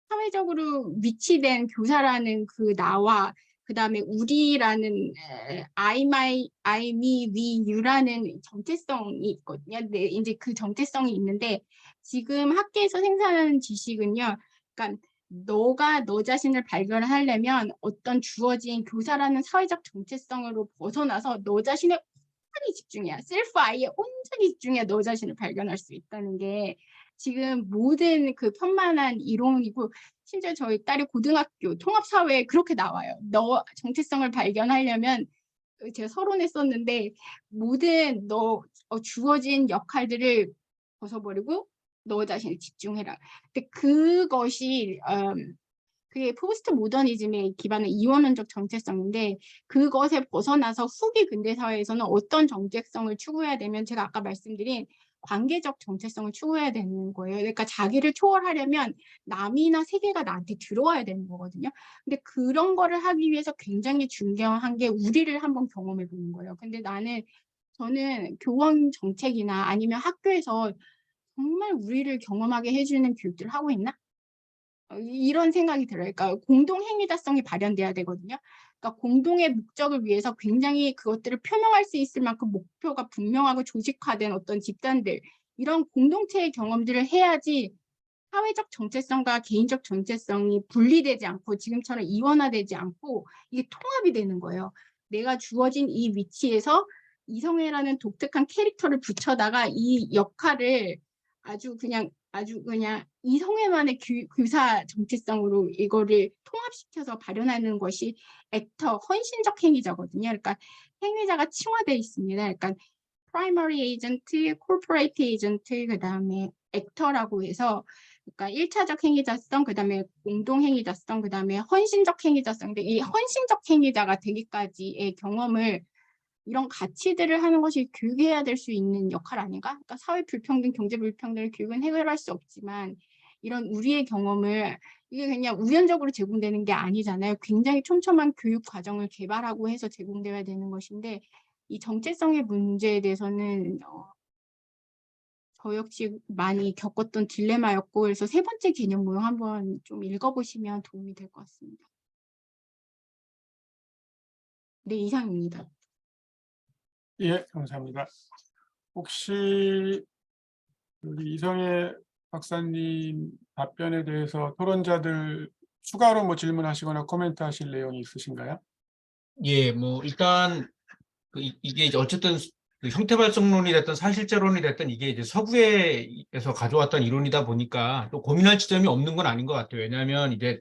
사회적으로 위치된 교사라는 그 나와 그 다음에 우리라는 I, my, I, me, we, you라는 정체성이 있거든요. 근데 이제 그 정체성이 있는데 지금 학계에서 생산하는 지식은요. 그러니까 너가 너 자신을 발견하려면 어떤 주어진 교사라는 사회적 정체성으로 벗어나서 너 자신에 온전히 집중해야 셀프 아이에 온전히 집중해야 너 자신을 발견할 수 있다는 게 지금 모든 그 편만한 이론이고 심지어 저희 딸이 고등학교 통합사회에 그렇게 나와요. 너 정체성을 발견하려면 제가 서론에 썼는데 모든 주어진 역할들을 벗어버리고 너 자신에 집중해라. 근데 그것이 그게 포스트 모더니즘에 기반한 이원론적 정체성인데 그것에 벗어나서 후기 근대 사회에서는 어떤 정체성을 추구해야 되면 제가 아까 말씀드린 관계적 정체성을 추구해야 되는 거예요. 그러니까 자기를 초월하려면 남이나 세계가 나한테 들어와야 되는 거거든요. 근데 그런 거를 하기 위해서 굉장히 중요한 게 우리를 한번 경험해 보는 거예요. 근데 저는 교원 정책이나 아니면 학교에서 정말 우리를 경험하게 해주는 교육들을 하고 있나? 이런 생각이 들어요. 그러니까 공동행위자성이 발현돼야 되거든요. 그러니까 공동의 목적을 위해서 굉장히 그것들을 표명할 수 있을 만큼 목표가 분명하고 조직화된 어떤 집단들 이런 공동체의 경험들을 해야지 사회적 정체성과 개인적 정체성이 분리되지 않고 지금처럼 이원화되지 않고 이게 통합이 되는 거예요. 내가 주어진 이 위치에서 이성애라는 독특한 캐릭터를 붙여다가 이 역할을 아주 그냥 아주 그냥 이성애만의 교사 정체성으로 이거를 통합시켜서 발현하는 것이 액터, 헌신적 행위자거든요. 그러니까 행위자가 층화되어 있습니다. 그러니까 프라이머리 에이전트, 코퍼레이트 에이전트, 그다음에 액터라고 해서 그러니까 1차적 행위자성, 그다음에 공동 행위자성, 그다음에 헌신적 행위자성. 근데 이 헌신적 행위자가 되기까지의 경험을 이런 가치들을 하는 것이 교육해야 될 수 있는 역할 아닌가? 그러니까 사회 불평등, 경제 불평등을 교육은 해결할 수 없지만 이런 우리의 경험을 이게 그냥 우연적으로 제공되는 게 아니잖아요. 굉장히 촘촘한 교육 과정을 개발하고 해서 제공되어야 되는 것인데 이 정체성의 문제에 대해서는 저 역시 많이 겪었던 딜레마였고 그래서 세 번째 개념 모형 한번 좀 읽어보시면 도움이 될 것 같습니다. 네, 이상입니다. 예, 감사합니다. 혹시 우리 이성애 박사님 답변에 대해서 토론자들 추가로 뭐 질문하시거나 코멘트 하실 내용이 있으신가요? 예, 뭐 일단 이게 이제 어쨌든 그 형태 발성론이 됐든 사실제론이 됐든 이게 이제 서구에서 가져왔던 이론이다 보니까 또 고민할 지점이 없는 건 아닌 것 같아요. 왜냐하면 이제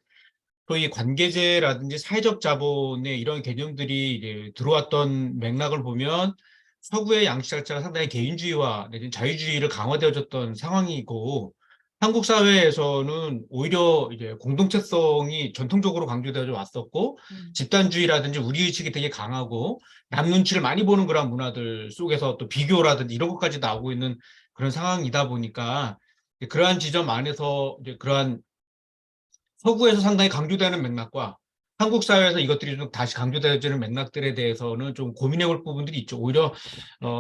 소위 관계제라든지 사회적 자본의 이런 개념들이 이제 들어왔던 맥락을 보면 서구의 양식 자체가 상당히 개인주의와 내지는 자유주의를 강화되어졌던 상황이고 한국 사회에서는 오히려 이제 공동체성이 전통적으로 강조되어 왔었고 집단주의라든지 우리의식이 되게 강하고 남 눈치를 많이 보는 그런 문화들 속에서 또 비교라든지 이런 것까지 나오고 있는 그런 상황이다 보니까 그러한 지점 안에서 이제 그러한 서구에서 상당히 강조되는 맥락과 한국 사회에서 이것들이 좀 다시 강조되어지는 맥락들에 대해서는 좀 고민해 볼 부분들이 있죠. 오히려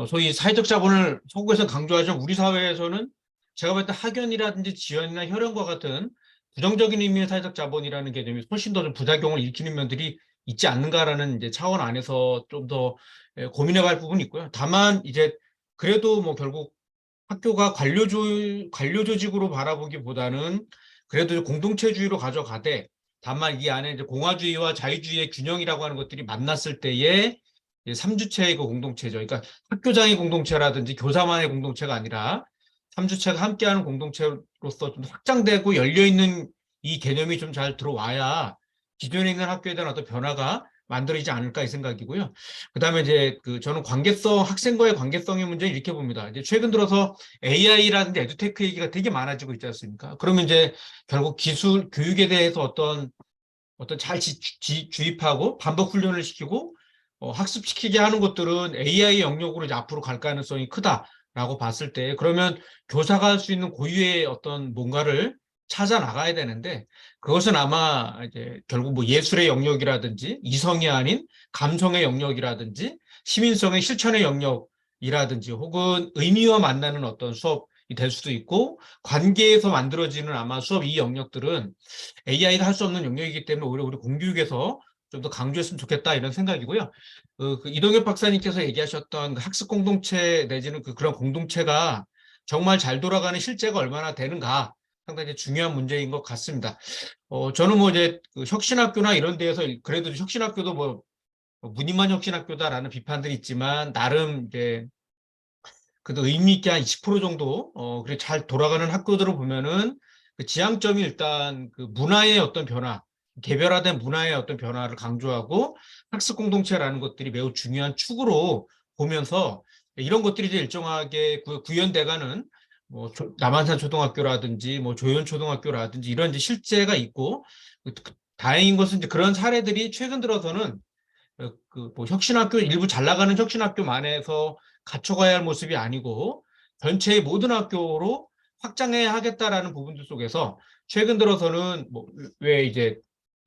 소위 사회적 자본을 서구에서 강조하지만 우리 사회에서는 제가 볼 때 학연이라든지 지연이나 혈연과 같은 부정적인 의미의 사회적 자본이라는 개념이 훨씬 더 좀 부작용을 일으키는 면들이 있지 않는가라는 이제 차원 안에서 좀 더 고민해 볼 부분이 있고요. 다만 이제 그래도 뭐 결국 학교가 관료 조직으로 바라보기보다는 그래도 공동체주의로 가져가되 다만 이 안에 이제 공화주의와 자유주의의 균형이라고 하는 것들이 만났을 때에 삼주체의 그 공동체죠. 그러니까 학교장의 공동체라든지 교사만의 공동체가 아니라 삼주체가 함께하는 공동체로서 좀 확장되고 열려있는 이 개념이 좀 잘 들어와야 기존에 있는 학교에 대한 어떤 변화가 만들어지지 않을까 이 생각이고요. 그다음에 이제 저는 학생과의 관계성의 문제를 이렇게 봅니다. 이제 최근 들어서 AI라든지 에듀테크 얘기가 되게 많아지고 있지 않습니까? 그러면 이제 결국 기술 교육에 대해서 어떤 잘 주입하고 반복 훈련을 시키고 학습시키게 하는 것들은 AI 영역으로 이제 앞으로 갈 가능성이 크다라고 봤을 때 그러면 교사가 할 수 있는 고유의 어떤 뭔가를 찾아 나가야 되는데 그것은 아마 이제 결국 뭐 예술의 영역이라든지 이성이 아닌 감성의 영역이라든지 시민성의 실천의 영역이라든지 혹은 의미와 만나는 어떤 수업이 될 수도 있고 관계에서 만들어지는 아마 수업 이 영역들은 AI가 할 수 없는 영역이기 때문에 오히려 우리 공교육에서 좀 더 강조했으면 좋겠다 이런 생각이고요. 이동엽 박사님께서 얘기하셨던 그 학습 공동체 내지는 그런 공동체가 정말 잘 돌아가는 실제가 얼마나 되는가 상당히 중요한 문제인 것 같습니다. 저는 뭐 이제 그 혁신학교나 이런 데에서 그래도 혁신학교도 뭐 무늬만 혁신학교다라는 비판들이 있지만 나름 이제 그래도 의미 있게 한 20% 정도 그렇게 잘 돌아가는 학교들을 보면은 그 지향점이 일단 그 문화의 어떤 변화, 개별화된 문화의 어떤 변화를 강조하고 학습 공동체라는 것들이 매우 중요한 축으로 보면서 이런 것들이 이제 일정하게 구현돼가는 뭐 남한산 초등학교라든지 뭐 조현 초등학교라든지 이런 이제 실제가 있고 다행인 것은 이제 그런 사례들이 최근 들어서는 뭐 혁신학교 일부 잘 나가는 혁신학교만에서 갖춰가야 할 모습이 아니고 전체의 모든 학교로 확장해야 하겠다라는 부분들 속에서 최근 들어서는 뭐 왜 이제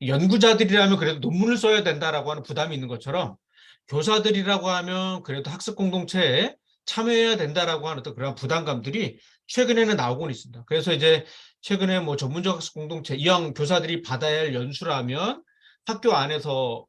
연구자들이라면 그래도 논문을 써야 된다라고 하는 부담이 있는 것처럼 교사들이라고 하면 그래도 학습 공동체에 참여해야 된다라고 하는 어떤 그런 부담감들이 최근에는 나오곤 있습니다. 그래서 이제 최근에 뭐 전문적 학습 공동체 이왕 교사들이 받아야 할 연수라면 학교 안에서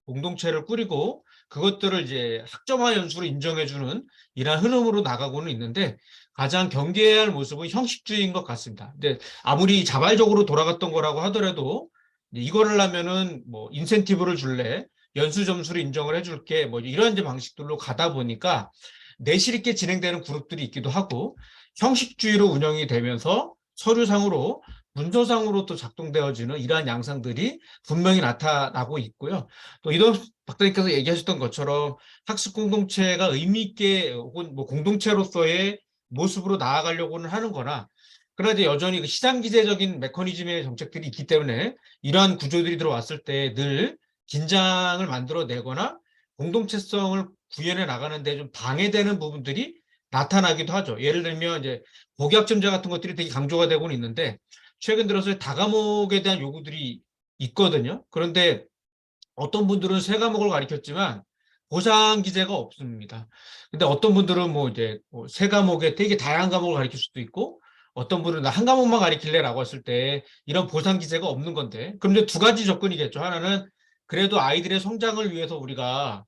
공동체를 꾸리고 그것들을 이제 학점화 연수로 인정해주는 이러한 흐름으로 나가고는 있는데 가장 경계해야 할 모습은 형식주의인 것 같습니다. 근데 아무리 자발적으로 돌아갔던 거라고 하더라도 이거를 하면은 뭐 인센티브를 줄래, 연수 점수를 인정을 해줄게, 뭐 이런 이제 방식들로 가다 보니까 내실 있게 진행되는 그룹들이 있기도 하고 형식주의로 운영이 되면서 서류상으로 문서상으로 또 작동되어지는 이러한 양상들이 분명히 나타나고 있고요. 또 이동 박사님께서 얘기하셨던 것처럼 학습 공동체가 의미 있게 혹은 뭐 공동체로서의 모습으로 나아가려고는 하는 거나 그러나 이제 여전히 그 시장 기제적인 메커니즘의 정책들이 있기 때문에 이러한 구조들이 들어왔을 때 늘 긴장을 만들어내거나 공동체성을 구현해 나가는데 좀 방해되는 부분들이 나타나기도 하죠. 예를 들면 이제 복위학점제 같은 것들이 되게 강조가 되고는 있는데 최근 들어서 다과목에 대한 요구들이 있거든요. 그런데 어떤 분들은 세 과목을 가르쳤지만 보상 기제가 없습니다. 근데 어떤 분들은 뭐 이제 세 과목에 되게 다양한 과목을 가르칠 수도 있고 어떤 분은 나 한 과목만 가르칠래라고 했을 때 이런 보상 기제가 없는 건데 그럼 이제 두 가지 접근이겠죠. 하나는 그래도 아이들의 성장을 위해서 우리가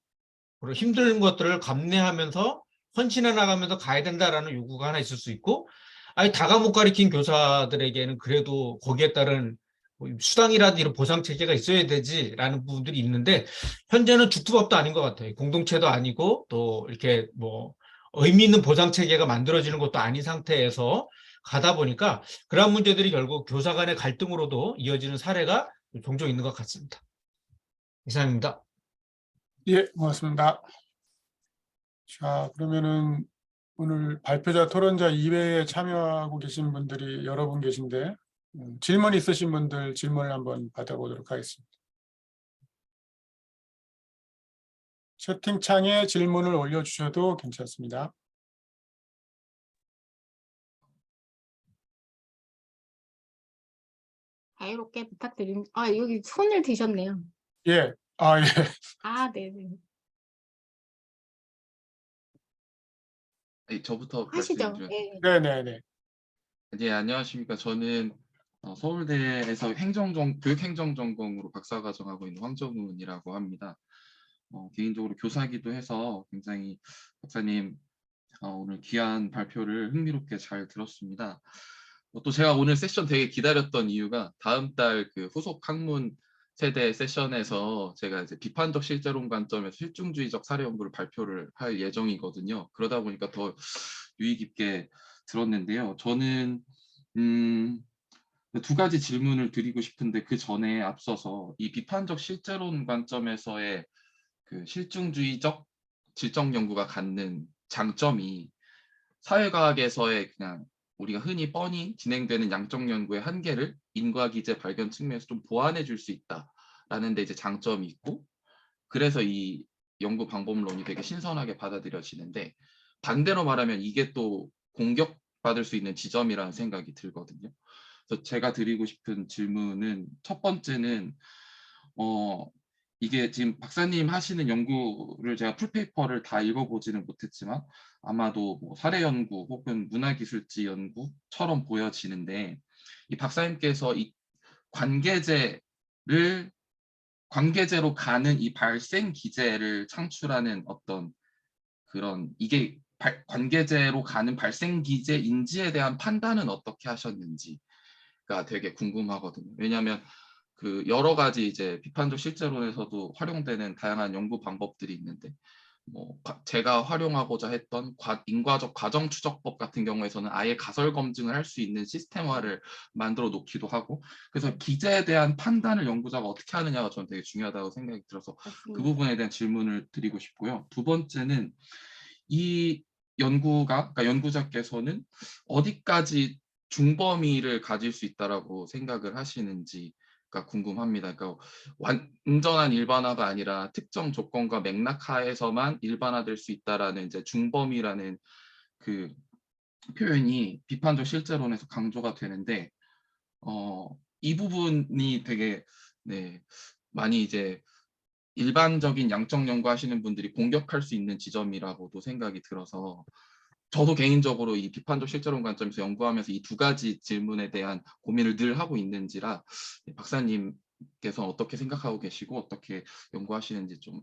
그리고 힘든 것들을 감내하면서 헌신해 나가면서 가야 된다라는 요구가 하나 있을 수 있고 아니 다가 못 가르친 교사들에게는 그래도 거기에 따른 뭐 수당이라든지 이런 보상 체계가 있어야 되지라는 부분들이 있는데 현재는 죽두밥도 아닌 것 같아요. 공동체도 아니고 또 이렇게 뭐 의미 있는 보상 체계가 만들어지는 것도 아닌 상태에서 가다 보니까 그런 문제들이 결국 교사 간의 갈등으로도 이어지는 사례가 종종 있는 것 같습니다. 이상입니다. 예, 고맙습니다. 자, 그러면은 오늘 발표자 토론자 2회에 참여하고 계신 분들이 여러 분 계신데 질문 있으신 분들 질문을 한번 받아보도록 하겠습니다. 채팅창에 질문을 올려주셔도 괜찮습니다. 자유롭게 부탁드립니다. 아, 여기 손을 드셨네요. 예, 예. 아, 네네. 저부터 하시죠. 말씀드려도 네. 네네네. 네, 안녕하십니까. 저는 서울대에서 교육행정전공으로 박사과정하고 있는 황정훈이라고 합니다. 개인적으로 교사이기도 해서 굉장히 박사님 오늘 귀한 발표를 흥미롭게 잘 들었습니다. 또 제가 오늘 세션 되게 기다렸던 이유가 다음 달 그 후속 학문 세대 세션에서 제가 이제 비판적 실제론 관점에서 실증주의적 사례 연구를 발표를 할 예정이거든요. 그러다 보니까 더 유의 깊게 들었는데요. 저는 두 가지 질문을 드리고 싶은데 그 전에 앞서서 이 비판적 실제론 관점에서의 그 실증주의적 질적 연구가 갖는 장점이 사회과학에서의 그냥 우리가 흔히 뻔히 진행되는 양적 연구의 한계를 인과 기제 발견 측면에서 좀 보완해 줄 수 있다라는 데 이제 장점이 있고 그래서 이 연구 방법론이 되게 신선하게 받아들여지는데 반대로 말하면 이게 또 공격받을 수 있는 지점이라는 생각이 들거든요. 그래서 제가 드리고 싶은 질문은 첫 번째는 이게 지금 박사님 하시는 연구를 제가 풀페이퍼를 다 읽어보지는 못했지만 아마도 뭐 사례 연구 혹은 문화기술지 연구처럼 보여지는데 이 박사님께서 이 관계제로 가는 이 발생 기제를 창출하는 어떤 그런 이게 관계제로 가는 발생 기제인지에 대한 판단은 어떻게 하셨는지가 되게 궁금하거든요. 왜냐하면 그 여러 가지 이제 비판적 실제론에서도 활용되는 다양한 연구 방법들이 있는데 뭐 제가 활용하고자 했던 인과적 과정 추적법 같은 경우에서는 아예 가설 검증을 할 수 있는 시스템화를 만들어 놓기도 하고 그래서 기제에 대한 판단을 연구자가 어떻게 하느냐가 저는 되게 중요하다고 생각이 들어서 그 맞습니다. 부분에 대한 질문을 드리고 싶고요. 두 번째는 이 그러니까 연구자께서는 어디까지 중범위를 가질 수 있다라고 생각을 하시는지가 궁금합니다. 그러니까 완전한 일반화가 아니라 특정 조건과 맥락 하에서만 일반화될 수 있다라는 이제 중범위라는 그 표현이 비판적 실제론에서 강조가 되는데 이 부분이 되게 많이 이제 일반적인 양적 연구하시는 분들이 공격할 수 있는 지점이라고도 생각이 들어서 저도 개인적으로 이 비판적 실제론 관점에서 연구하면서 이 두 가지 질문에 대한 고민을 늘 하고 있는지라 박사님께서 어떻게 생각하고 계시고 어떻게 연구하시는지 좀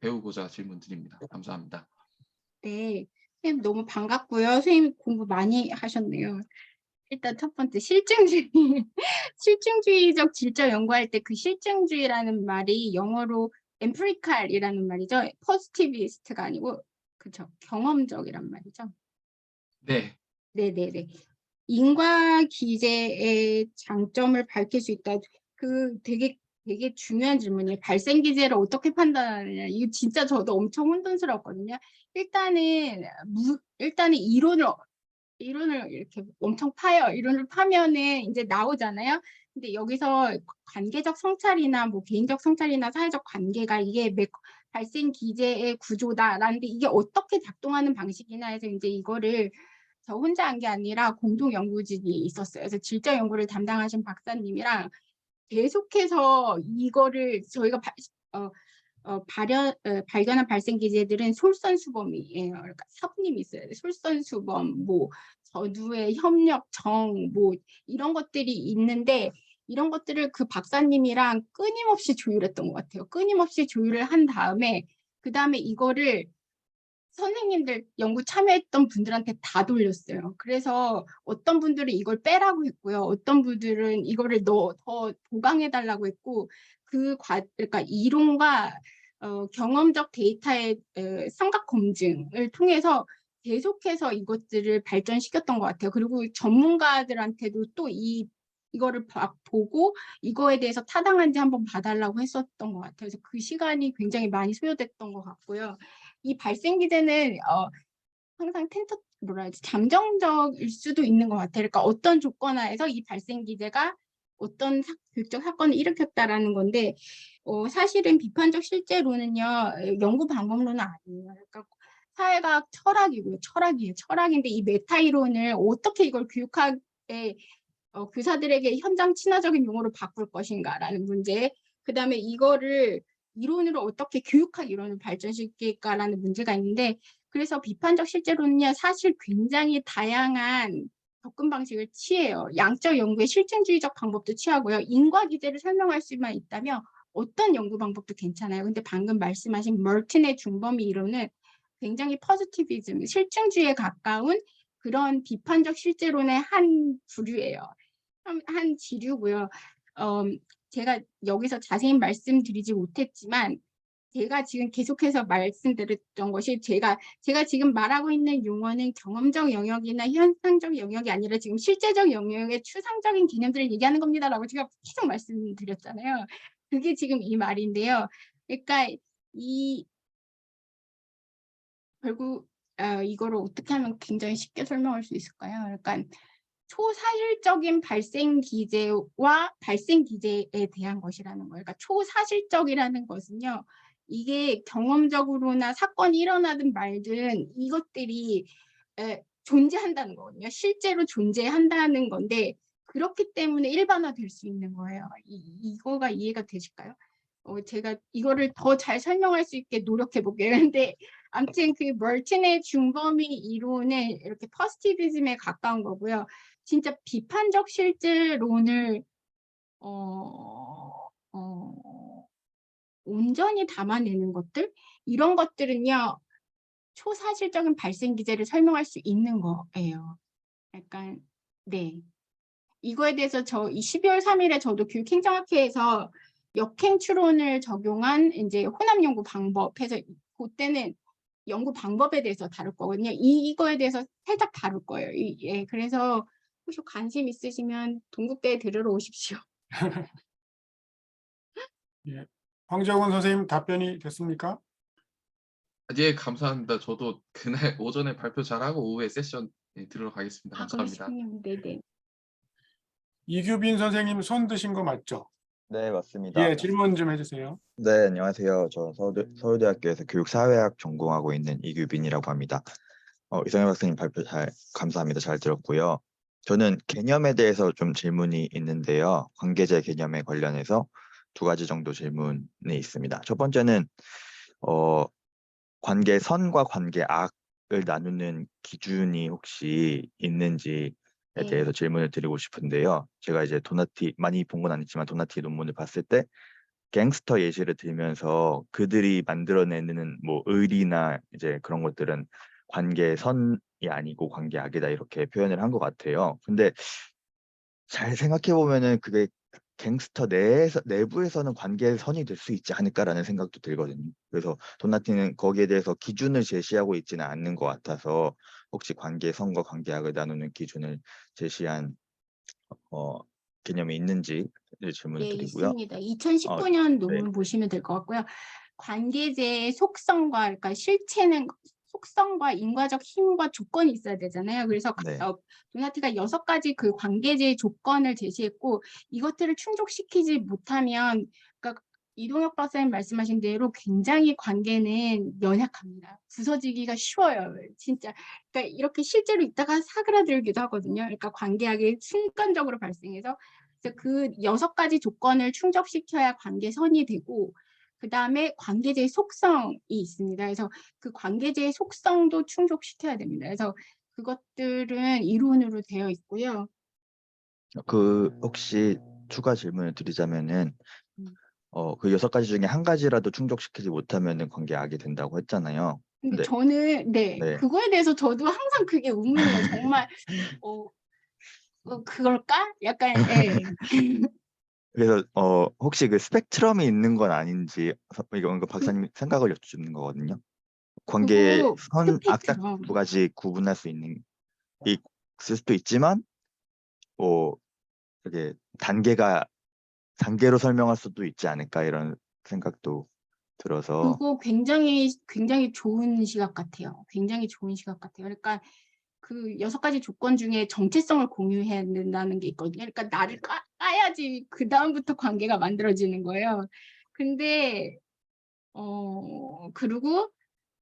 배우고자 질문 드립니다. 감사합니다. 네. 선생님 너무 반갑고요. 선생님 공부 많이 하셨네요. 일단 첫 번째 실증주의. 실증주의적 질적 연구할 때 그 실증주의라는 말이 영어로 empirical이라는 말이죠. positivist가 아니고 그렇죠. 경험적이란 말이죠. 네. 네네네. 인과 기재의 장점을 밝힐 수 있다. 그 되게 중요한 질문이에요. 발생 기제를 어떻게 판단하느냐. 이거 진짜 저도 엄청 혼돈스러웠거든요. 일단은 이론을 이렇게 엄청 파요. 이론을 파면은 이제 나오잖아요. 근데 여기서 관계적 성찰이나 뭐 개인적 성찰이나 사회적 관계가 이게 발생 기제의 구조다라는데 이게 어떻게 작동하는 방식이나 해서 이제 이거를 저 혼자 한 게 아니라 공동 연구진이 있었어요. 그래서 질적 연구를 담당하신 박사님이랑 계속해서 이거를 저희가 발견한 발생 기제들은 솔선수범이에요. 그러니까 섭님이 있어요. 솔선수범, 뭐 저두의 협력, 뭐 이런 것들이 있는데 이런 것들을 그 박사님이랑 끊임없이 조율했던 것 같아요. 끊임없이 조율을 한 다음에 그 다음에 이거를 선생님들 연구 참여했던 분들한테 다 돌렸어요. 그래서 어떤 분들은 이걸 빼라고 했고요. 어떤 분들은 이거를 더 보강해달라고 했고 그러니까 이론과 경험적 데이터의 삼각 검증을 통해서 계속해서 이것들을 발전시켰던 것 같아요. 그리고 전문가들한테도 또 이거를 보고 이거에 대해서 타당한지 한번 봐달라고 했었던 것 같아요. 그래서 그 시간이 굉장히 많이 소요됐던 것 같고요. 이 발생 기제는 항상 잠정적일 수도 있는 것 같아요. 그러니까 어떤 조건 하에서 이 발생 기제가 어떤 교육적 사건을 일으켰다라는 건데 사실은 비판적 실제로는요 연구 방법론은 아니에요. 그러니까 사회과학 철학이고요. 철학인데 이 메타 이론을 어떻게 이걸 교육학에 교사들에게 현장 친화적인 용어로 바꿀 것인가라는 문제, 그 다음에 이거를 이론으로 어떻게 교육학 이론을 발전시킬까라는 문제가 있는데 그래서 비판적 실제로는요 사실 굉장히 다양한 접근 방식을 취해요. 양적 연구의 실증주의적 방법도 취하고요. 인과 기제를 설명할 수만 있다면 어떤 연구 방법도 괜찮아요. 근데 방금 말씀하신 멀튼의 중범위 이론은 굉장히 포지티비즘, 실증주의에 가까운 그런 비판적 실제론의 한 부류예요. 한 지류고요. 제가 여기서 자세히 말씀드리지 못했지만 제가 지금 계속해서 말씀드렸던 것이 제가 지금 말하고 있는 용어는 경험적 영역이나 현상적 영역이 아니라 지금 실제적 영역의 추상적인 개념들을 얘기하는 겁니다라고 제가 계속 말씀드렸잖아요. 그게 지금 이 말인데요. 그러니까 결국 이거를 어떻게 하면 굉장히 쉽게 설명할 수 있을까요? 그러니까 초사실적인 발생 기제와 발생 기제에 대한 것이라는 거예요. 그러니까 초사실적이라는 것은요. 이게 경험적으로나 사건이 일어나든 말든 이것들이 존재한다는 거거든요. 실제로 존재한다는 건데 그렇기 때문에 일반화될 수 있는 거예요. 이거가 이해가 되실까요? 제가 이거를 더 잘 설명할 수 있게 노력해 볼게요. 근데 아무튼 그 멀튼의 중범위 이론은 이렇게 포지티비즘에 가까운 거고요. 진짜 비판적 실제론을 온전히 담아내는 것들 이런 것들은요 초사실적인 발생 기제를 설명할 수 있는 거예요. 약간 네 이거에 대해서 저 12월 3일에 저도 교육행정학회에서 역행 추론을 적용한 이제 혼합 연구 방법 해서 그때는 연구 방법에 대해서 다룰 거거든요. 이거에 대해서 살짝 다룰 거예요. 예, 그래서 혹시 관심 있으시면 동국대에 들으러 오십시오. 예. 황정훈 선생님 답변이 됐습니까? 예, 감사합니다. 저도 그날 오전에 발표 잘하고 오후에 세션 들으러 가겠습니다. 감사합니다. 그러시군요. 네네. 이규빈 선생님 손 드신 거 맞죠? 네, 맞습니다. 예, 질문 좀 해주세요. 네, 안녕하세요. 저 서울대학교에서 교육사회학 전공하고 있는 이규빈이라고 합니다. 이성엽 박사님 발표 감사합니다. 잘 들었고요. 저는 개념에 대해서 좀 질문이 있는데요. 관계제 개념에 관련해서 두 가지 정도 질문이 있습니다. 첫 번째는 관계선과 관계악을 나누는 기준이 혹시 있는지에 대해서 질문을 드리고 싶은데요. 제가 이제 도나티 많이 본 건 아니지만 도나티 논문을 봤을 때 갱스터 예시를 들면서 그들이 만들어내는 뭐 의리나 이제 그런 것들은 관계선이 아니고 관계악이다 이렇게 표현을 한 것 같아요. 근데 잘 생각해 보면은 그게 갱스터 내부에서는 관계선이 될 수 있지 않을까라는 생각도 들거든요. 그래서 도나티는 거기에 대해서 기준을 제시하고 있지는 않는 것 같아서 혹시 관계선과 관계악을 나누는 기준을 제시한 개념이 있는지 질문을 네, 드리고요. 있습니다. 2019년 네. 논문 보시면 될 것 같고요. 관계제의 속성과, 그러니까 실체는 속성과 인과적 힘과 조건이 있어야 되잖아요. 그래서 네. 도나티가 6가지 그 관계제의 조건을 제시했고, 이것들을 충족시키지 못하면, 그러니까 이동혁 박사님 말씀하신 대로 굉장히 관계는 연약합니다. 부서지기가 쉬워요. 진짜. 그러니까 이렇게 실제로 있다가 사그라들기도 하거든요. 그러니까 관계학이 순간적으로 발생해서, 그래서 그 6가지 조건을 충족시켜야 관계선이 되고, 그 다음에 관계제의 속성이 있습니다. 그래서 그 관계제의 속성도 충족시켜야 됩니다. 그래서 그것들은 이론으로 되어 있고요. 혹시 추가 질문을 드리자면은 음. 그 6가지 중에 한 가지라도 충족시키지 못하면은 관계악이 된다고 했잖아요. 근데 네. 저는 네. 그거에 대해서 저도 항상 그게 의문이에요. 정말 그걸까? 약간 그래서 혹시 그 스펙트럼이 있는 건 아닌지 이거 박사님 생각을 여쭙는 거거든요. 관계의 그거 선, 악딱 스펙트럼. 두 가지 구분할 수 있을 수도 있지만 뭐 이렇게 단계로 설명할 수도 있지 않을까 이런 생각도 들어서 그거 굉장히 좋은 시각 같아요. 굉장히 좋은 시각 같아요. 그러니까 그 6가지 조건 중에 정체성을 공유해야 된다는 게 있거든요. 그러니까 나를 까야지 그 다음부터 관계가 만들어지는 거예요. 근데 그리고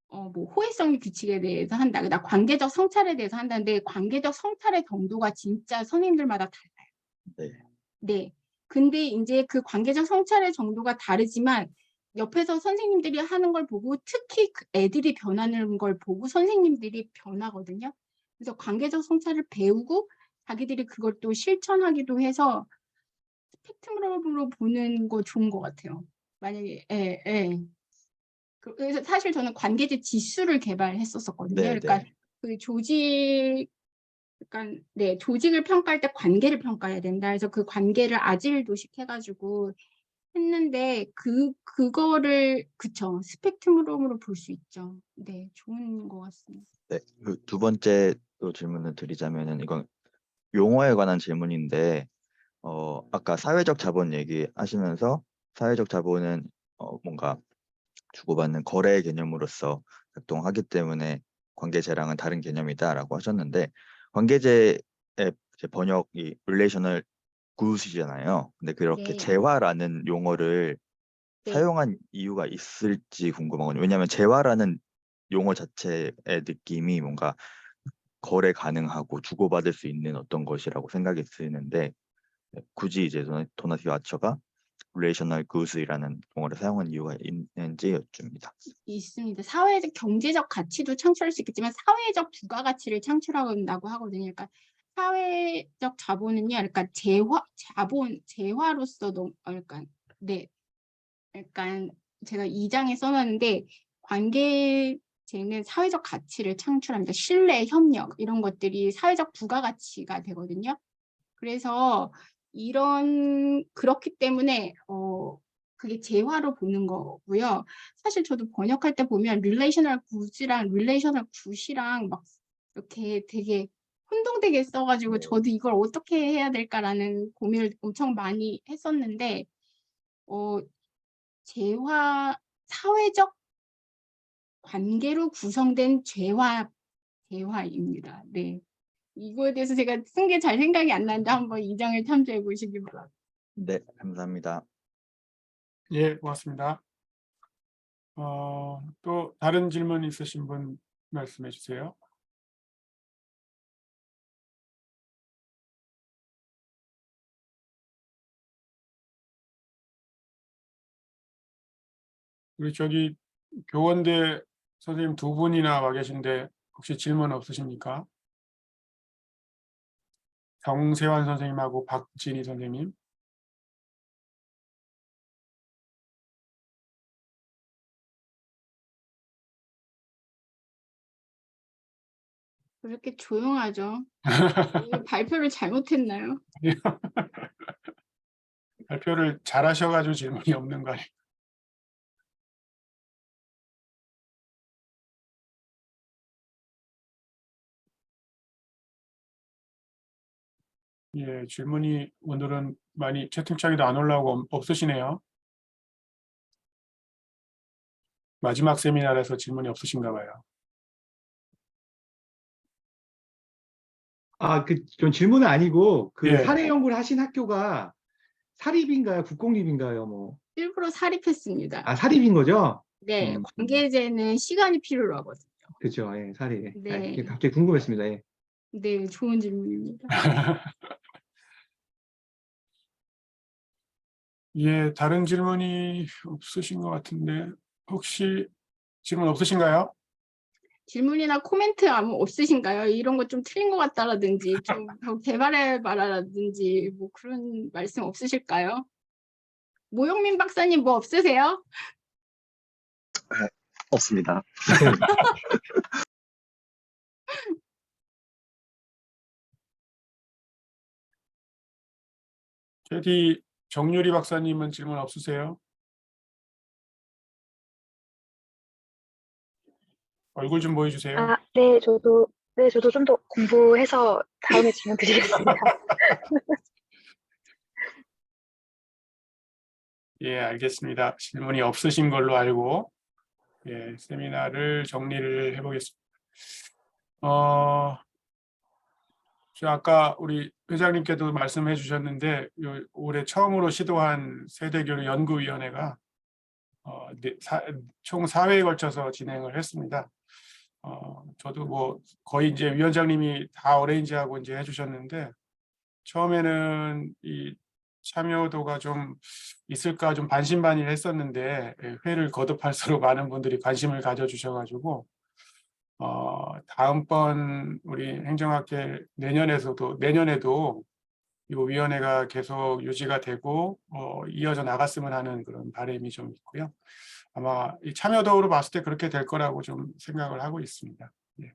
뭐 호혜성의 규칙에 대해서 한다. 나 관계적 성찰에 대해서 한다는데 관계적 성찰의 정도가 진짜 선생님들마다 달라요. 네. 네. 근데 이제 그 관계적 성찰의 정도가 다르지만 옆에서 선생님들이 하는 걸 보고 특히 그 애들이 변하는 걸 보고 선생님들이 변하거든요. 그래서 관계적 성찰을 배우고 자기들이 그걸 또 실천하기도 해서 스펙트럼으로 보는 거 좋은 것 같아요. 만약에 그래서 사실 저는 관계제 지수를 개발했었거든요. 네, 그러니까 네. 그 그러니까 조직을 평가할 때 관계를 평가해야 된다. 그래서 그 관계를 아질도식 해가지고 했는데 그거를 그쵸 스펙트럼으로 볼 수 있죠. 네, 좋은 것 같습니다. 네. 그 두 번째 또 질문을 드리자면은 이건 용어에 관한 질문인데 아까 사회적 자본 얘기하시면서 사회적 자본은 뭔가 주고받는 거래의 개념으로서 작동하기 때문에 관계제랑은 다른 개념이다라고 하셨는데 관계제의 이제 번역이 relational good이잖아요. 근데 그렇게 네. 재화라는 용어를 네. 사용한 이유가 있을지 궁금하거든요. 왜냐하면 재화라는 용어 자체의 느낌이 뭔가 거래 가능하고 주고받을 수 있는 어떤 것이라고 생각이 드는데 굳이 이제 도나티오 아처가 relational goods이라는 용어를 사용한 이유가 있는지 여쭙니다. 있습니다. 사회적 경제적 가치도 창출할 수 있겠지만 사회적 부가가치를 창출한다고 하거든요. 그러니까 사회적 자본은요, 그러니까 재화로서도 그러니까 제가 2장에 써놨는데 관계제는 사회적 가치를 창출합니다. 신뢰, 협력 이런 것들이 사회적 부가가치가 되거든요. 그래서 그렇기 때문에 그게 재화로 보는 거고요. 사실 저도 번역할 때 보면 relational goods랑 relational good이랑 막 이렇게 되게 혼동되게 써가지고 저도 이걸 어떻게 해야 될까라는 고민을 엄청 많이 했었는데 사회적 관계로 구성된 재화입니다. 네. 이거에 대해서 제가 쓴 게 잘 생각이 안 나는데 한번 2장을 참조해 보시기 바랍니다. 네, 감사합니다. 예, 고맙습니다. 또 다른 질문 있으신 분 말씀해 주세요. 우리 저기 교원대 선생님 두 분이나 와 계신데 혹시 질문 없으십니까? 정세환 선생님하고 박진희 선생님. 그렇게 조용하죠. 발표를 잘못했나요? 발표를 잘하셔가지고 질문이 없는 거 아니에요? 예, 질문이 오늘은 많이 채팅창에도 안 올라오고 없으시네요. 마지막 세미나라서 질문이 없으신가 봐요. 좀 질문은 아니고, 예. 사례 연구를 하신 학교가 사립인가요? 국공립인가요? 뭐. 일부러 사립했습니다. 사립인 거죠? 네, 관계제는 시간이 필요로 하거든요. 그죠. 예, 사립. 네. 이게 갑자기 궁금했습니다. 예. 네, 좋은 질문입니다. 예, 다른 질문이 없으신 것 같은데 혹시 질문 없으신가요? 질문이나 코멘트 아무 없으신가요? 이런 거 좀 틀린 것 같다라든지 좀 개발해 봐라라든지 뭐 그런 말씀 없으실까요? 모영민 박사님 뭐 없으세요? 없습니다. 제디 정유리 박사님은 질문 없으세요? 얼굴 좀 보여주세요. 네, 저도 좀 더 공부해서 다음에 질문 드리겠습니다. 예, 알겠습니다. 질문이 없으신 걸로 알고 예, 세미나를 정리를 해보겠습니다. 저 아까 우리 회장님께도 말씀해 주셨는데 올해 처음으로 시도한 세대교류 연구위원회가 총 4회에 걸쳐서 진행을 했습니다. 저도 뭐 거의 이제 위원장님이 다 어레인지하고 이제 해주셨는데 처음에는 이 참여도가 좀 있을까 좀 반신반의했었는데 회를 거듭할수록 많은 분들이 관심을 가져주셔가지고 다음번 우리 행정학회 내년에도 이 위원회가 계속 유지가 되고 이어져 나갔으면 하는 그런 바람이 좀 있고요. 아마 이 참여도로 봤을 때 그렇게 될 거라고 좀 생각을 하고 있습니다. 예.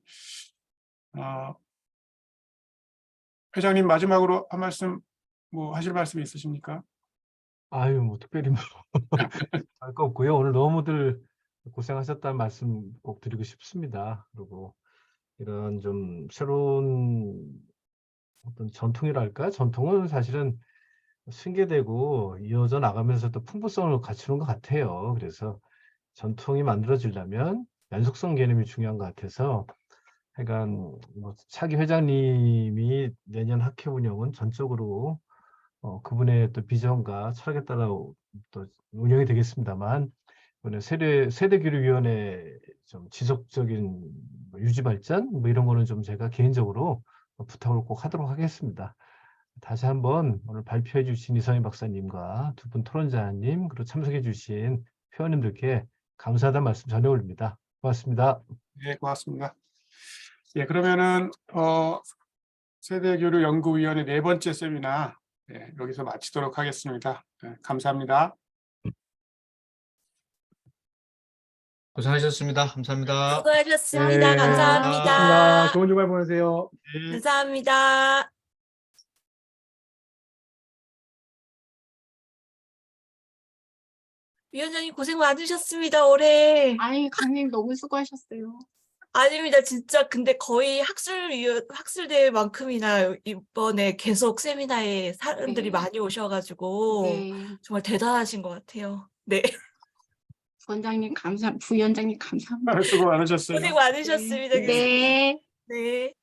회장님 마지막으로 한 말씀 뭐 하실 말씀 있으십니까? 아유, 뭐 특별히 뭐 할 거 없고요. 오늘 너무들 고생하셨다는 말씀 꼭 드리고 싶습니다. 그리고 이런 좀 새로운 어떤 전통이랄까? 전통은 사실은 승계되고 이어져 나가면서 또 풍부성을 갖추는 것 같아요. 그래서 전통이 만들어지려면 연속성 개념이 중요한 것 같아서 하여간 뭐 차기 회장님이 내년 학회 운영은 전적으로 그분의 또 비전과 철학에 따라 또 운영이 되겠습니다만 이번에 세대교류위원회 좀 지속적인 뭐 유지 발전 뭐 이런 거는 좀 제가 개인적으로 부탁을 꼭 하도록 하겠습니다. 다시 한번 오늘 발표해 주신 이성희 박사님과 두 분 토론자님 그리고 참석해 주신 회원님들께 감사하다는 말씀 전해 올립니다. 고맙습니다. 네, 고맙습니다. 예, 그러면은 세대교류 연구위원회 4번째 세미나 여기서 마치도록 하겠습니다. 감사합니다. 고생하셨습니다. 감사합니다. 수고하셨습니다. 네, 감사합니다. 좋은 주말 보내세요. 감사합니다. 위원장님 고생 많으셨습니다, 올해. 아니, 강님 너무 수고하셨어요. 아닙니다, 진짜. 근데 거의 학술대회만큼이나 이번에 계속 세미나에 사람들이 네. 많이 오셔가지고 네, 정말 대단하신 것 같아요. 네. 부위원장님 감사합니다. 수고 많으셨어요. 고생 많으셨습니다. 교수님. 네. 네.